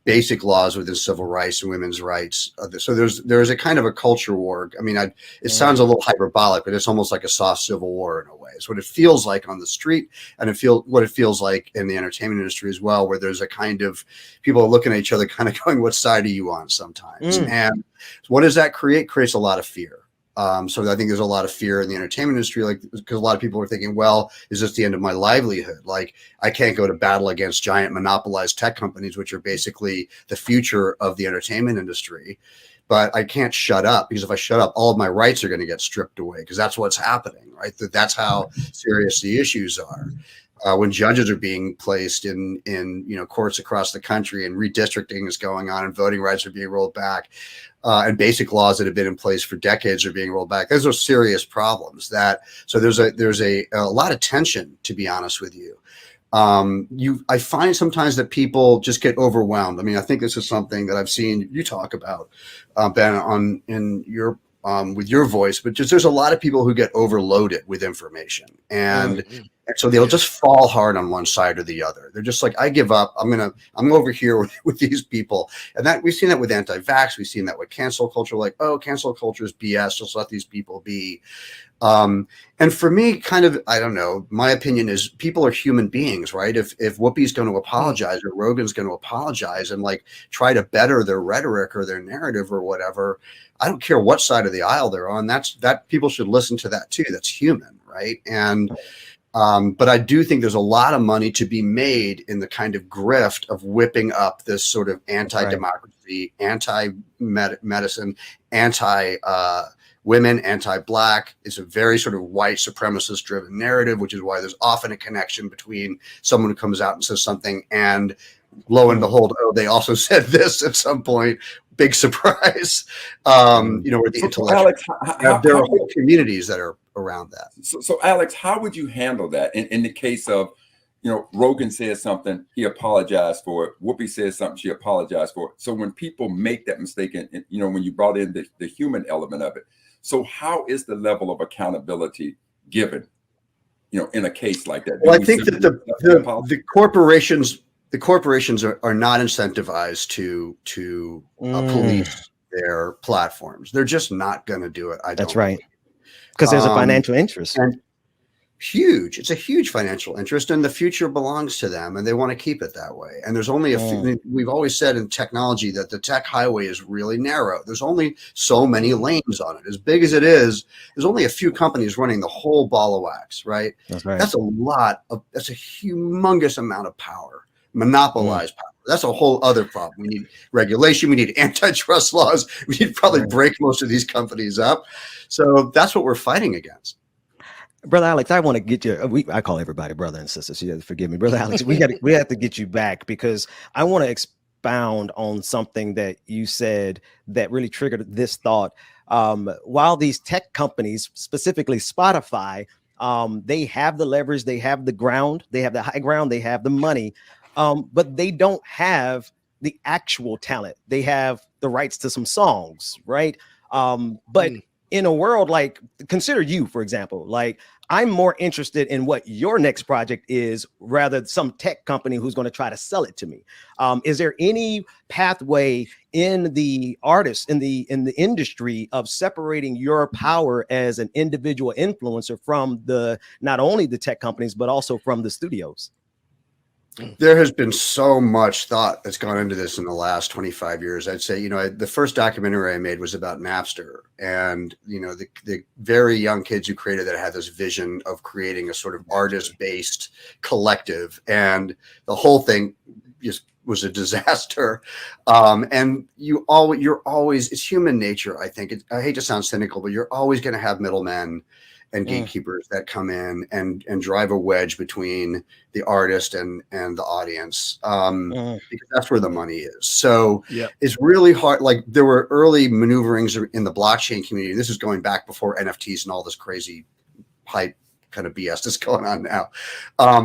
D: basic laws within civil rights and women's rights. So there's a kind of a culture war. I mean, it sounds a little hyperbolic, but it's almost like a soft civil war in a way. It's what it feels like on the street, and what it feels like in the entertainment industry as well, where there's a kind of people are looking at each other kind of going, what side are you on sometimes? And what does that create? Creates a lot of fear. So I think there's a lot of fear in the entertainment industry, because a lot of people are thinking, well, is this the end of my livelihood? Like, I can't go to battle against giant monopolized tech companies, which are basically the future of the entertainment industry. But I can't shut up, because if I shut up, all of my rights are going to get stripped away, because that's what's happening, right? That's how serious the issues are. When judges are being placed in courts across the country, and redistricting is going on, and voting rights are being rolled back, and basic laws that have been in place for decades are being rolled back. Those are serious problems. So there's a lot of tension, to be honest with you. I find sometimes that people just get overwhelmed. I mean, I think this is something that I've seen you talk about, Ben, in your with your voice, but just there's a lot of people who get overloaded with information, and so they'll just fall hard on one side or the other. They're just like, I give up. I'm over here with these people, and that we've seen that with anti-vax. We've seen that with cancel culture. Like, oh, cancel culture is BS. Just let these people be. And for me, kind of, I don't know, my opinion is people are human beings, right? If Whoopi's going to apologize or Rogan's going to apologize and like try to better their rhetoric or their narrative or whatever, I don't care what side of the aisle they're on. That people should listen to that too. That's human, right? And but I do think there's a lot of money to be made in the kind of grift of whipping up this sort of anti-democracy, anti-medicine, women, anti-black. It's a very sort of white supremacist driven narrative, which is why there's often a connection between someone who comes out and says something and lo and behold, oh, they also said this at some point. Big surprise. Where the intellectuals, there are whole communities that are around that.
E: So Alex, how would you handle that in the case of, Rogan says something, he apologized for it. Whoopi says something, she apologized for it. So when people make that mistake, and when you brought in the human element of it, so how is the level of accountability given, in a case like that?
D: Well, I think that the corporations are not incentivized to police their platforms. They're just not going to do it.
C: That's right. Because there's a financial interest.
D: And huge. It's a huge financial interest, and the future belongs to them, and they want to keep it that way. And there's only a few. We've always said in technology that the tech highway is really narrow. There's only so many lanes on it. As big as it is, there's only a few companies running the whole ball of wax, right?
C: That's right.
D: That's a humongous amount of power, monopolized power. That's a whole other problem. We need regulation. We need antitrust laws. We need to probably break most of these companies up. So that's what we're fighting against.
C: Brother Alex, I want to get you. I call everybody brother and sister. So you have to forgive me, Brother Alex. We have to get you back because I want to expound on something that you said that really triggered this thought. While these tech companies, specifically Spotify, they have the leverage, they have the ground, they have the high ground, they have the money, but they don't have the actual talent. They have the rights to some songs, right? But in a world like, consider you, for example, like I'm more interested in what your next project is rather than some tech company who's going to try to sell it to me. Is there any pathway in the artist, in the industry of separating your power as an individual influencer from not only the tech companies, but also from the studios?
D: There has been so much thought that's gone into this in the last 25 years. I'd say, the first documentary I made was about Napster, and, the very young kids who created that had this vision of creating a sort of artist-based collective, and the whole thing just was a disaster. And you're always, it's human nature. I think I hate to sound cynical, but you're always going to have middlemen and gatekeepers that come in and drive a wedge between the artist and the audience, because that's where the money is. So it's really hard. Like there were early maneuverings in the blockchain community. This is going back before NFTs and all this crazy hype kind of BS that's going on now,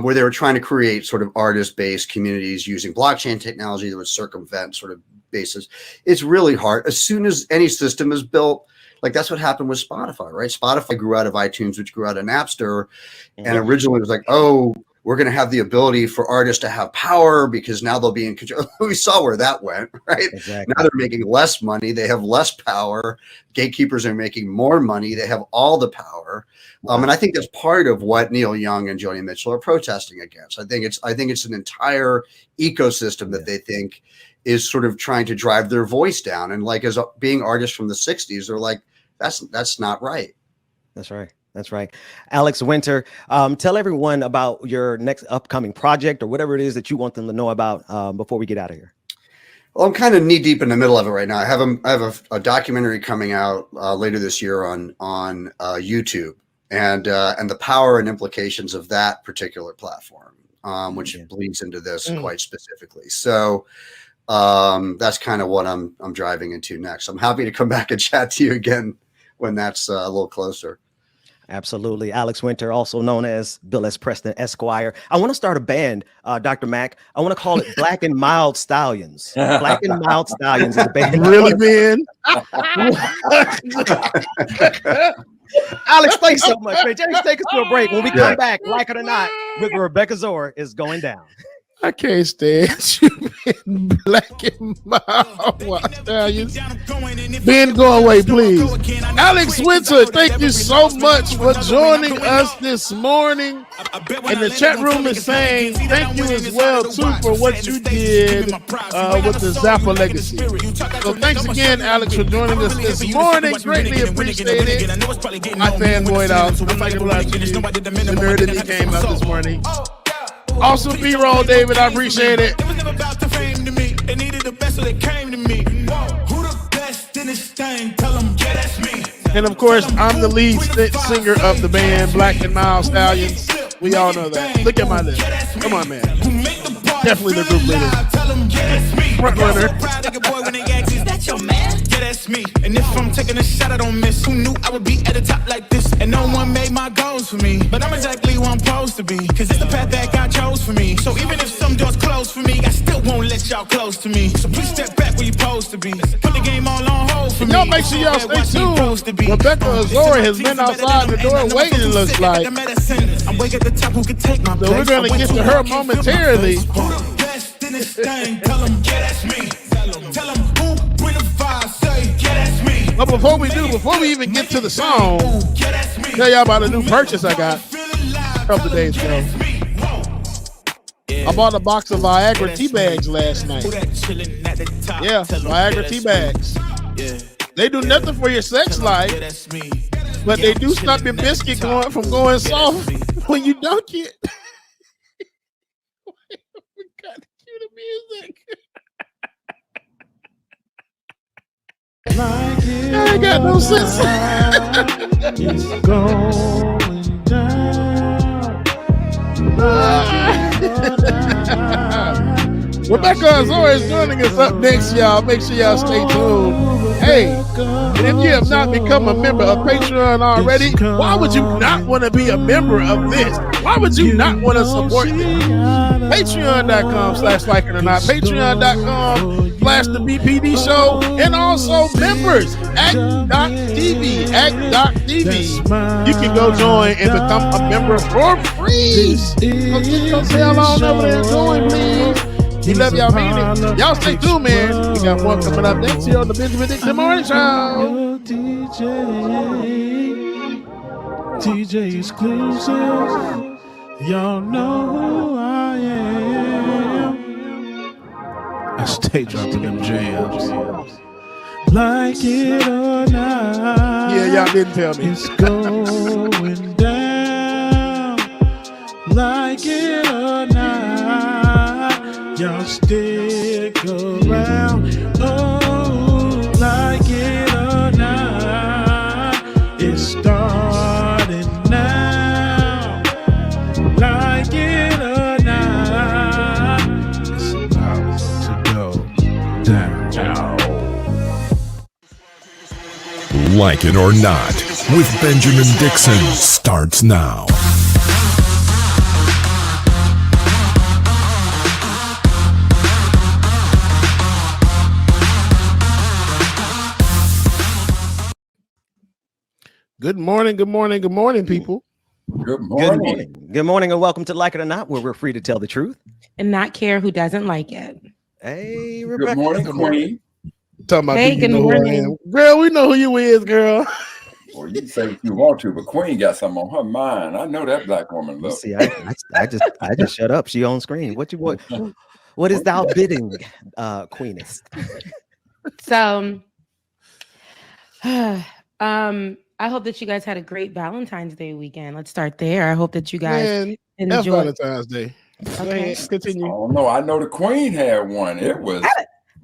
D: where they were trying to create sort of artist-based communities using blockchain technology that would circumvent sort of bases. It's really hard. As soon as any system is built, like that's what happened with Spotify, right? Spotify grew out of iTunes, which grew out of Napster. And originally it was like, oh, we're going to have the ability for artists to have power because now they'll be in control. We saw where that went, right?
C: Exactly.
D: Now they're making less money. They have less power. Gatekeepers are making more money. They have all the power. And I think that's part of what Neil Young and Joni Mitchell are protesting against. I think it's an entire ecosystem that they think is sort of trying to drive their voice down. And like as being artists from the 60s, they're like, that's not right.
C: That's right. That's right. Alex Winter, tell everyone about your next upcoming project or whatever it is that you want them to know about before we get out of here.
D: Well, I'm kind of knee deep in the middle of it right now. I have a documentary coming out later this year on YouTube and the power and implications of that particular platform, which bleeds into this quite specifically. So that's kind of what I'm driving into next. I'm happy to come back and chat to you again when that's a little closer.
C: Absolutely. Alex Winter, also known as Bill S. Preston Esquire. I want to start a band, Dr. Mack. I want to call it Black and Mild Stallions. Black and Mild Stallions is the band.
H: Really, man?
C: Alex, thanks so much, man. James, take us to a break. When we come back, like it or not, with Rebecca Zora is going down.
H: I can't stand you, man. Black and Mild Stallions. Ben, go away, please. Alex Winter, thank you so much for joining us this morning. And the chat room is saying thank you as well, too, for what you did with the Zappa legacy. So thanks again, Alex, for joining us this morning. Greatly appreciated. I fanboyed out. I'm not gonna lie to you. The nerd in me came out this morning. Awesome B-roll, David. I appreciate it.
A: It was never about the fame to me. They needed the best, so they came to me. Who the best in this thing? Tell them, yeah, that's me.
H: And of course, I'm the lead singer of the band, Black and Mild Stallions. We all know that. Look at my list. Come on, man. Definitely the group leader. Front runner.
A: That's your man? Yeah, that's me. And if I'm taking a shot, I don't miss. Who knew I would be at the top like this? And no one made my goals for me. But I'm exactly who I'm supposed to be. Cause it's the path that God chose for me. So even if some doors close for me, I still won't let y'all close to me. So please step back where you're supposed to be. Put the game all on hold for me.
H: Y'all make sure y'all stay tuned. Rebecca Zora has been outside the door waiting, it looks like.
A: I'm way at the top, who can take my place?
H: So we're going to get to her momentarily.
A: Who the best in this thing? Tell them, yeah, that's me. Tell them who bring the fire, say, yeah, that's me.
H: But before we even get to the song, tell y'all about a new purchase I got a couple of days ago. I bought a box of Viagra tea bags last night. Yeah, Viagra tea bags. They do nothing for your sex life, but they do stop your biscuit from going soft when you dunk it. We got to cue the music. I ain't got no sense.
A: It's going down.
H: Rebecca Zora is joining us up next, y'all. Make sure y'all stay tuned. Hey, and if you have not become a member of Patreon already, why would you not want to be a member of this? Why would you not want to support this? Patreon.com/like it or not. Patreon.com/the BPD show. And also members, Act.tv. Act.tv. You can go join and become a member for free. So just go say hello over there and join, please. We love y'all, mean it. Y'all stay tuned, man. We got one coming up next here on the Benjamin Dixon Morning Show.
A: DJ exclusive. Y'all know who I am.
H: I stay dropping them jams.
A: Like it or not.
H: Yeah, y'all didn't tell me.
A: It's going down. Like it or not. Y'all stick around. Oh, like it or not. It's starting now. Like it or not. It's about to go down.
V: Like It or Not with Benjamin Dixon starts now.
H: Good morning, good morning, good morning, people.
E: Good morning.
C: Good morning, and welcome to Like It or Not, where we're free to tell the truth
I: and not care who doesn't like it.
C: Hey, Rebecca.
E: Good morning, Queen.
H: Talking about
I: hey, good morning.
H: Girl, we know who you is, girl.
E: Well, you can say if you want to, but Queen got something on her mind. I know that black woman look.
C: See, I just shut up. She on screen. What is thou bidding, Queeness?
I: So, I hope that you guys had a great Valentine's Day weekend. Let's start there. I hope that you guys enjoyed
H: Valentine's Day.
I: Okay.
H: Continue.
E: Oh no, I know the Queen had one. It was.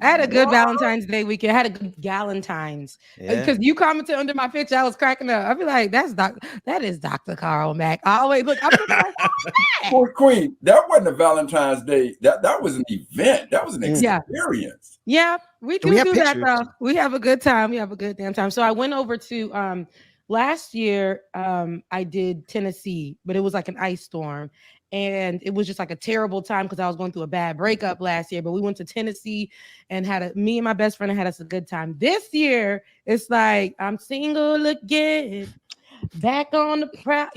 I: I had a good Valentine's Day weekend. I had a good Galentine's because you commented under my picture. I was cracking up. I'd be like, that is Dr. Carl Mack. I always look. I'm like,
E: oh, Queen, that wasn't a Valentine's Day. That was an event. That was an experience.
I: Yeah, we do that though. We have a good time. We have a good damn time. So I went over to last year, I did Tennessee, but it was like an ice storm. And it was just like a terrible time because I was going through a bad breakup last year. But we went to Tennessee and me and my best friend had us a good time. This year, it's like I'm single again, back on the proud,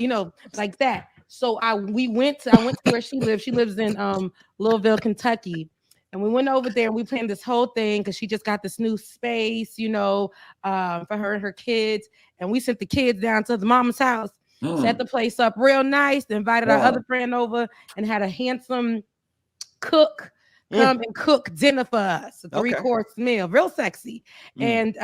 I: like that. So I went to where she lives. She lives in Louisville, Kentucky. And we went over there and we planned this whole thing because she just got this new space, for her and her kids. And we sent the kids down to the mama's house. Set the place up real nice, invited our other friend over and had a handsome cook come and cook dinner for us, a 3-course meal, real sexy. And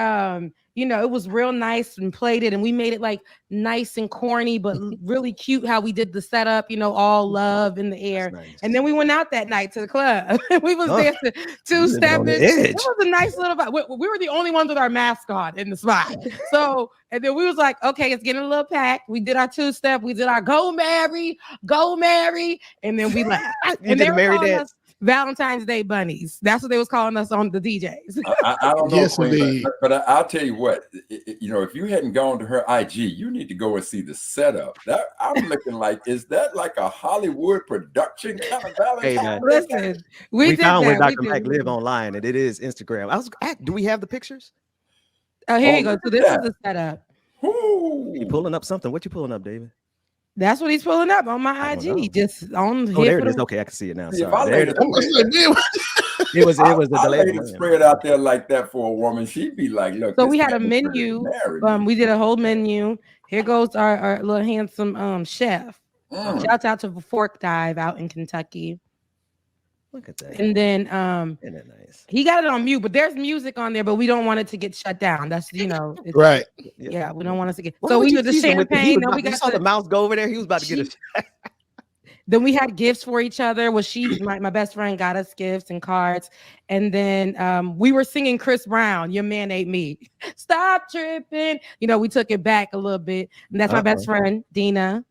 I: it was real nice and plated, and we made it like nice and corny, but really cute how we did the setup, all love in the air. Nice. And then we went out that night to the club. We was dancing two-stepping. It was a nice little vibe. We were the only ones with our mask on in the spot. So, and then we was like, okay, it's getting a little packed. We did our two-step. We did our go Mary, and then we left. And they were calling us Valentine's Day bunnies. That's what they was calling us on the DJs.
E: I don't know, yes, Queen, but I'll tell you what, if you hadn't gone to her IG, you need to go and see the setup. That I'm looking like, is that like a Hollywood production kind of Valentine?
C: Hey, man.
I: Listen,
C: we found where Dr. Mac live online, and it is Instagram. Do we have the pictures?
I: Here you go. So this is the setup.
C: You pulling up something? What you pulling up, David?
I: That's what he's pulling up on my IG. Just on.
C: There it is. Okay, I can see it now. Sorry.
E: It was
C: a delay.
E: Spread out there like that for a woman. She'd be like, "Look."
I: So we had a menu. We did a whole menu. Here goes our little handsome chef. Shout out to Fork Dive out in Kentucky.
C: Look at that.
I: And then
C: isn't it nice?
I: He got it on mute, but there's music on there, but we don't want it to get shut down. That's
H: right.
I: Yeah, we don't want us to get. So we did the champagne. Then we got
C: the mouse go over there. He was about to get it.
I: Then we had gifts for each other. My best friend got us gifts and cards, and then we were singing Chris Brown, "Your Man Ain't Me." Stop tripping. We took it back a little bit, and that's my best friend Dina.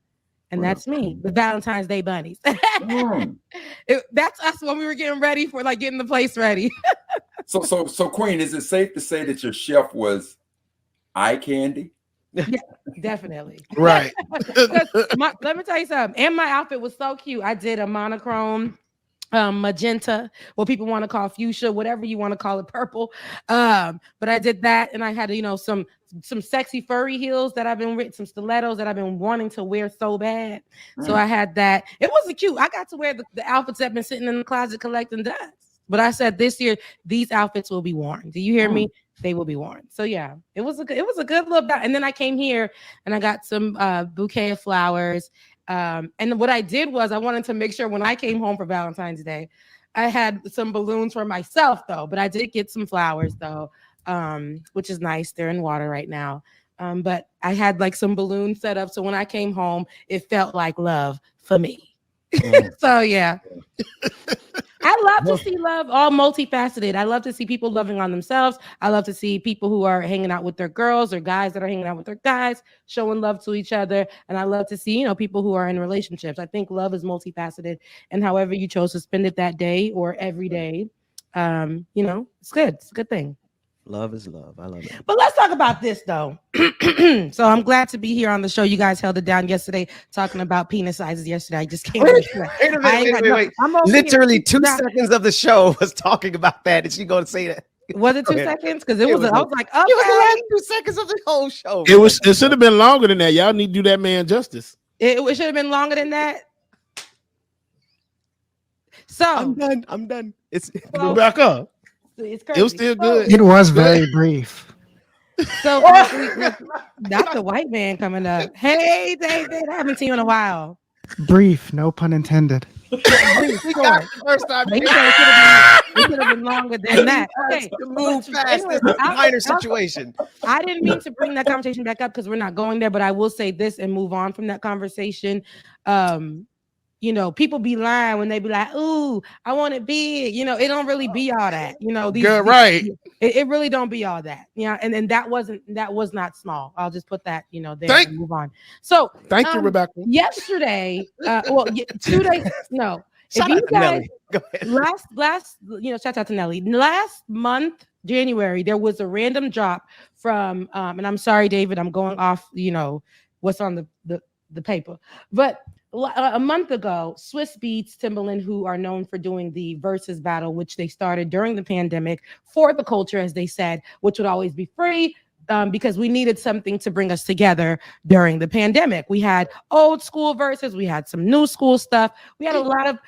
I: And that's me, the Valentine's Day bunnies. That's us when we were getting ready for getting the place ready.
E: So Queen, is it safe to say that your chef was eye candy?
I: Yeah, definitely.
H: Right.
I: Let me tell you something. And my outfit was so cute. I did a monochrome magenta, what people want to call fuchsia, whatever you want to call it, purple. But I did that, and I had some sexy furry heels that I've been some stilettos that I've been wanting to wear so bad. So I had that. It wasn't cute. I got to wear the outfits that have been sitting in the closet collecting dust. But I said this year these outfits will be worn. Do you hear me? They will be worn. So yeah, it was a good little. And then I came here and I got some bouquet of flowers. And what I did was I wanted to make sure when I came home for Valentine's Day, I had some balloons for myself though, but I did get some flowers though, which is nice. They're in water right now. But I had some balloons set up. So when I came home, it felt like love for me. So yeah. I love to see love all multifaceted. I love to see people loving on themselves. I love to see people who are hanging out with their girls or guys that are hanging out with their guys, showing love to each other. And I love to see, people who are in relationships. I think love is multifaceted, and however you chose to spend it that day or every day, it's good. It's a good thing.
C: Love is love. I love it.
I: But let's talk about this though. So I'm glad to be here on the show. You guys held it down yesterday talking about penis sizes yesterday. I just came.
C: Wait a minute. Literally 2 seconds of the show was talking about that. Is she going to say that?
I: Was it 2 seconds? Because I was like, okay.
C: It was the last 2 seconds of the whole show.
H: It should have been longer than that. Y'all need to do that man justice.
I: It should have been longer than that. So
C: I'm done. It's
H: back up.
I: It's crazy.
H: It was still good.
K: It was very brief.
I: So not the white man coming up. Hey, David, I haven't seen you in a while.
K: Brief, no pun intended.
I: Brief,
C: first time.
I: It could have been longer than that. Okay,
C: move fast. This is a minor situation.
I: I didn't mean to bring that conversation back up because we're not going there, but I will say this and move on from that conversation. People be lying when they be like, "Ooh, I want it big." It don't really be all that.
H: Right.
I: It really don't be all that. Yeah, and that was not small. I'll just put that there and move on. So
H: thank you, Rebecca.
I: Yesterday, 2 days. No,
C: Shout out to Nelly. Go ahead.
I: Shout out to Nelly. Last month, January, there was a random drop from, and I'm sorry, David, I'm going off, what's on the paper, but a month ago, Swiss Beats, Timbaland, who are known for doing the Versuz battle, which they started during the pandemic for the culture, as they said, which would always be free. Because we needed something to bring us together during the pandemic. We had old school verses, we had some new school stuff. We had a lot of,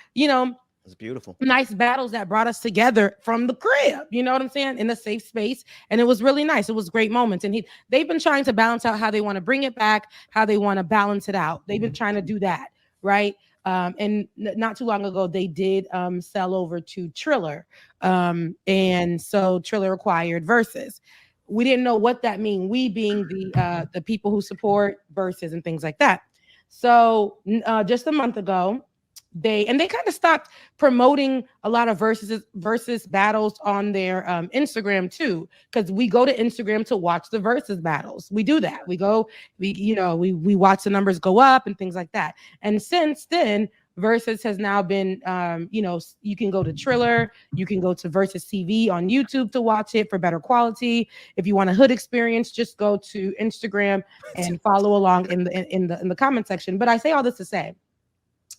C: it's beautiful,
I: nice battles that brought us together from the crib. You know what I'm saying? In a safe space, and it was really nice. It was great moments, and they've been trying to balance out how they want to bring it back, how they want to balance it out. They've been trying to do that, right? And not too long ago, they did sell over to Triller, and so Triller acquired Versuz. We didn't know what that means. We being the people who support Versuz and things like that. So just a month ago, they kind of stopped promoting a lot of Versuz battles on their Instagram too, because we go to Instagram to watch the Versuz battles. We do that. We watch the numbers go up and things like that. And since then, Versuz has now been, you can go to Triller, you can go to Versuz TV on YouTube to watch it for better quality. If you want a hood experience, just go to Instagram and follow along in the comment section. But I say all this to say,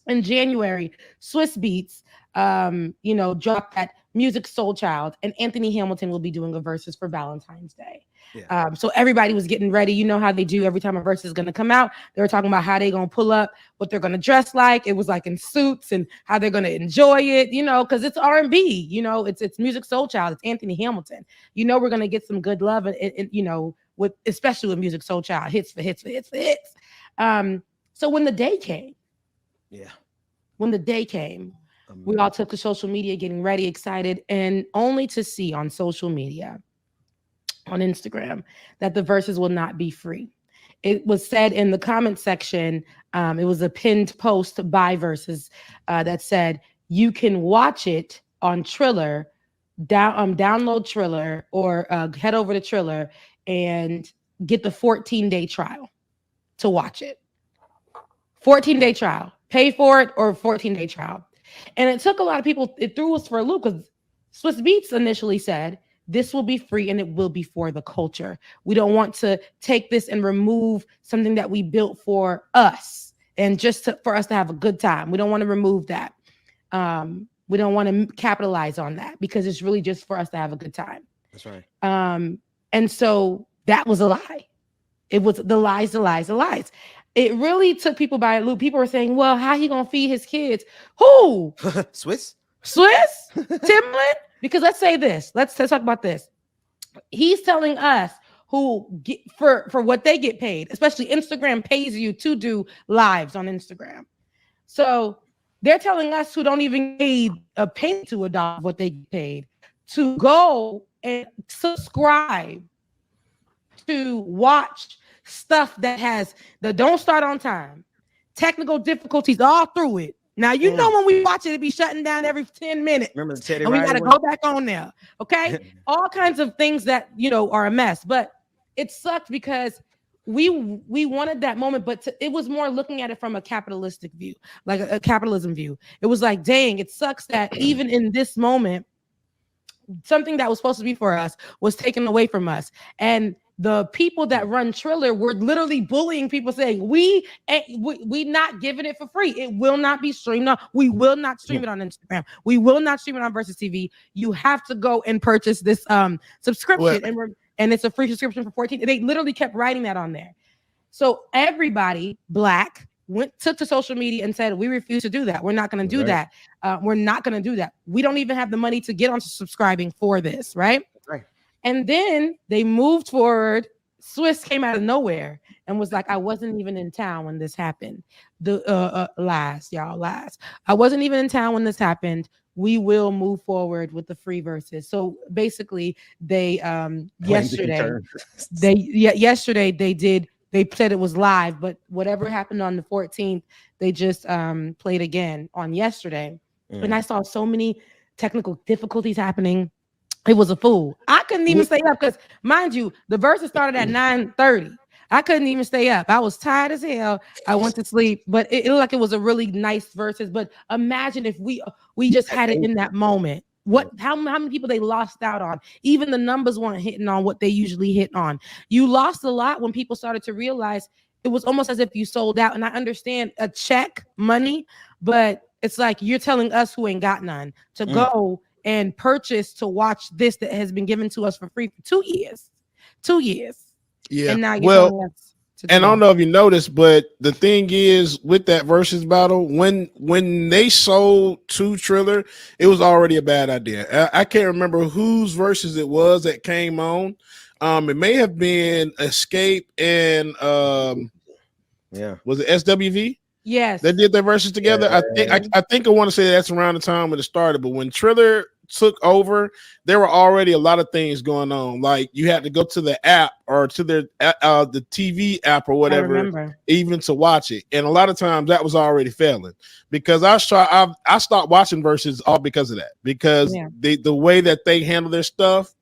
I: in January, Swiss Beats, dropped that Music Soul Child, and Anthony Hamilton will be doing a Versuz for Valentine's Day. Yeah. So everybody was getting ready. You know how they do every time a Versuz is going to come out. They were talking about how they're going to pull up, what they're going to dress like. It was like in suits, and how they're going to enjoy it, because it's R&B, it's Music Soul Child. It's Anthony Hamilton. We're going to get some good love, and with especially with Music Soul Child, hits for hits for hits for hits. So when the day came, we all took to social media, getting ready, excited, and only to see on social media, on Instagram, that the Versuz will not be free. It was said in the comment section, it was a pinned post by Versuz that said, you can watch it on Triller, download Triller, or head over to Triller and get the 14-day trial to watch it. 14-day trial. Pay for it, or 14-day trial. And it took a lot of people, it threw us for a loop, because Swiss Beats initially said, this will be free and it will be for the culture. We don't want to take this and remove something that we built for us and just for us to have a good time. We don't want to remove that. We don't want to capitalize on that, because it's really just for us to have a good time.
C: That's right.
I: And so that was a lie. It was the lies. It really took people by a loop. People were saying, well, how he gonna feed his kids? Who?
C: Swiss?
I: Timbaland? Because let's say this. Let's talk about this. He's telling us who get for what they get paid, especially Instagram pays you to do lives on Instagram. So they're telling us who don't even pay a penny to $1 what they get paid to go and subscribe to watch stuff that don't start on time, technical difficulties all through it. Now, when we watch it, be shutting down every 10 minutes.
C: Remember the Teddy
I: and we
C: Riley
I: got to
C: one?
I: go back on there. Okay. All kinds of things that, are a mess, but it sucked because we wanted that moment, but it was more looking at it from a capitalistic view, like a capitalism view. It was like, dang, it sucks that even in this moment, something that was supposed to be for us was taken away from us. And the people that run Triller were literally bullying people, saying, we not giving it for free. It will not be streamed. No, we will not stream it on Instagram. We will not stream it on Versuz TV. You have to go and purchase this subscription. And it's a free subscription for 14. They literally kept writing that on there. So everybody Black took to social media and said, we refuse to do that. We're not going to do that. We're not going to do that. We don't even have the money to get onto subscribing for this, right?
C: Right.
I: And then they moved forward. Swiss came out of nowhere and was like, I wasn't even in town when this happened. Lies. I wasn't even in town when this happened. We will move forward with the free Versuz. So basically, they yesterday they said it was live, but whatever happened on the 14th, they just played again on yesterday. And I saw so many technical difficulties happening. It was a fool. I couldn't even stay up because, mind you, the Versuz started at 9:30. I couldn't even stay up. I was tired as hell. I went to sleep, but it looked like it was a really nice verses. But imagine if we just had it in that moment. How many people they lost out on? Even the numbers weren't hitting on what they usually hit on. You lost a lot when people started to realize it was almost as if you sold out. And I understand a check, money, but it's like you're telling us who ain't got none to go and purchase to watch this that has been given to us for free for 2 years. 2 years.
H: Yeah.
I: And now you're telling us to do
H: and I don't
I: that.
H: know if you noticed, but the thing is with that versus battle, when they sold to Triller, it was already a bad idea. I can't remember whose versus it was that came on. It may have been Escape and was it SWV?
I: Yes,
H: they did their verses together.
I: Yeah.
H: I think I want to say that's around the time when it started. But when Triller took over, there were already a lot of things going on. Like you had to go to the app or to the TV app or whatever, even to watch it. And a lot of times that was already failing because I stopped watching verses all because of that. Because the way that they handle their stuff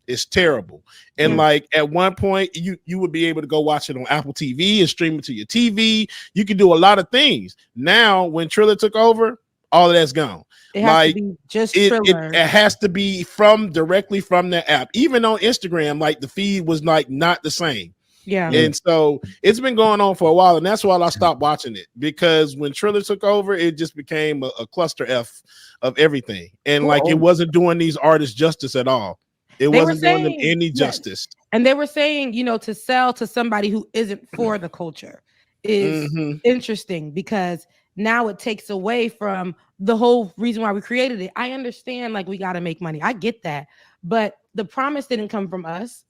H: is terrible. And like at one point you would be able to go watch it on Apple TV and stream it to your TV. You can do a lot of things. Now when Triller took over, all of that's gone.
I: It has to be just Triller.
H: It has to be directly from the app. Even on Instagram, like the feed was like not the same.
I: Yeah.
H: And so it's been going on for a while, and that's why I stopped watching it, because when Triller took over, it just became a cluster F of everything. And like it wasn't doing these artists justice at all. It wasn't doing them any justice.
I: And they were saying, to sell to somebody who isn't for the culture is interesting because now it takes away from the whole reason why we created it. I understand, like, we got to make money. I get that. But the promise didn't come from us.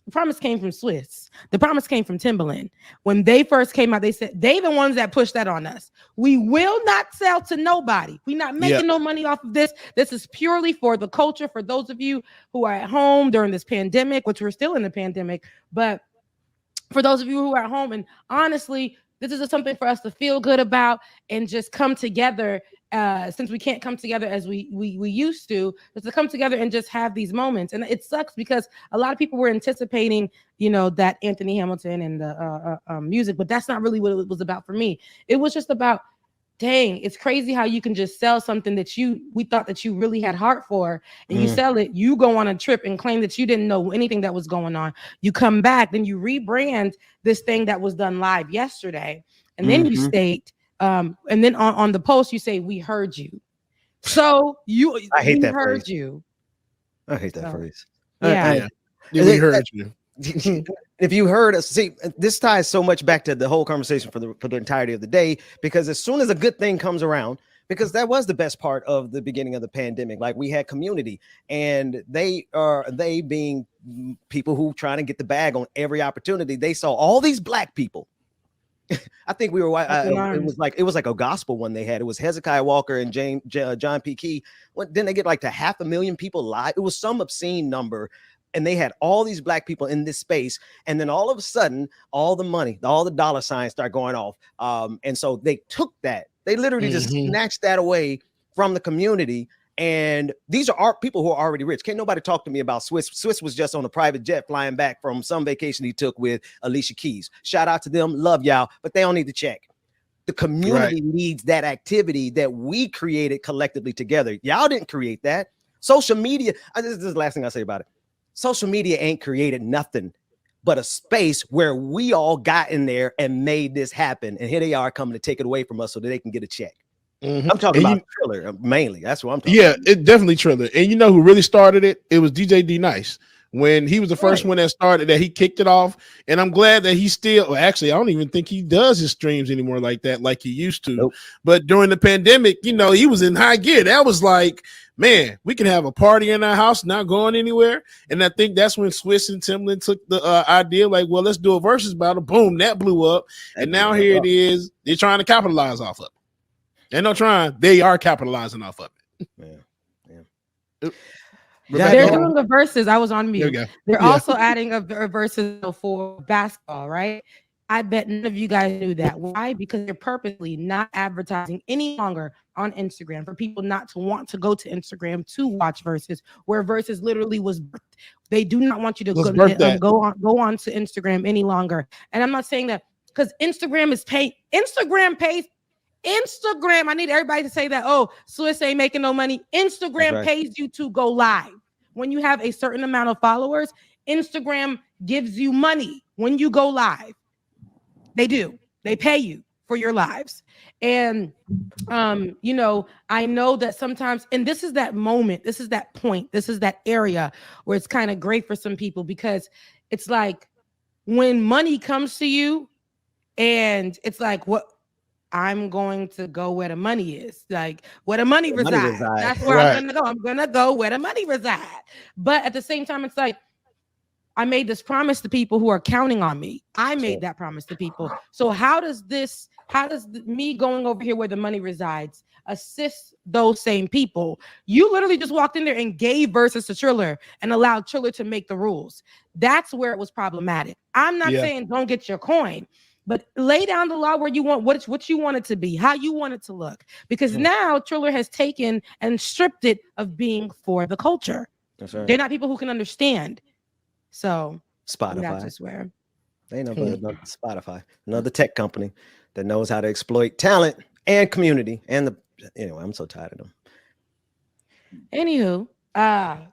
I: The promise came from Swiss. The promise came from Timbaland. When they first came out, they said they the ones that pushed that on us. We will not sell to nobody. We're not making no money off of this. This is purely for the culture, for those of you who are at home during this pandemic, which we're still in the pandemic. But for those of you who are at home, and honestly, this is just something for us to feel good about and just come together. Since we can't come together as we used to, just to come together and just have these moments. And it sucks because a lot of people were anticipating, that Anthony Hamilton and the music, but that's not really what it was about for me. It was just about, dang, it's crazy how you can just sell something that we thought that you really had heart for, and you sell it, you go on a trip and claim that you didn't know anything that was going on. You come back, then you rebrand this thing that was done live yesterday, and then you state, and then on the post you say, we heard you. So
C: I hate that
I: heard
C: phrase.
I: You.
C: I hate that phrase.
I: Yeah.
H: We heard you.
C: If you heard us, see, this ties so much back to the whole conversation for the entirety of the day, because as soon as a good thing comes around, because that was the best part of the beginning of the pandemic, like we had community, and they being people who trying to get the bag on every opportunity, they saw all these black people. I think we were. It was like a gospel one they had. It was Hezekiah Walker and John P. Key. Then they get like to 500,000 people live. It was some obscene number, and they had all these black people in this space. And then all of a sudden, all the money, all the dollar signs start going off. And so they took that. They literally just snatched that away from the community. And these are our people who are already rich. Can't nobody talk to me about Swiss. Swiss was just on a private jet flying back from some vacation he took with Alicia Keys. Shout out to them. Love y'all, but they don't need to check. The community needs that activity that we created collectively together. Y'all didn't create that. Social media, this is the last thing I'll say about it. Social media ain't created nothing but a space where we all got in there and made this happen. And here they are coming to take it away from us so that they can get a check. I'm talking about Triller mainly. That's what I'm talking about.
H: Yeah, it definitely Triller. And you know who really started it? It was DJ D Nice. When he was the first one that started that, he kicked it off. And I'm glad that he still, actually, I don't even think he does his streams anymore like that, like he used to.
C: Nope.
H: But during the pandemic, he was in high gear. That was like, man, we can have a party in our house, not going anywhere. And I think that's when Swiss and Timbaland took the idea, like, well, let's do a versus battle. Boom, that blew up. And now here it is. They're trying to capitalize off of it. They're not trying. They are capitalizing off of it.
I: They're doing the verses. I was on mute. They're also adding a verses for basketball, right? I bet none of you guys knew that. Why? Because they're purposely not advertising any longer on Instagram, for people not to want to go to Instagram to watch Versuz, where Versuz literally was birthed. They do not want you to go on to Instagram any longer. And I'm not saying that because Instagram is paid. Instagram pays. Instagram, I need everybody to say that, oh, Swiss ain't making no money. Instagram pays you to go live. When you have a certain amount of followers, Instagram gives you money when you go live. They do. They pay you for your lives. And, you know, I know that sometimes, and this is that moment, this is that point, this is that area where it's kind of great for some people, because it's like when money comes to you and it's like, what? I'm going to go where the money is, like where the money resides. That's where I'm gonna go. I'm gonna go where the money resides. But at the same time, it's like I made this promise to people who are counting on me. I made that promise to people. So how does me going over here where the money resides assist those same people? You literally just walked in there and gave Versuz to Triller and allowed Triller to make the rules. That's where it was problematic. I'm not saying don't get your coin, but lay down the law where you want what you want it to be, how you want it to look. Because now Triller has taken and stripped it of being for the culture. That's right. They're not people who can understand. So
C: Spotify,
I: that's just where
C: they know another Spotify, another tech company that knows how to exploit talent and community. And anyway, I'm so tired of them.
I: Anywho, I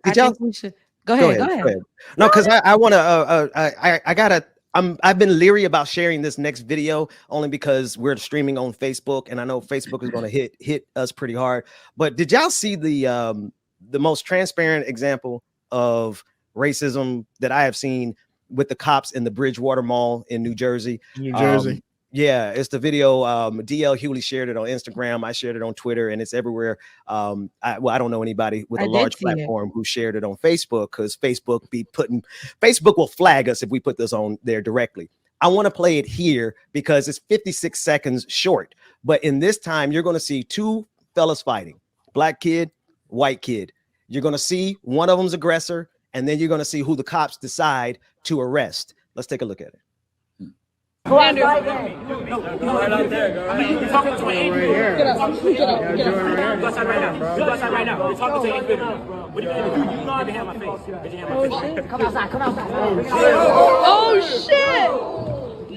I: think we should go ahead.
C: No, because I want to. I've been leery about sharing this next video only because we're streaming on Facebook, and I know Facebook is going to hit us pretty hard. But did y'all see the most transparent example of racism that I have seen with the cops in the Bridgewater Mall in New Jersey? Yeah, it's the video. DL Hewley shared it on Instagram. I shared it on Twitter, and it's everywhere. I don't know anybody with a large platform who shared it on Facebook, because Facebook will flag us if we put this on there directly. I want to play it here because it's 56 seconds short. But in this time, you're going to see two fellas fighting, black kid, white kid. You're going to see one of them's aggressor, and then you're going to see who the cops decide to arrest. Let's take a look at it.
A: Andrew. Go right out there. Go right out there. Talking to me right here. Get up. Go outside right now. Go outside right now. We're talking to individual. What are you going to do? You know I can have my face. Get your hand on my face. Come outside.
M: Oh, shit.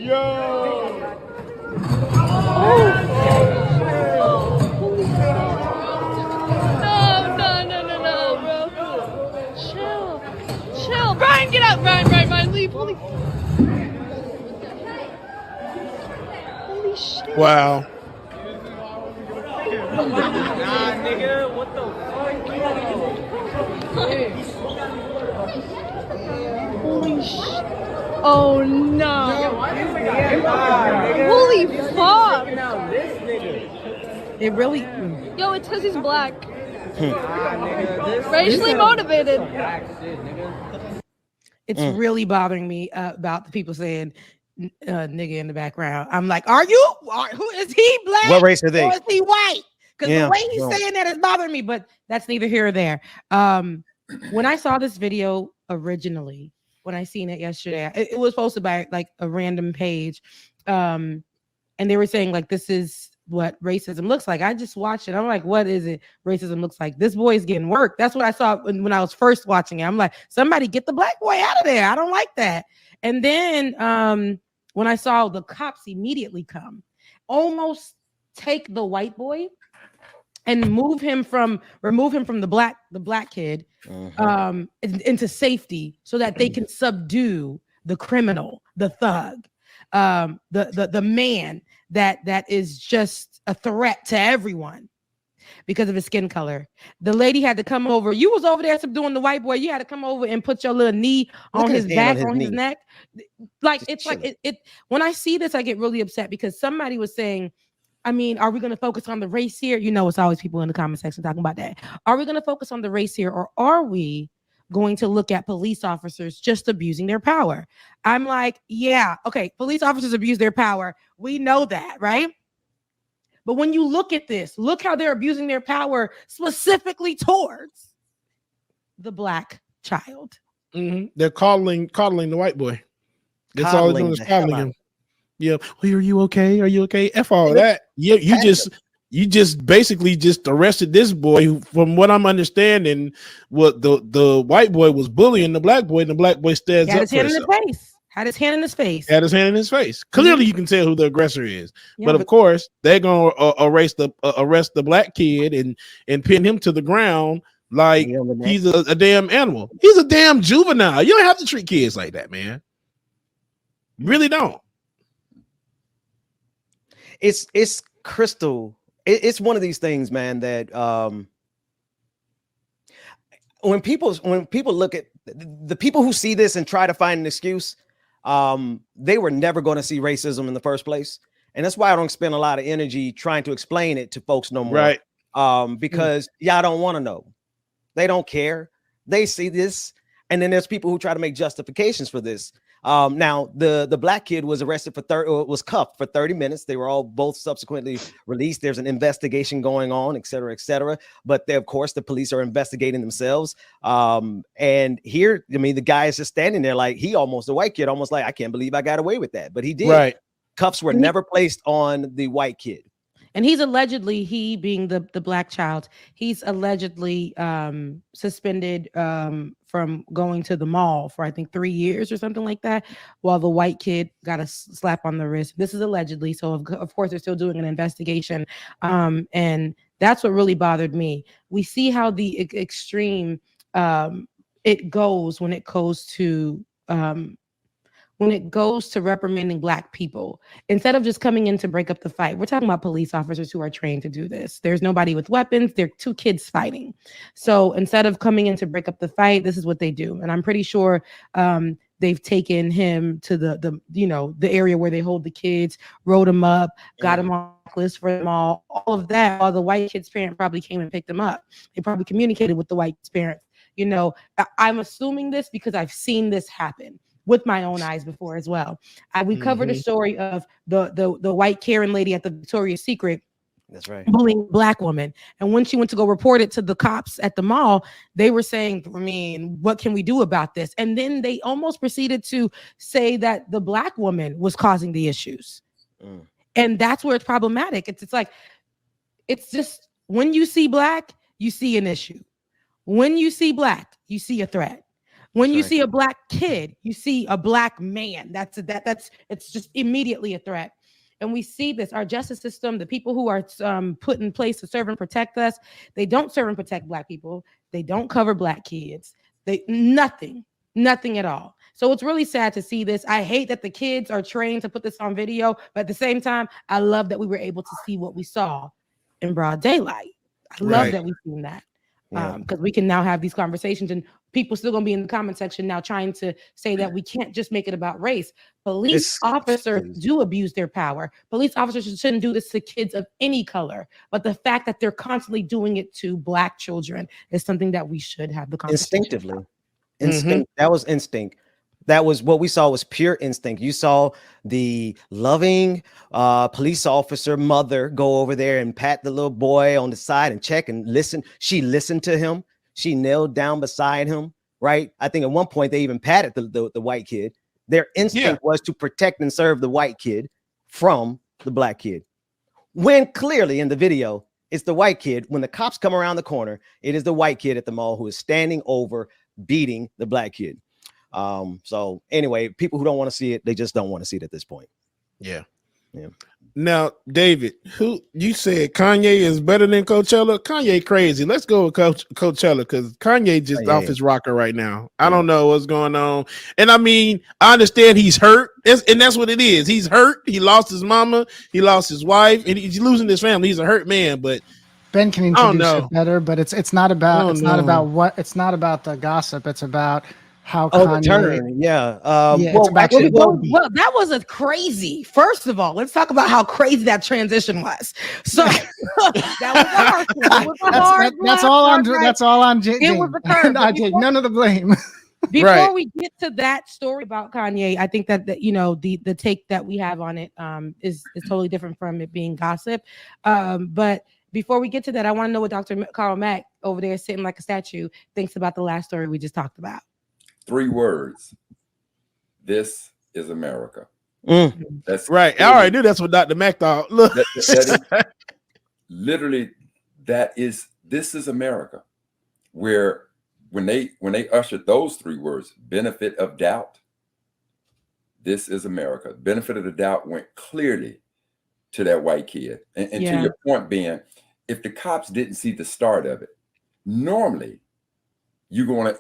A: Yo.
M: No, bro. Chill. Brian, get out. Brian, leave. Holy shit.
H: Wow.
A: Nah, nigga, what the fuck?
M: Holy shit. Oh no. Holy fuck.
I: It really.
M: Yo, it's because he's black. Racially motivated.
I: It's really bothering me about the people saying nigga in the background. I'm like, who is he black?
C: What race are they?
I: Or is he white? Because the way he's saying that is bothering me, but that's neither here or there. When I saw this video originally, when I seen it yesterday, it was posted by like a random page. And they were saying like, this is what racism looks like. I just watched it. I'm like, what is it? Racism looks like. This boy is getting worked. That's what I saw when I was first watching it. I'm like, somebody get the black boy out of there. I don't like that. And then when I saw the cops immediately come, almost take the white boy and remove him from the black kid into safety so that they can subdue the criminal, the thug, the man that is just a threat to everyone because of his skin color. The lady had to come over. You was over there subduing the white boy. You had to come over and put your little knee on his back, on his neck. Like it's like it. When I see this, I get really upset because somebody was saying, I mean, are we going to focus on the race here? You know, it's always people in the comment section talking about that. Are we going to focus on the race here, or are we going to look at police officers just abusing their power? I'm like, yeah, okay, police officers abuse their power. We know that, right? But when you look at this, look how they're abusing their power specifically towards the black child.
H: Mm-hmm. They're coddling the white boy. That's all they're doing is coddling him. Yeah. Well, are you okay? Are you okay? F all that. You just You just basically just arrested this boy who, from what I'm understanding, what the white boy was bullying the black boy, and the black boy stands up for himself.
I: Had his hand in his face.
H: Had his hand in his face. Clearly, you can tell who the aggressor is.
I: Yeah,
H: but of course, they're gonna arrest the black kid and pin him to the ground like he's a damn animal. He's a damn juvenile. You don't have to treat kids like that, man. Really don't.
C: It's crystal. It's one of these things, man, that when people look at the people who see this and try to find an excuse, they were never going to see racism in the first place. And that's why I don't spend a lot of energy trying to explain it to folks no more.
H: Right.
C: Because y'all don't want to know. They don't care. They see this. And then there's people who try to make justifications for this. Now the black kid was arrested was cuffed for 30 minutes. They were all both subsequently released. There's an investigation going on, et cetera, et cetera. But of course, the police are investigating themselves. And here, I mean, the guy is just standing there like the white kid, almost like, I can't believe I got away with that. But he did.
H: Right.
C: Cuffs were never placed on the white kid.
I: And he's allegedly, he being the black child, he's allegedly suspended from going to the mall for, I think, 3 years or something like that, while the white kid got a slap on the wrist. This is allegedly. So, of course, they're still doing an investigation. And that's what really bothered me. We see how the extreme it goes when it goes to reprimanding black people. Instead of just coming in to break up the fight, we're talking about police officers who are trained to do this. There's nobody with weapons. They're two kids fighting. So instead of coming in to break up the fight, this is what they do. And I'm pretty sure they've taken him to the area where they hold the kids, wrote him up, got him on the list for them all of that, while the white kid's parent probably came and picked him up. They probably communicated with the white parents. You know, I'm assuming this because I've seen this happen with my own eyes before as well. We covered a story of the white Karen lady at the Victoria's Secret.
C: That's right.
I: Bullying black woman. And when she went to go report it to the cops at the mall, they were saying, I mean, what can we do about this? And then they almost proceeded to say that the black woman was causing the issues. And that's where it's problematic. It's like, it's just, when you see black, you see an issue. When you see black, you see a threat. When you see a black kid, you see a black man. It's just immediately a threat. And we see this, our justice system, the people who are put in place to serve and protect us, they don't serve and protect black people. They don't cover black kids. Nothing at all. So it's really sad to see this. I hate that the kids are trained to put this on video, but at the same time, I love that we were able to see what we saw in broad daylight. I love that we've seen that. Because we can now have these conversations, and people still gonna be in the comment section now trying to say that we can't just make it about race. Police officers do abuse their power. Police officers shouldn't do this to kids of any color. But the fact that they're constantly doing it to black children is something that we should have the conversation
C: Instinctively.
I: about.
C: Instinct. That was instinct. That was what we saw, was pure instinct. You saw the loving police officer mother go over there and pat the little boy on the side and check and listen. She listened to him. She knelt down beside him, right? I think at one point they even patted the white kid. Their instinct was to protect and serve the white kid from the black kid. When clearly in the video, it's the white kid. When the cops come around the corner, it is the white kid at the mall who is standing over, beating the black kid. So anyway, people who don't want to see it, they just don't want to see it at this point.
H: Yeah. Now, David, who you said Kanye is better than Coachella? Kanye crazy. Let's go with Coachella, because Kanye just off his rocker right now. I don't know what's going on. And I mean, I understand he's hurt, and that's what it is. He's hurt. He lost his mama, he lost his wife, and he's losing his family. He's a hurt man, but
K: Ben can introduce it better, but it's not about it's not about the gossip. It's about how Kanye,
C: the turn,
I: well, that was a crazy. First of all, let's talk about how crazy that transition was. So that was a hard one.
K: That's all on. That's all on.
I: It was a turn.
K: I take none of the blame.
I: Before we get to that story about Kanye, I think that you know the take that we have on it is totally different from it being gossip. But before we get to that, I want to know what Dr. Carl Mack over there sitting like a statue thinks about the last story we just talked about.
E: 3 words. This is America.
H: That's right. I already knew that's what Dr. Mack thought. Look,
E: literally, this is America, where when they ushered those three words, benefit of doubt, this is America. Benefit of the doubt went clearly to that white kid. And to your point being, if the cops didn't see the start of it, normally you would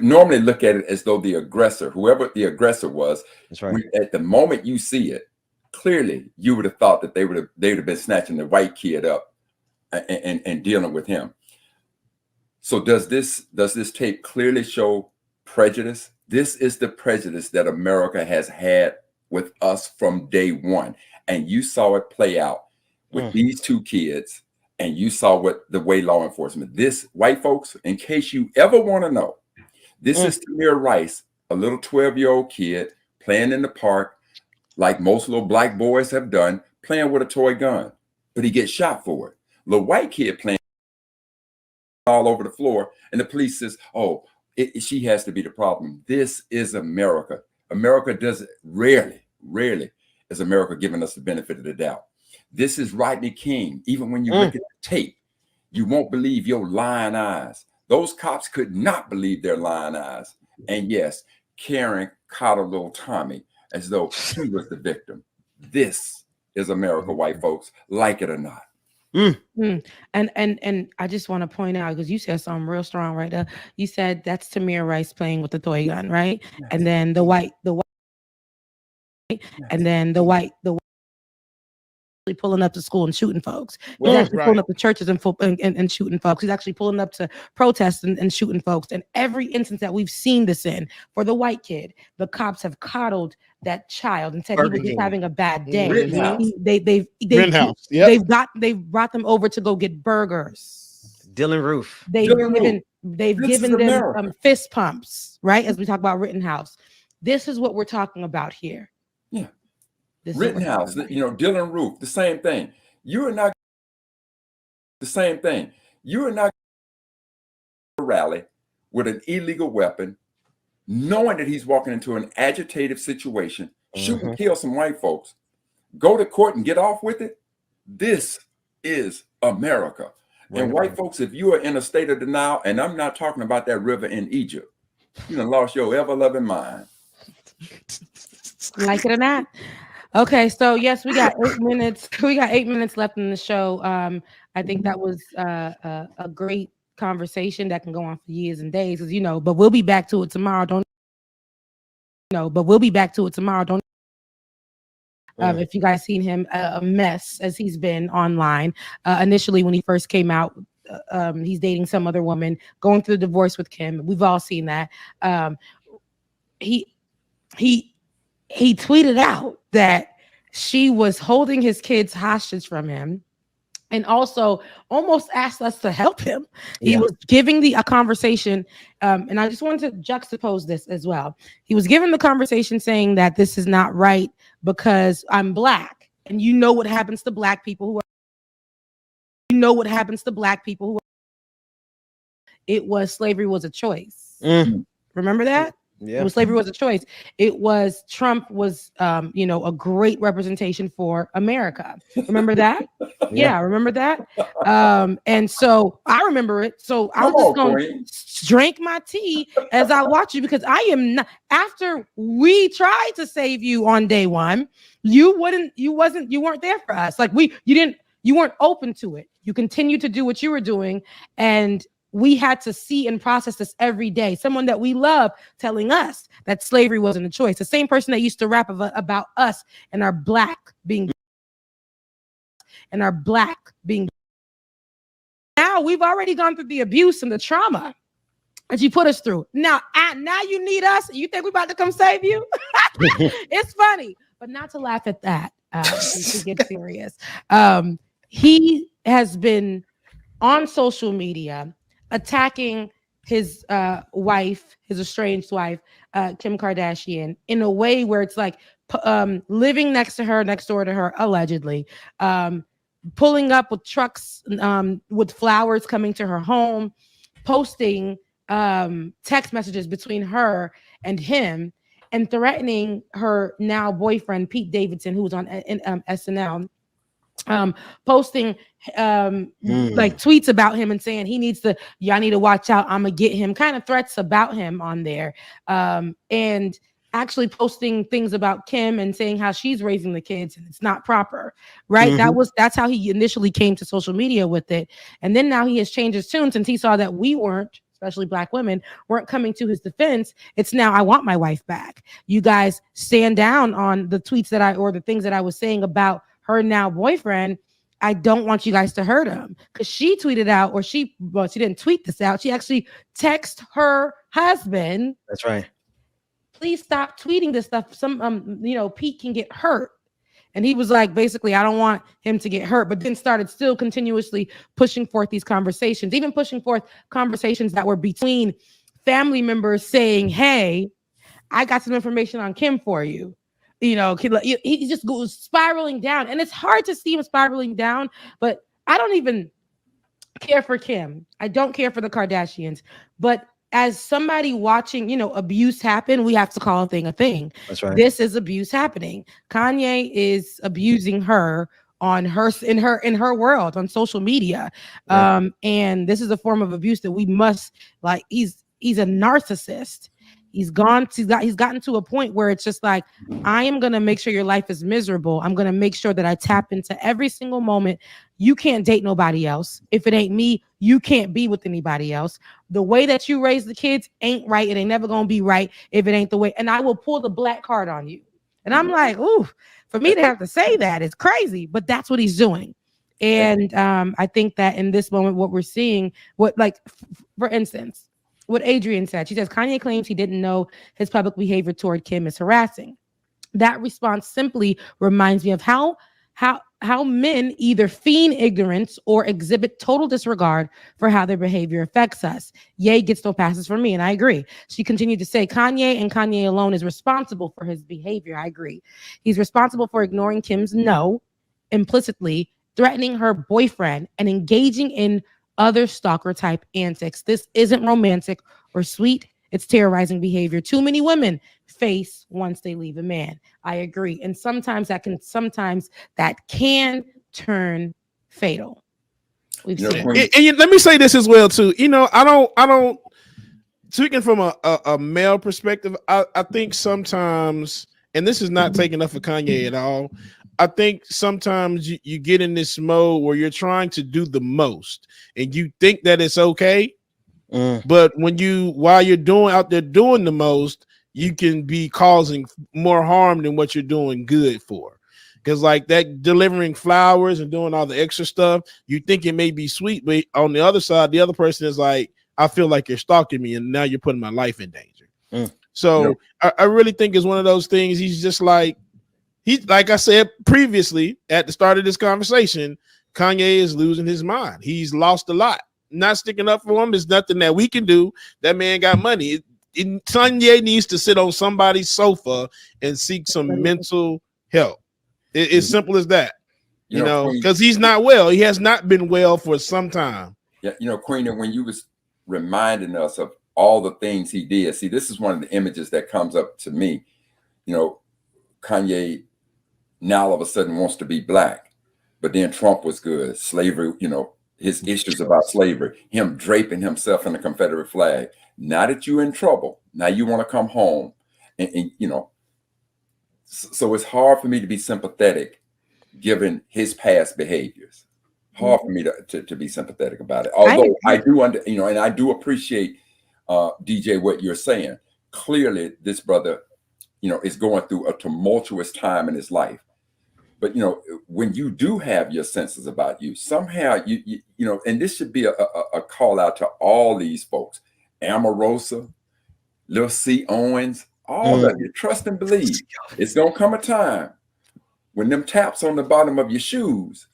E: normally look at it as though the aggressor, whoever the aggressor was,
C: that's right.
E: At the moment you see it, clearly you would have thought that they would have been snatching the white kid up and dealing with him. So does this tape clearly show prejudice? This is the prejudice that America has had with us from day one. And you saw it play out with these two kids, and you saw the way law enforcement, this white folks, in case you ever want to know, this is Tamir Rice, a little 12-year-old kid playing in the park, like most little black boys have done, playing with a toy gun, but he gets shot for it. Little white kid playing all over the floor, and the police says, oh, she has to be the problem. This is America. America does rarely is America giving us the benefit of the doubt. This is Rodney King. Even when you look at the tape, you won't believe your lying eyes. Those cops could not believe their lying eyes. And yes, Karen coddled little Tommy as though he was the victim. This is America, white folks, like it or not.
I: And I just want to point out, because you said something real strong right there. You said that's Tamir Rice playing with the toy gun, right? Yes. And then the white, yes. And then the white pulling up to school and shooting folks. He's actually pulling up to churches and shooting folks. He's actually pulling up to protests and shooting folks. And every instance that we've seen this in, for the white kid, the cops have coddled that child and said he was just having a bad day. They've brought them over to go get burgers.
C: Dylan Roof.
I: They've given them fist pumps, right? As we talk about Rittenhouse. This is what we're talking about here.
E: Yeah. Rittenhouse, Dylan Roof, the same thing. You are not the same thing. You are not a rally with an illegal weapon, knowing that he's walking into an agitative situation, shoot and kill some white folks, go to court and get off with it. This is America. And white folks, if you are in a state of denial, and I'm not talking about that river in Egypt, you done lost your ever-loving mind.
I: Like it or not. Okay, so yes, we got 8 minutes. We got 8 minutes left in the show. I think that was a great conversation that can go on for years and days, as you know. But we'll be back to it tomorrow. If you guys seen him, a mess as he's been online. Initially, when he first came out, he's dating some other woman, going through the divorce with Kim. We've all seen that. He tweeted out that she was holding his kids hostage from him, and also almost asked us to help him. He was giving a conversation, and I just wanted to juxtapose this as well. He was giving the conversation saying that this is not right because I'm black, and you know what happens to black people who are. It was slavery was a choice. Remember that? Yeah. Slavery was a choice. It was Trump was, a great representation for America. Remember that? Yeah, remember that? And so I remember it. So I'm just going to drink my tea as I watch you, because I am not. After we tried to save you on day one, you weren't there for us. Like you weren't open to it. You continued to do what you were doing, and we had to see and process this every day. Someone that we love telling us that slavery wasn't a choice. The same person that used to rap about us and our black being. Now we've already gone through the abuse and the trauma that you put us through. Now you need us. You think we're about to come save you? It's funny, but not to laugh at that. To get serious. He has been on social media attacking his wife, his estranged wife, Kim Kardashian, in a way where it's like living next door to her, allegedly, pulling up with trucks with flowers coming to her home, posting text messages between her and him, and threatening her now boyfriend, Pete Davidson, who was on SNL, posting like tweets about him and saying y'all need to watch out, I'm gonna get him, kind of threats about him on there, and actually posting things about Kim and saying how she's raising the kids and it's not proper, right? That's how he initially came to social media with it, and then now he has changed his tune since he saw that we weren't, especially Black women, weren't coming to his defense. It's now, I want my wife back. You guys stand down on the tweets or the things that I was saying about her now boyfriend. I don't want you guys to hurt him, because she tweeted out, she didn't tweet this out. She actually texted her husband.
C: That's right.
I: Please stop tweeting this stuff. Pete can get hurt. And he was like, basically, I don't want him to get hurt, but then started still continuously pushing forth these conversations, even pushing forth conversations that were between family members saying, hey, I got some information on Kim for you. He just goes spiraling down, and it's hard to see him spiraling down, but I don't even care for Kim. I don't care for the Kardashians, but as somebody watching, abuse happen, we have to call a thing a thing.
C: That's right.
I: This is abuse happening. Kanye is abusing her in her world on social media.
C: Right.
I: And this is a form of abuse that we must, like, he's a narcissist. He's gotten to a point where it's just like, I am going to make sure your life is miserable. I'm going to make sure that I tap into every single moment. You can't date nobody else. If it ain't me, you can't be with anybody else. The way that you raise the kids ain't right. It ain't never going to be right if it ain't the way. And I will pull the black card on you. And I'm like, ooh, for me to have to say that is crazy, but that's what he's doing. And I think that in this moment, what we're seeing, for instance, what Adrienne said, she says, Kanye claims he didn't know his public behavior toward Kim is harassing. That response simply reminds me of how men either feign ignorance or exhibit total disregard for how their behavior affects us. Ye gets no passes from me, and I agree. She continued to say, Kanye and Kanye alone is responsible for his behavior. I agree. He's responsible for ignoring Kim's no, implicitly threatening her boyfriend, and engaging in other stalker type antics. This isn't romantic or sweet. It's terrorizing behavior too many women face once they leave a man. I agree. And sometimes that can turn fatal. We've seen.
H: And let me say this as well too. I don't speaking from a male perspective, I think sometimes, and this is not taking up for Kanye at all, I think sometimes you get in this mode where you're trying to do the most and you think that it's okay. But while you're out there doing the most, you can be causing more harm than what you're doing good for. Because like that delivering flowers and doing all the extra stuff, you think it may be sweet, but on the other side, the other person is like, I feel like you're stalking me and now you're putting my life in danger. So I really think it's one of those things. He's just like I said previously at the start of this conversation, Kanye is losing his mind. He's lost a lot. Not sticking up for him. There's nothing that we can do. That man got money. Kanye needs to sit on somebody's sofa and seek some mental help. It's simple as that. Because he's not well. He has not been well for some time.
E: Yeah, Queen, and when you was reminding us of all the things he did, see, this is one of the images that comes up to me. Kanye now all of a sudden wants to be black, but then Trump was good. Slavery, his issues about slavery, him draping himself in the Confederate flag. Now that you're in trouble, now you want to come home. And so it's hard for me to be sympathetic given his past behaviors. Hard for me to be sympathetic about it. Although I do and I do appreciate DJ what you're saying. Clearly this brother, is going through a tumultuous time in his life. But, when you do have your senses about you, somehow, and this should be a call out to all these folks, Omarosa, Lil C. Owens, all of you, trust and believe. It's going to come a time when them taps on the bottom of your shoes,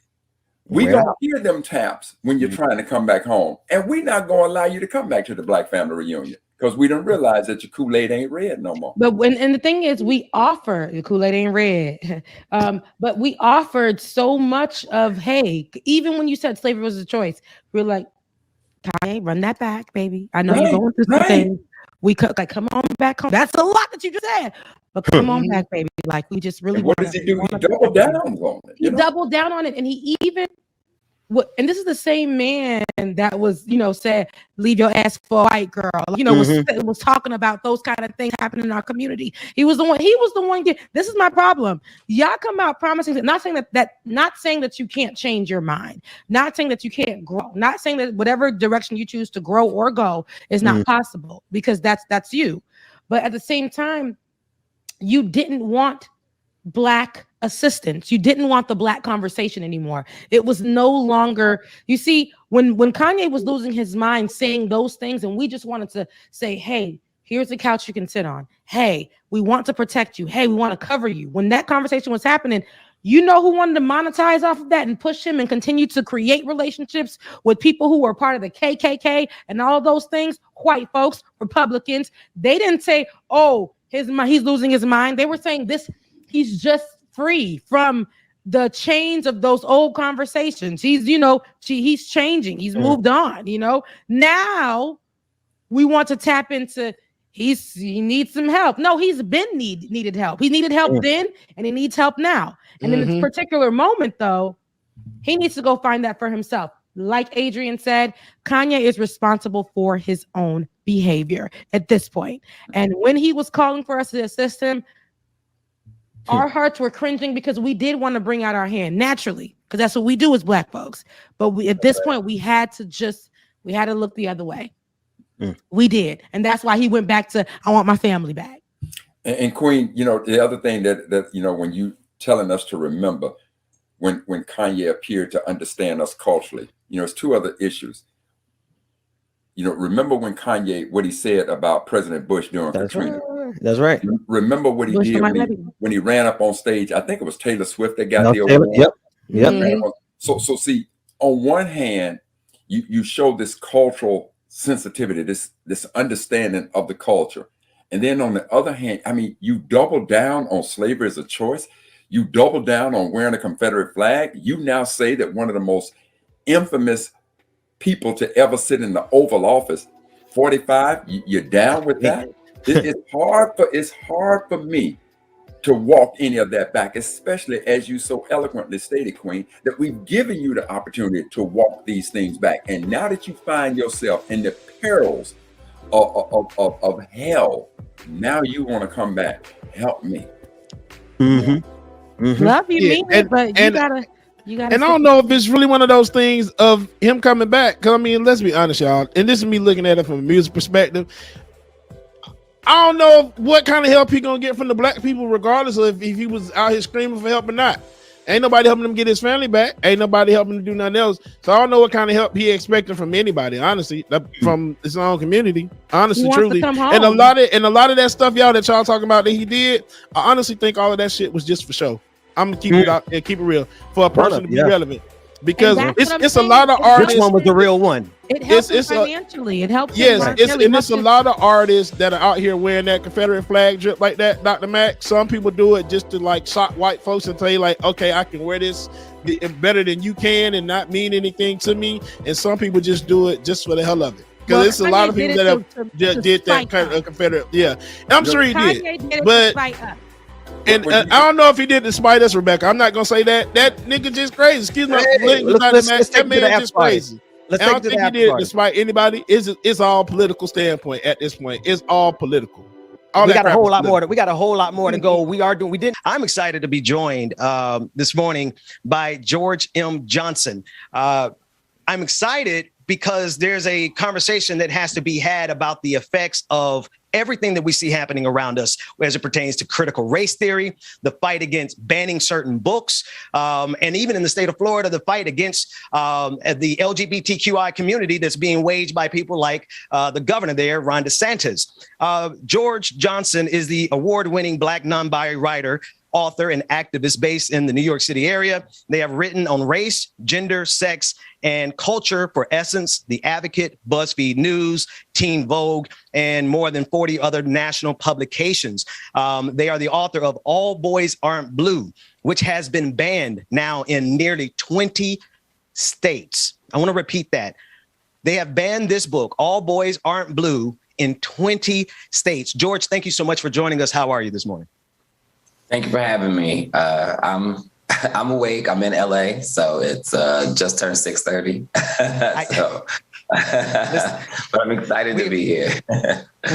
E: we don't hear them taps when you're trying to come back home. And we're not going to allow you to come back to the Black family reunion. Because we don't realize that your Kool-Aid ain't red no more.
I: But and the thing is, we offer the Kool-Aid ain't red. But we offered so much of, hey, even when you said slavery was a choice, we're like, Kanye, run that back, baby. I know you're going through some things, We could like come on back home. That's a lot that you just said. But come on back, baby. Like we just really
E: And what does he do? He doubled down on it.
I: He doubled down on it, and he even and this is the same man that was, said, leave your ass for a white girl. Was talking about those kind of things happening in our community. He was the one. This is my problem. Y'all come out promising, not saying that you can't change your mind, not saying that you can't grow, not saying that whatever direction you choose to grow or go is not possible, because that's you. But at the same time, you didn't want Black assistance. You didn't want the Black conversation anymore. It was no longer, you see, when Kanye was losing his mind saying those things, and we just wanted to say, hey, here's the couch you can sit on. Hey, we want to protect you. Hey, we want to cover you. When that conversation was happening, you know who wanted to monetize off of that and push him and continue to create relationships with people who were part of the KKK and all of those things? White folks, Republicans. They didn't say, oh, he's losing his mind. They were saying this, he's just free from the chains of those old conversations. He's, he's changing. He's moved on, Now we want to tap into, he needs some help. No, he's been needed help. He needed help then, and he needs help now. And in this particular moment, though, he needs to go find that for himself. Like Adrian said, Kanye is responsible for his own behavior at this point. And when he was calling for us to assist him, our hearts were cringing because we did want to bring out our hand naturally, because that's what we do as Black folks. But at this point, we had to look the other way. We did. And that's why he went back to, I want my family back.
E: And Queen, the other thing that when you telling us to remember when Kanye appeared to understand us culturally, it's two other issues. Remember when Kanye, what he said about President Bush during Katrina.
C: That's right.
E: Remember what he did when he ran up on stage. I think it was Taylor Swift that got the award.
C: Yep.
E: So see, on one hand, you show this cultural sensitivity, this understanding of the culture. And then on the other hand, you double down on slavery as a choice. You double down on wearing a Confederate flag. You now say that one of the most infamous people to ever sit in the Oval Office, 45, you're down with that? It's hard for me to walk any of that back, especially as you so eloquently stated, Queen, that we've given you the opportunity to walk these things back. And now that you find yourself in the perils of hell, now you want to come back. Help me.
I: Love you, but you gotta.
H: And I don't know if it's really one of those things of him coming back. Because let's be honest, y'all. And this is me looking at it from a music perspective. I don't know what kind of help he gonna get from the Black people, regardless of if he was out here screaming for help or not. Ain't nobody helping him get his family back. Ain't nobody helping him do nothing else. So I don't know what kind of help he expecting from anybody, honestly, from his own community. Honestly, truly. And a lot of that stuff, y'all, that y'all talking about that he did, I honestly think all of that shit was just for show. I'm gonna keep it out and keep it real for a person to be relevant. Because it's a lot of artists.
C: Which one was the real one?
I: It helps him financially. It helps.
H: Yes, it's a lot of artists that are out here wearing that Confederate flag drip like that, Dr. Mac. Some people do it just to like shock white folks and tell you like, okay, I can wear this better than you can and not mean anything to me. And some people just do it just for the hell of it. Because it's a lot of people that did that kind of Confederate. Yeah, and I'm sure he did. But and I don't know if he did despite us, Rebecca. I'm not gonna say that. That nigga just crazy. Excuse me. That man just crazy. I don't think he did it despite anybody. It's all political standpoint at this point. It's all political.
C: We got a whole lot more. We got a whole lot more to go. I'm excited to be joined this morning by George M. Johnson. I'm excited because there's a conversation that has to be had about the effects of everything that we see happening around us as it pertains to critical race theory, the fight against banning certain books, and even in the state of Florida, the fight against the LGBTQI community that's being waged by people like the governor there, Ron DeSantis. George Johnson is the award-winning Black non-binary writer, author, and activist based in the New York City area. They have written on race, gender, sex, and culture for Essence, The Advocate, BuzzFeed News, Teen Vogue, and more than 40 other national publications. They are the author of All Boys Aren't Blue, which has been banned now in nearly 20 states. I want to repeat that. They have banned this book, All Boys Aren't Blue, in 20 states. George, thank you so much for joining us. How are you this morning?
L: Thank you for having me. I'm awake. I'm in LA, so it's just turned 6:30. But I'm excited to be here.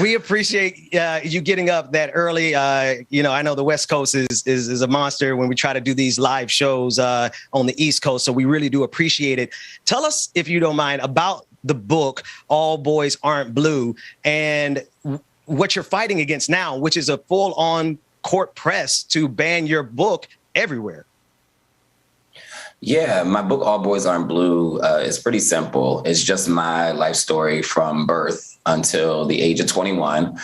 C: We appreciate you getting up that early. I know the West Coast is a monster when we try to do these live shows on the East Coast. So we really do appreciate it. Tell us, if you don't mind, about the book, All Boys Aren't Blue, and what you're fighting against now, which is a full-on court press to ban your book everywhere.
L: Yeah, my book, All Boys Aren't Blue, is pretty simple. It's just my life story from birth until the age of 21,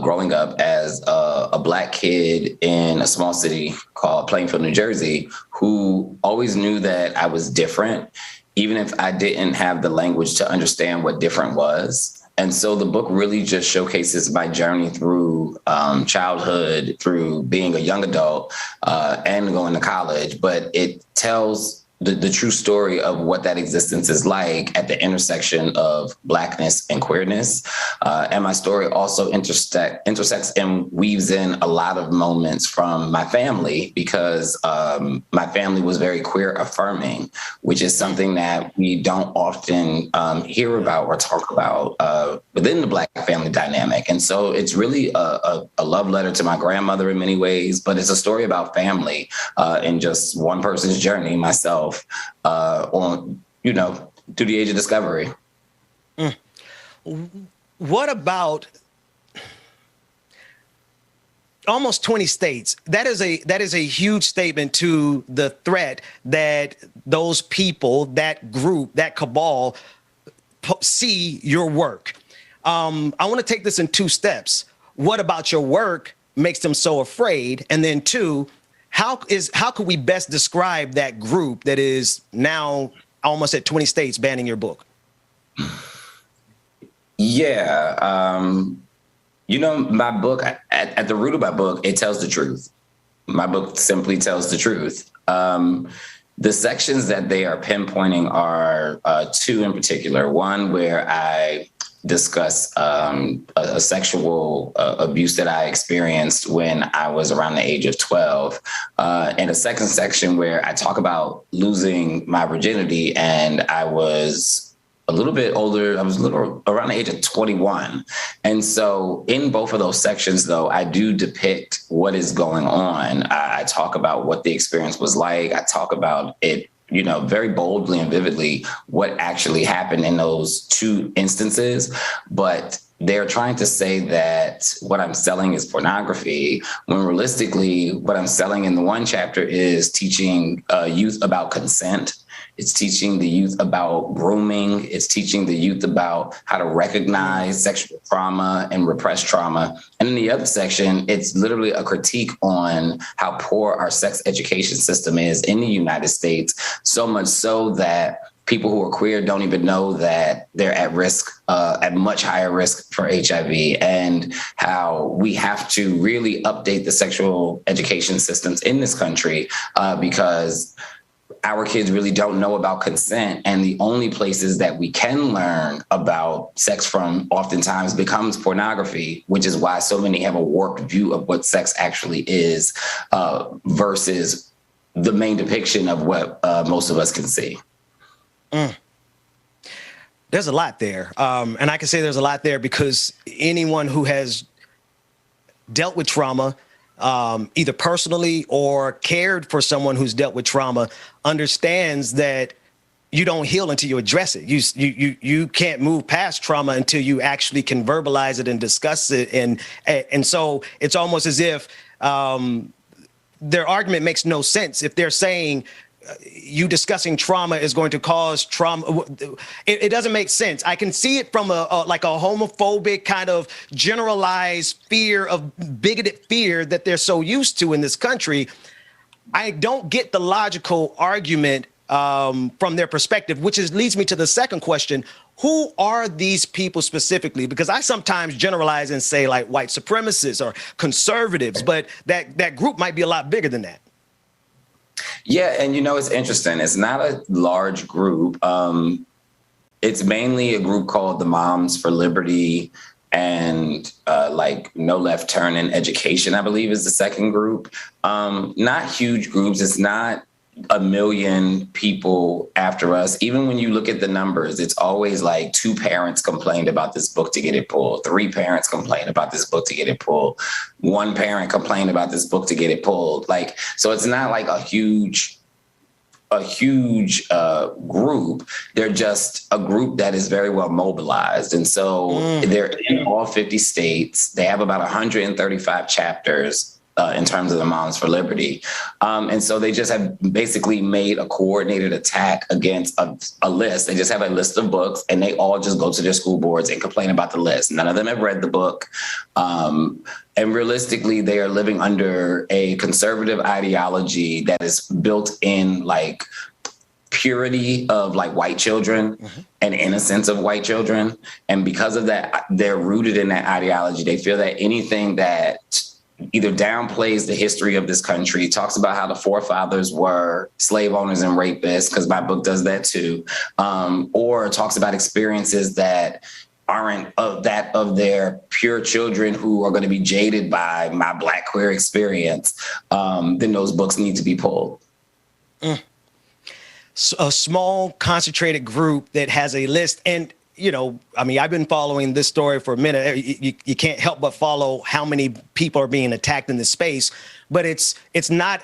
L: growing up as a Black kid in a small city called Plainfield, New Jersey, who always knew that I was different, even if I didn't have the language to understand what different was. And so the book really just showcases my journey through childhood, through being a young adult and going to college. But it tells the true story of what that existence is like at the intersection of Blackness and queerness. And my story also intersects and weaves in a lot of moments from my family, because my family was very queer affirming, which is something that we don't often hear about or talk about within the Black family dynamic. And so it's really a love letter to my grandmother in many ways, but it's a story about family and just one person's journey, myself, on, through the age of discovery.
C: What about almost 20 states? That is a huge statement to the threat that those people, that group, that cabal see your work. I want to take this in two steps. What about your work makes them so afraid? And then two, how could we best describe that group that is now almost at 20 states banning your book?
L: Yeah. My book, at the root of my book, it tells the truth. My book simply tells the truth. The sections that they are pinpointing are two in particular. One where I discuss a sexual abuse that I experienced when I was around the age of 12. And a second section where I talk about losing my virginity, and I was a little bit older. I was around the age of 21. And so in both of those sections, though, I do depict what is going on. I talk about what the experience was like. I talk about it, very boldly and vividly what actually happened in those two instances. But they're trying to say that what I'm selling is pornography, when realistically, what I'm selling in the one chapter is teaching youth about consent. It's teaching the youth about grooming. It's teaching the youth about how to recognize sexual trauma and repressed trauma. And in the other section, it's literally a critique on how poor our sex education system is in the United States, so much so that people who are queer don't even know that they're at risk, at much higher risk for HIV, and how we have to really update the sexual education systems in this country because our kids really don't know about consent. And the only places that we can learn about sex from oftentimes becomes pornography, which is why so many have a warped view of what sex actually is versus the main depiction of what most of us can see.
C: There's a lot there. And I can say there's a lot there because anyone who has dealt with trauma, either personally or cared for someone who's dealt with trauma, understands that you don't heal until you address it. You can't move past trauma until you actually can verbalize it and discuss it. And so it's almost as if their argument makes no sense if they're saying you discussing trauma is going to cause trauma. It doesn't make sense. I can see it from a homophobic kind of generalized fear of bigoted fear that they're so used to in this country. I don't get the logical argument from their perspective, which leads me to the second question. Who are these people specifically? Because I sometimes generalize and say like white supremacists or conservatives, but that group might be a lot bigger than that.
L: Yeah, and it's interesting. It's not a large group. It's mainly a group called the Moms for Liberty and like No Left Turn in Education, I believe, is the second group. Not huge groups. It's not 1 million people after us. Even when you look at the numbers, it's always like 2 parents complained about this book to get it pulled. 3 parents complained about this book to get it pulled. 1 parent complained about this book to get it pulled. Like, so it's not like a huge group. They're just a group that is very well mobilized. And so they're in all 50 states. They have about 135 chapters in terms of the Moms for Liberty. And so they just have basically made a coordinated attack against a list. They just have a list of books, and they all just go to their school boards and complain about the list. None of them have read the book. And realistically, they are living under a conservative ideology that is built in like purity of like white children and innocence of white children. And because of that, they're rooted in that ideology. They feel that anything that either downplays the history of this country, talks about how the forefathers were slave owners and rapists, because my book does that too, or talks about experiences that aren't of their pure children who are going to be jaded by my Black queer experience, then those books need to be pulled.
C: So a small, concentrated group that has a list. And you know, I mean, I've been following this story for a minute. You can't help but follow how many people are being attacked in this space. But it's not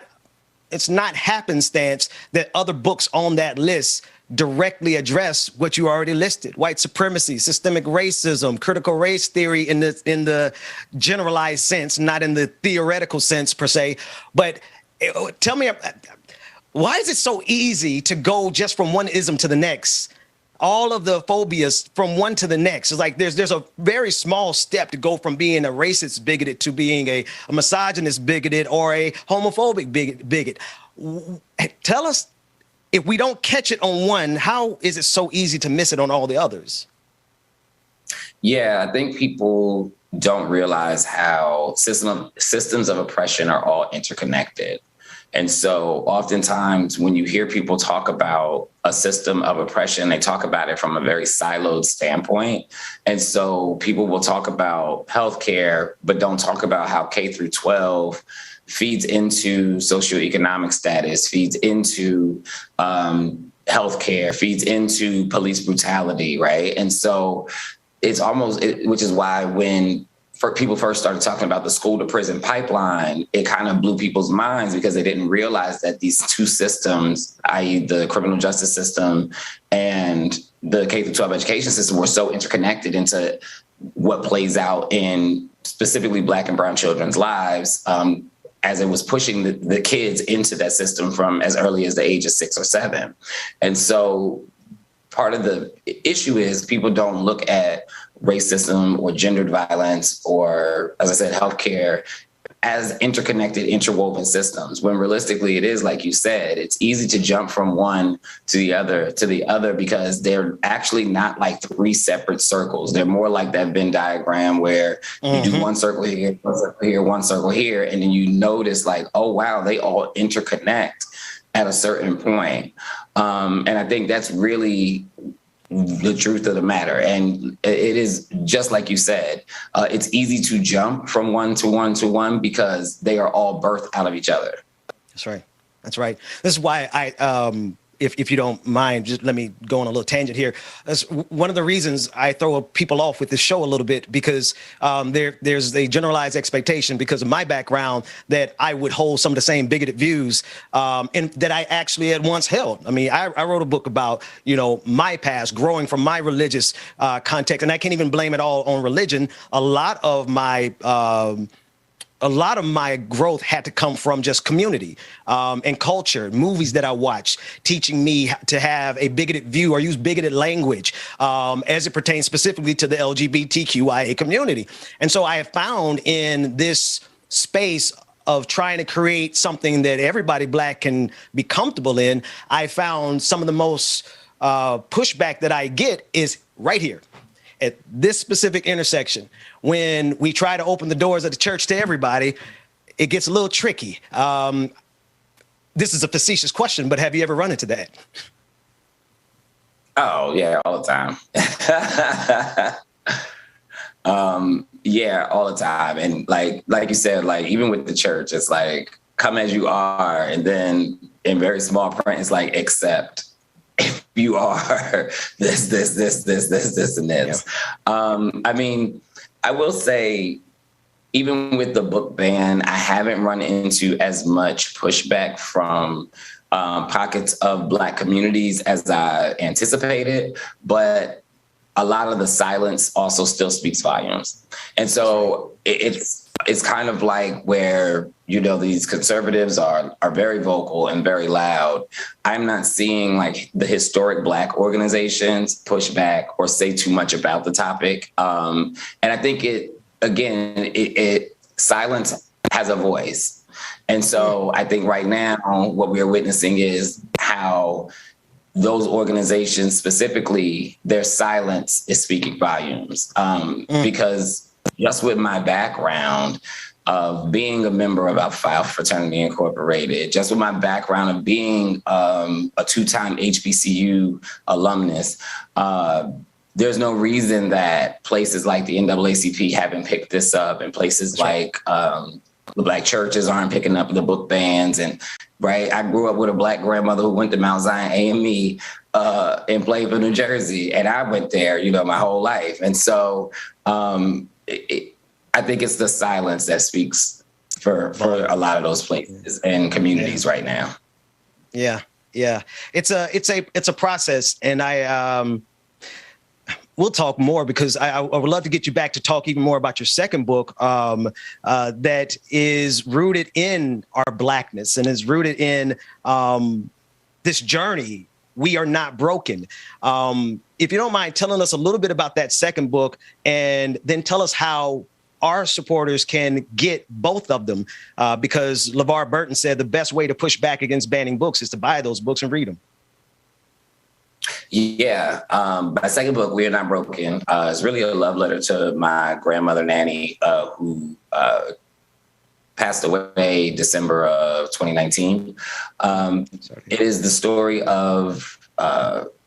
C: happenstance that other books on that list directly address what you already listed: white supremacy, systemic racism, critical race theory in the generalized sense, not in the theoretical sense per se. But tell me, why is it so easy to go just from one ism to the next? All of the phobias from one to the next. It's like there's a very small step to go from being a racist bigoted to being a misogynist bigoted or a homophobic bigot. Tell us, if we don't catch it on one, how is it so easy to miss it on all the others?
L: Yeah, I think people don't realize how systems of oppression are all interconnected. And so oftentimes when you hear people talk about a system of oppression, they talk about it from a very siloed standpoint. And so people will talk about healthcare, but don't talk about how K through 12 feeds into socioeconomic status, feeds into healthcare, feeds into police brutality, right? And so it's almost, which is why when people first started talking about the school to prison pipeline, it kind of blew people's minds because they didn't realize that these two systems, i.e. the criminal justice system and the K through 12 education system, were so interconnected into what plays out in specifically Black and brown children's lives, as it was pushing the kids into that system from as early as the age of 6 or 7. And so part of the issue is people don't look at racism or gendered violence or, as I said, healthcare as interconnected, interwoven systems, when realistically it is, like you said, it's easy to jump from one to the other because they're actually not like 3 separate circles. They're more like that Venn diagram where you do one circle here, one circle here, one circle here, and then you notice like, oh, wow, they all interconnect at a certain point. And I think that's really the truth of the matter. And it is just like you said, it's easy to jump from one to one to one because they are all birthed out of each other.
C: That's right. That's right. This is why I, if you don't mind, just let me go on a little tangent here. That's one of the reasons I throw people off with this show a little bit, because there's a generalized expectation because of my background that I would hold some of the same bigoted views and that I actually had once held. I mean, I wrote a book about, my past, growing from my religious context, and I can't even blame it all on religion. A lot of my growth had to come from just community and culture, movies that I watched, teaching me to have a bigoted view or use bigoted language as it pertains specifically to the LGBTQIA community. And so I have found in this space of trying to create something that everybody Black can be comfortable in, I found some of the most pushback that I get is right here at this specific intersection. When we try to open the doors of the church to everybody, it gets a little tricky. This is a facetious question, but have you ever run into that?
L: Oh, yeah, all the time. Yeah, all the time. And like you said, like even with the church, it's like come as you are, and then in very small print, it's like except if you are this, and this. I mean, I will say, even with the book ban, I haven't run into as much pushback from pockets of Black communities as I anticipated, but a lot of the silence also still speaks volumes. And so it's kind of like where, you know, these conservatives are very vocal and very loud. I'm not seeing like the historic Black organizations push back or say too much about the topic. And I think silence has a voice. And so I think right now what we're witnessing is how those organizations specifically, their silence is speaking volumes. Because just with my background of being a member of Alpha Phi Alpha Fraternity Incorporated, just with my background of being a 2-time HBCU alumnus, there's no reason that places like the NAACP haven't picked this up, and places like the Black churches aren't picking up the book bans. And right, I grew up with a Black grandmother who went to Mount Zion AME in Playville, New Jersey, and I went there, you know, my whole life. And so I think it's the silence that speaks for a lot of those places and communities right now.
C: Yeah, it's a process, and we'll talk more because I would love to get you back to talk even more about your second book that is rooted in our Blackness and is rooted in this journey. We Are Not Broken. If you don't mind telling us a little bit about that second book, and then tell us how our supporters can get both of them, because LeVar Burton said the best way to push back against banning books is to buy those books and read them.
L: Yeah, my second book, We Are Not Broken, is really a love letter to my grandmother, Nanny, who passed away December of 2019. It is the story of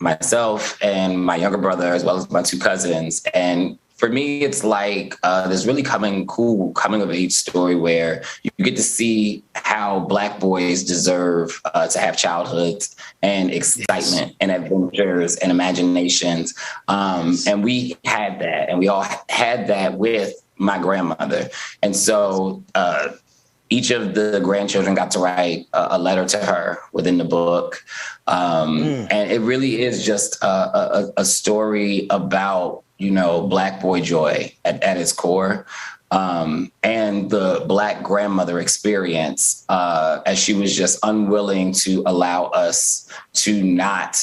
L: myself and my younger brother, as well as my 2 cousins. And for me, it's like this really coming of age story where you get to see how Black boys deserve to have childhoods and excitement and adventures and imaginations. And we had that, and we all had that with my grandmother. And so each of the grandchildren got to write a letter to her within the book. And it really is just a story about, you know, Black boy joy at its core, and the Black grandmother experience, as she was just unwilling to allow us to not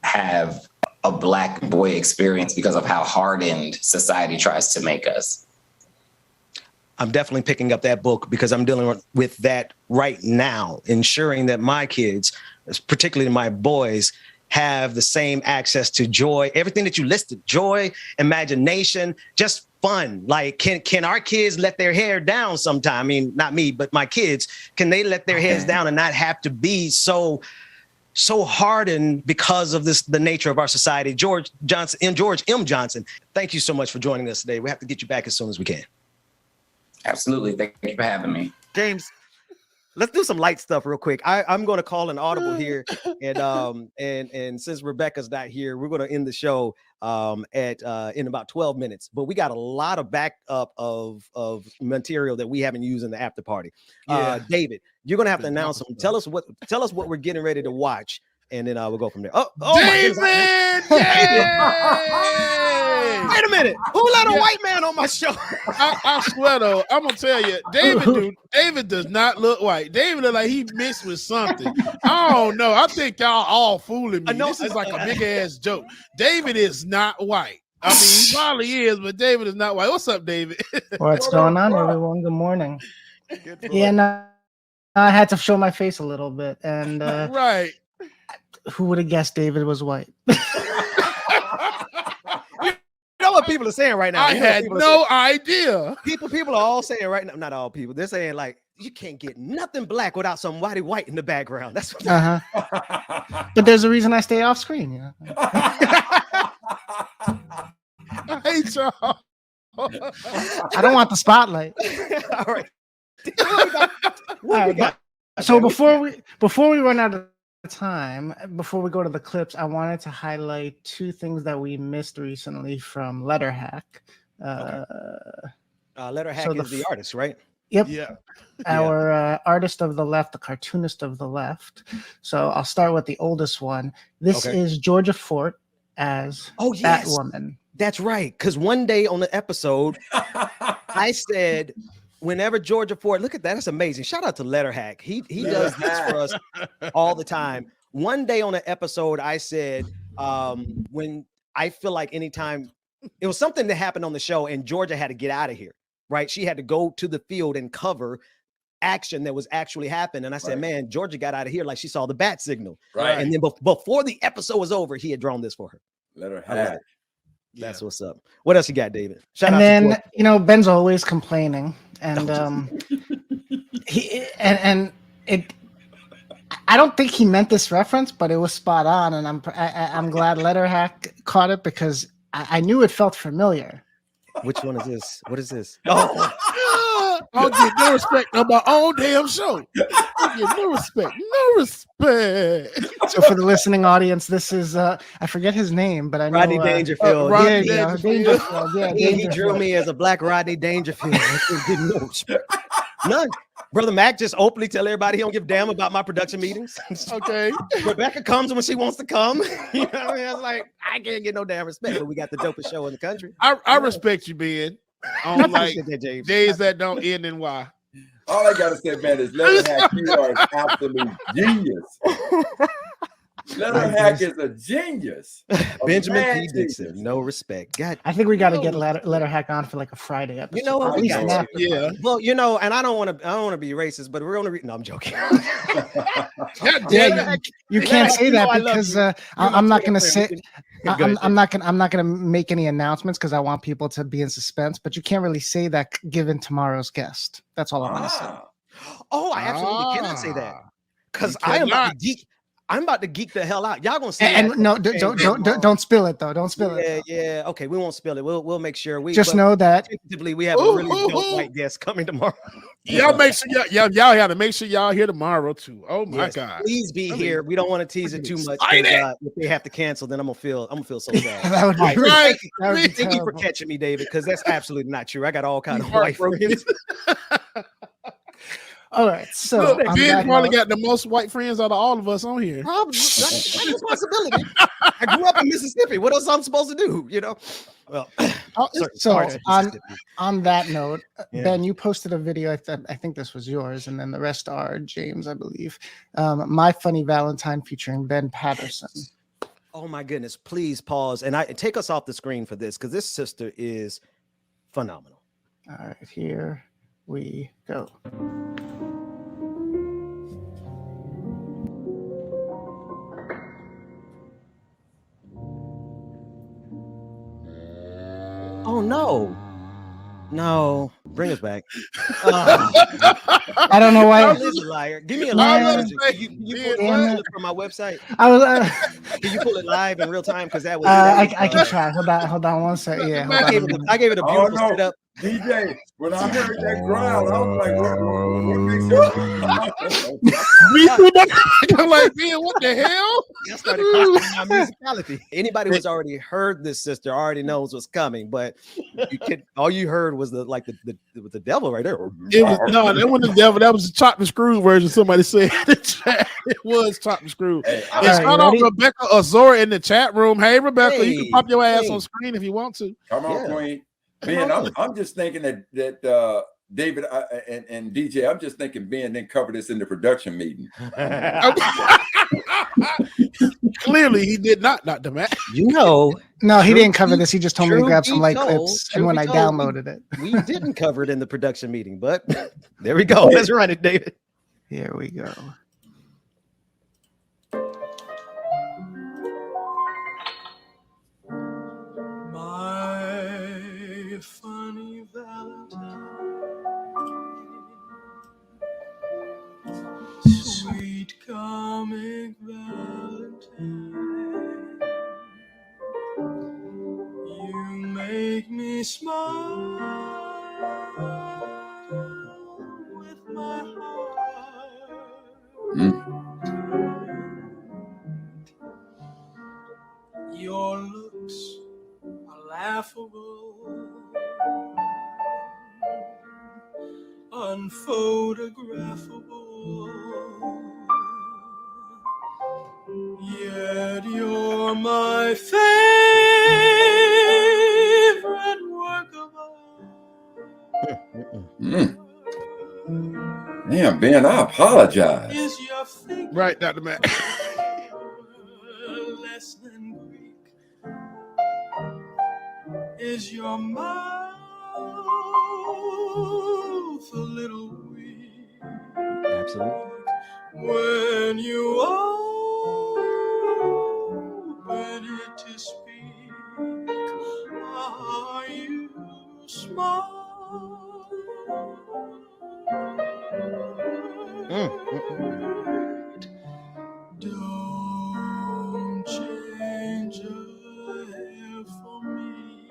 L: have a Black boy experience because of how hardened society tries to make us.
C: I'm definitely picking up that book because I'm dealing with that right now, ensuring that my kids, particularly my boys, have the same access to joy, everything that you listed: joy, imagination, just fun. Like, can our kids let their hair down sometime? I mean, not me, but my kids, can they let their heads down and not have to be so hardened because of the nature of our society? George M. Johnson, thank you so much for joining us today. We have to get you back as soon as we can.
L: Absolutely. Thank you for having me.
C: James, let's do some light stuff real quick. I'm going to call an audible here, and since Rebecca's not here, we're going to end the show in about 12 minutes. But we got a lot of backup of material that we haven't used in the after party. David, you're going to have to announce them. Tell us what we're getting ready to watch, and then we'll go from there. Oh
H: David!
C: Wait a minute. Who let a white man on my show?
H: I swear though, I'm gonna tell you, David does not look white. David look like he mixed with something. I don't know. I think y'all all fooling me. This is like a big ass joke. David is not white. I mean, he probably is, but David is not white. What's up, David?
K: What's going on, everyone? Good morning. Yeah, no, I had to show my face a little bit, and
H: right.
K: Who would have guessed David was white?
C: You know what people are saying right now?
H: I had no idea.
C: People are all saying right now, not all people, they're saying like, you can't get nothing Black without some white in the background. That's what
K: But there's a reason I stay off screen. You know?
H: I hate y'all.
K: I don't want the spotlight.
C: All right.
K: All right, so before we run out of time, before we go to the clips, I wanted to highlight two things that we missed recently from Letterhack.
C: Letterhack is the artist, right?
K: Yep.
H: Yeah.
K: Our artist of the left, the cartoonist of the left. So I'll start with the oldest one. This is Georgia Fort as Batwoman.
C: That's right. Because one day on the episode, I said, whenever Georgia Fort, look at that, that's amazing. Shout out to Letterhack. He does this for us all the time. One day on an episode, I said, when I feel like anytime it was something that happened on the show and Georgia had to get out of here, right? She had to go to the field and cover action that was actually happening. And I said, man, Georgia got out of here like she saw the bat signal.
E: Right.
C: And then before the episode was over, he had drawn this for her.
E: Let her have it.
C: That's what's up. What else you got, David?
K: And then, Ben's always complaining. And I don't think he meant this reference, but it was spot on. And I'm glad Letterhack caught it because I knew it felt familiar.
C: Which one is this? What is this?
H: I'll get no respect on my own damn show. I'll get no respect.
K: So for the listening audience, this is I forget his name, but I know
C: Rodney Dangerfield.
K: Dangerfield. Yeah,
C: he drew me as a black Rodney Dangerfield. Didn't know. None. Brother Mac just openly tell everybody he don't give a damn about my production meetings.
H: Okay.
C: Rebecca comes when she wants to come. You know what I mean? I was like, I can't get no damn respect, but we got the dopest show in the country.
H: I respect you, Ben. On like days that don't end in Y.
E: All I gotta say, man, is Letterhack, you are an absolute genius. Letterhack is a genius.
C: Benjamin P. Dixon, no respect. God,
K: I think we got to get Letterhack on for like a Friday episode.
C: You know what? We got to.
H: Yeah.
C: Well, and I don't want to be racist, but we're going to. No, I'm joking.
K: You can't say that because I'm not going to say. I'm not going to make any announcements because I want people to be in suspense. But you can't really say that given tomorrow's guest. That's all I want to say.
C: Oh, I absolutely cannot say that because I am about to geek. I'm about to geek the hell out. Y'all gonna see.
K: And no, don't spill it though. Don't spill it.
C: Yeah. Okay, we won't spill it. We'll make sure we
K: just know that
C: we have a really dope white guest coming tomorrow.
H: Y'all make sure y'all have to make sure y'all here tomorrow too. Oh my God!
C: Please be here. We don't want to tease it too much. If they have to cancel, then I'm gonna feel so bad.
K: That would be right.
C: Thank you for catching me, David, because that's absolutely not true. I got all kind of white friends.
K: All right, so
H: Ben probably got the most white friends out of all of us on here.
C: Probably. That's a responsibility. I grew up in Mississippi. What else I'm supposed to do? Well,
K: on that note, Ben, you posted a video. I think this was yours, and then the rest are James, I believe. My Funny Valentine featuring Ben Patterson.
C: Oh my goodness! Please pause and take us off the screen for this because this sister is phenomenal.
K: All right, here we go.
C: Oh no, bring us back.
K: I don't know why.
C: Liz a liar. Give me a live. You pull it from my website. Can you pull it live in real time? Because that was.
K: I can try. Hold on 1 second. Yeah,
C: I gave it a beautiful setup.
E: DJ, when I heard that growl, I was like,
H: I'm like, man, what the hell?
C: I started questioning my musicality. Anybody who's already heard this sister already knows what's coming, but all you heard was the devil right there.
H: That wasn't the devil. That was the chop and screw version. Somebody said it was chop and screw. It's not Rebecca Azora in the chat room. Hey, Rebecca, you can pop your ass on screen if you want to.
E: Come on, Queen. Ben, I'm just thinking that David and DJ, I'm just thinking Ben didn't cover this in the production meeting.
H: Clearly, he did not the match.
K: No, he didn't cover this. He just told me to grab some light clips, and when I downloaded it,
C: we didn't cover it in the production meeting. But there we go. Let's run it, David.
K: Here we go.
A: Funny Valentine, sweet comic Valentine, you make me smile Your looks are laughable, unphotographable, yet you're my favorite work of art.
E: Damn, Ben, I apologize.
A: Is your thinking
H: Right, Dr. Matt.
A: less than Greek? Is your mouth a little weak?
C: Absolutely.
A: When you open it to speak, are you smart? Don't change a hair for me.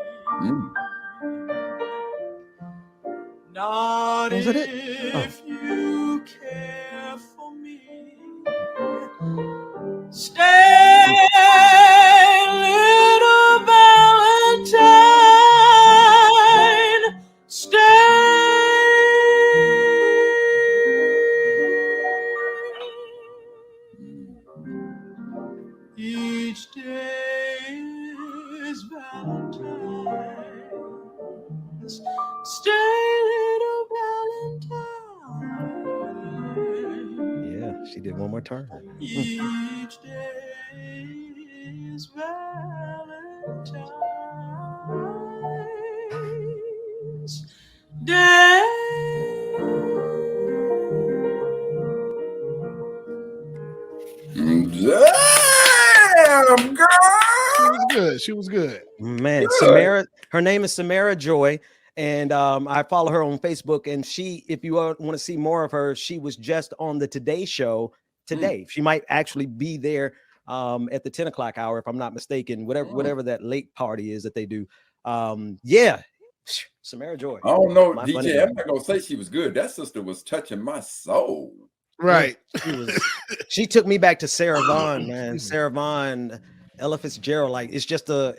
A: Not
C: Was it?
A: if you care for me. Stay, little Valentine. Stay. Each day is Valentine's. Stay, little Valentine.
C: Yeah, she did one more turn.
A: Each day is Valentine's Day.
E: Damn, girl.
H: She was good. She was good.
C: Man, Samara, her name is Samara Joy, and I follow her on Facebook. And she, if you want to see more of her, she was just on the Today Show today. She might actually be there at the 10 o'clock hour, if I'm not mistaken. Whatever that late party is that they do. Yeah, Samara Joy.
E: I don't know,
C: My
E: DJ.
C: funny
E: I'm not gonna say she was good. That sister was touching my soul.
H: Right.
C: She took me back to Sarah Vaughan, man. Sarah Vaughan, Ella Fitzgerald. Like it's just a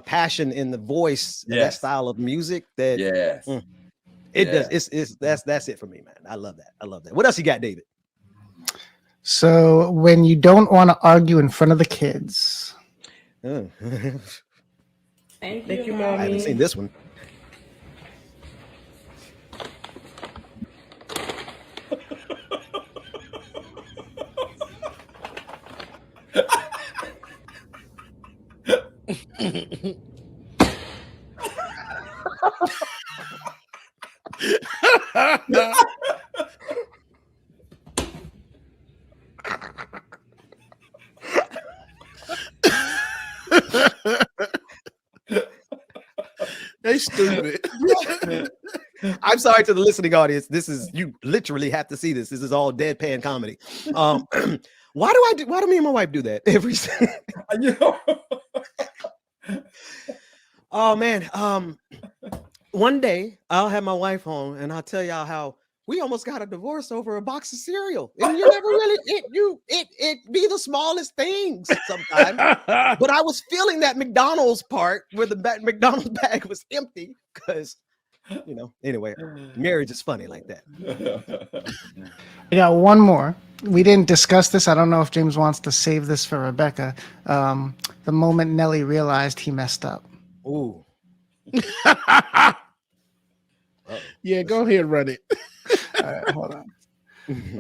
C: passion in the voice, of that style of music. That it does. It's that's it for me, man. I love that. I love that. What else you got, David?
K: So when you don't want to argue in front of the kids.
I: Thank you,
C: I
I: Mommy.
C: haven't seen this one.
H: They stupid.
C: I'm sorry to the listening audience. This is, you literally have to see this. This is all deadpan comedy. Why do me and my wife do that every Oh man. One day I'll have my wife home and I'll tell y'all how we almost got a divorce over a box of cereal. And you never really it be the smallest things sometimes. But I was feeling that McDonald's part where the McDonald's bag was empty because anyway, marriage is funny like that.
K: I got one more. We didn't discuss this. I don't know if James wants to save this for Rebecca. The moment Nelly realized he messed up.
C: Ooh.
H: Yeah, go ahead, run it.
K: All right, hold on.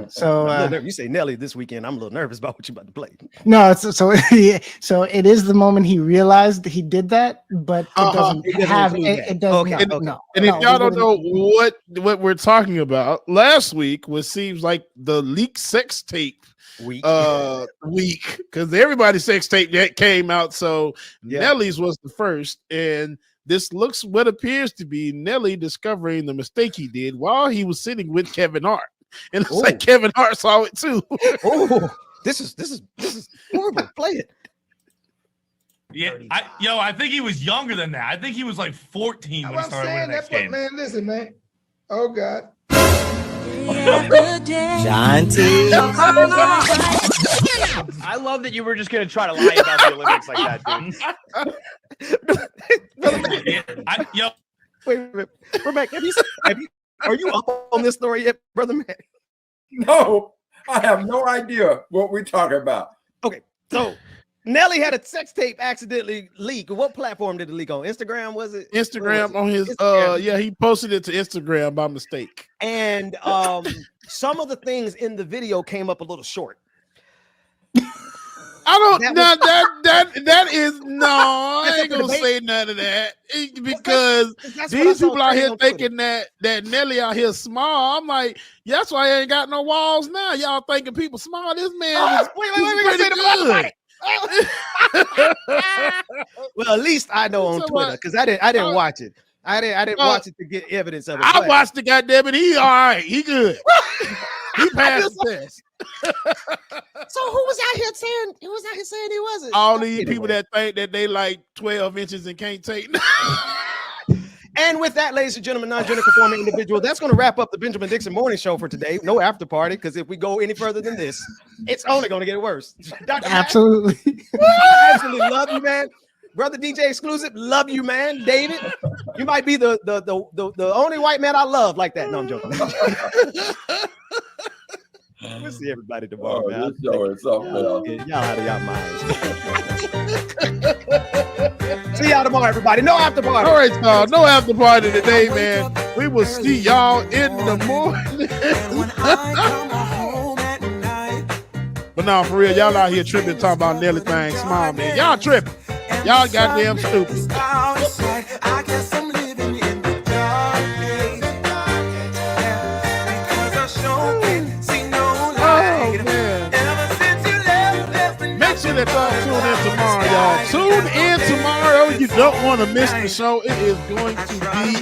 K: So
C: you say Nelly this weekend. I'm a little nervous about what you're about to play.
K: No, so it is the moment he realized he did that, but it doesn't have it doesn't. No.
H: And if y'all don't know what we're talking about, last week seems like the leaked sex tape week because everybody's sex tape that came out. So Nelly's was the first, and this looks what appears to be Nelly discovering the mistake he did while he was sitting with Kevin Hart. And it's like Kevin Hart saw it too.
C: This is horrible. Play it.
N: Yeah, I think he was younger than that. I think he was like 14 when he started winning that game.
O: Man, listen, man. Oh God.
J: Shanti.
O: I love that you were just gonna try to lie about the Olympics like that, dude.
C: Wait a minute. Mac, are you up on this story yet, Brother Mac?
E: No, I have no idea what we're talking about.
C: Okay, so Nelly had a sex tape accidentally leak. What platform did it leak on? Instagram, was it?
H: Instagram on his
C: Instagram.
H: he posted it to Instagram by mistake.
C: And some of the things in the video came up a little short.
H: I don't that is no, I ain't gonna say none of that because these people out here thinking that Nelly out here small. I'm like, that's why I ain't got no walls now. Y'all thinking people small. This man
C: wait, say the well, at least I know on Twitter because I didn't watch it. I didn't watch it to get evidence of it.
H: I watched it, goddamn it. He all right. He good. He passed the test.
C: So who was out here saying he wasn't?
H: All these people that think that they like 12 inches and can't take.
C: And with that, ladies and gentlemen, non-gender conforming individual, that's going to wrap up the Benjamin Dixon Morning Show for today. No after party, because if we go any further than this, it's only going to get worse. Dr.
K: Absolutely.
C: I absolutely love you, man. Brother DJ Exclusive, love you, man. David, you might be the only white man I love like that. No, I'm joking. We'll see everybody tomorrow, man.
E: Y'all
C: out of y'all minds. See y'all tomorrow, everybody. No after party.
H: All right, y'all. No after party today, man. We will see y'all in the morning. But no, for real, y'all out here tripping, talking about Nelly thing small, man. Y'all tripping. Y'all goddamn stupid. Make sure that y'all tune in tomorrow, y'all. Tune in tomorrow. You don't want to miss the show. It is going to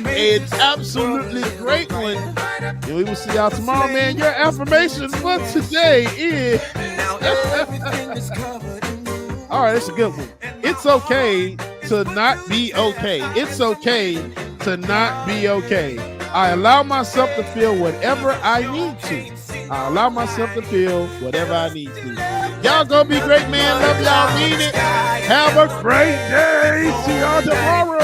H: be an absolutely great one. And we will see y'all tomorrow, man. Your affirmation for today is... All right, it's a good one. It's okay to not be okay. It's okay to not be okay. I allow myself to feel whatever I need to. I allow myself to feel whatever I need to. Y'all gonna be great, man. Love y'all. Mean it. Have a great day. See y'all tomorrow.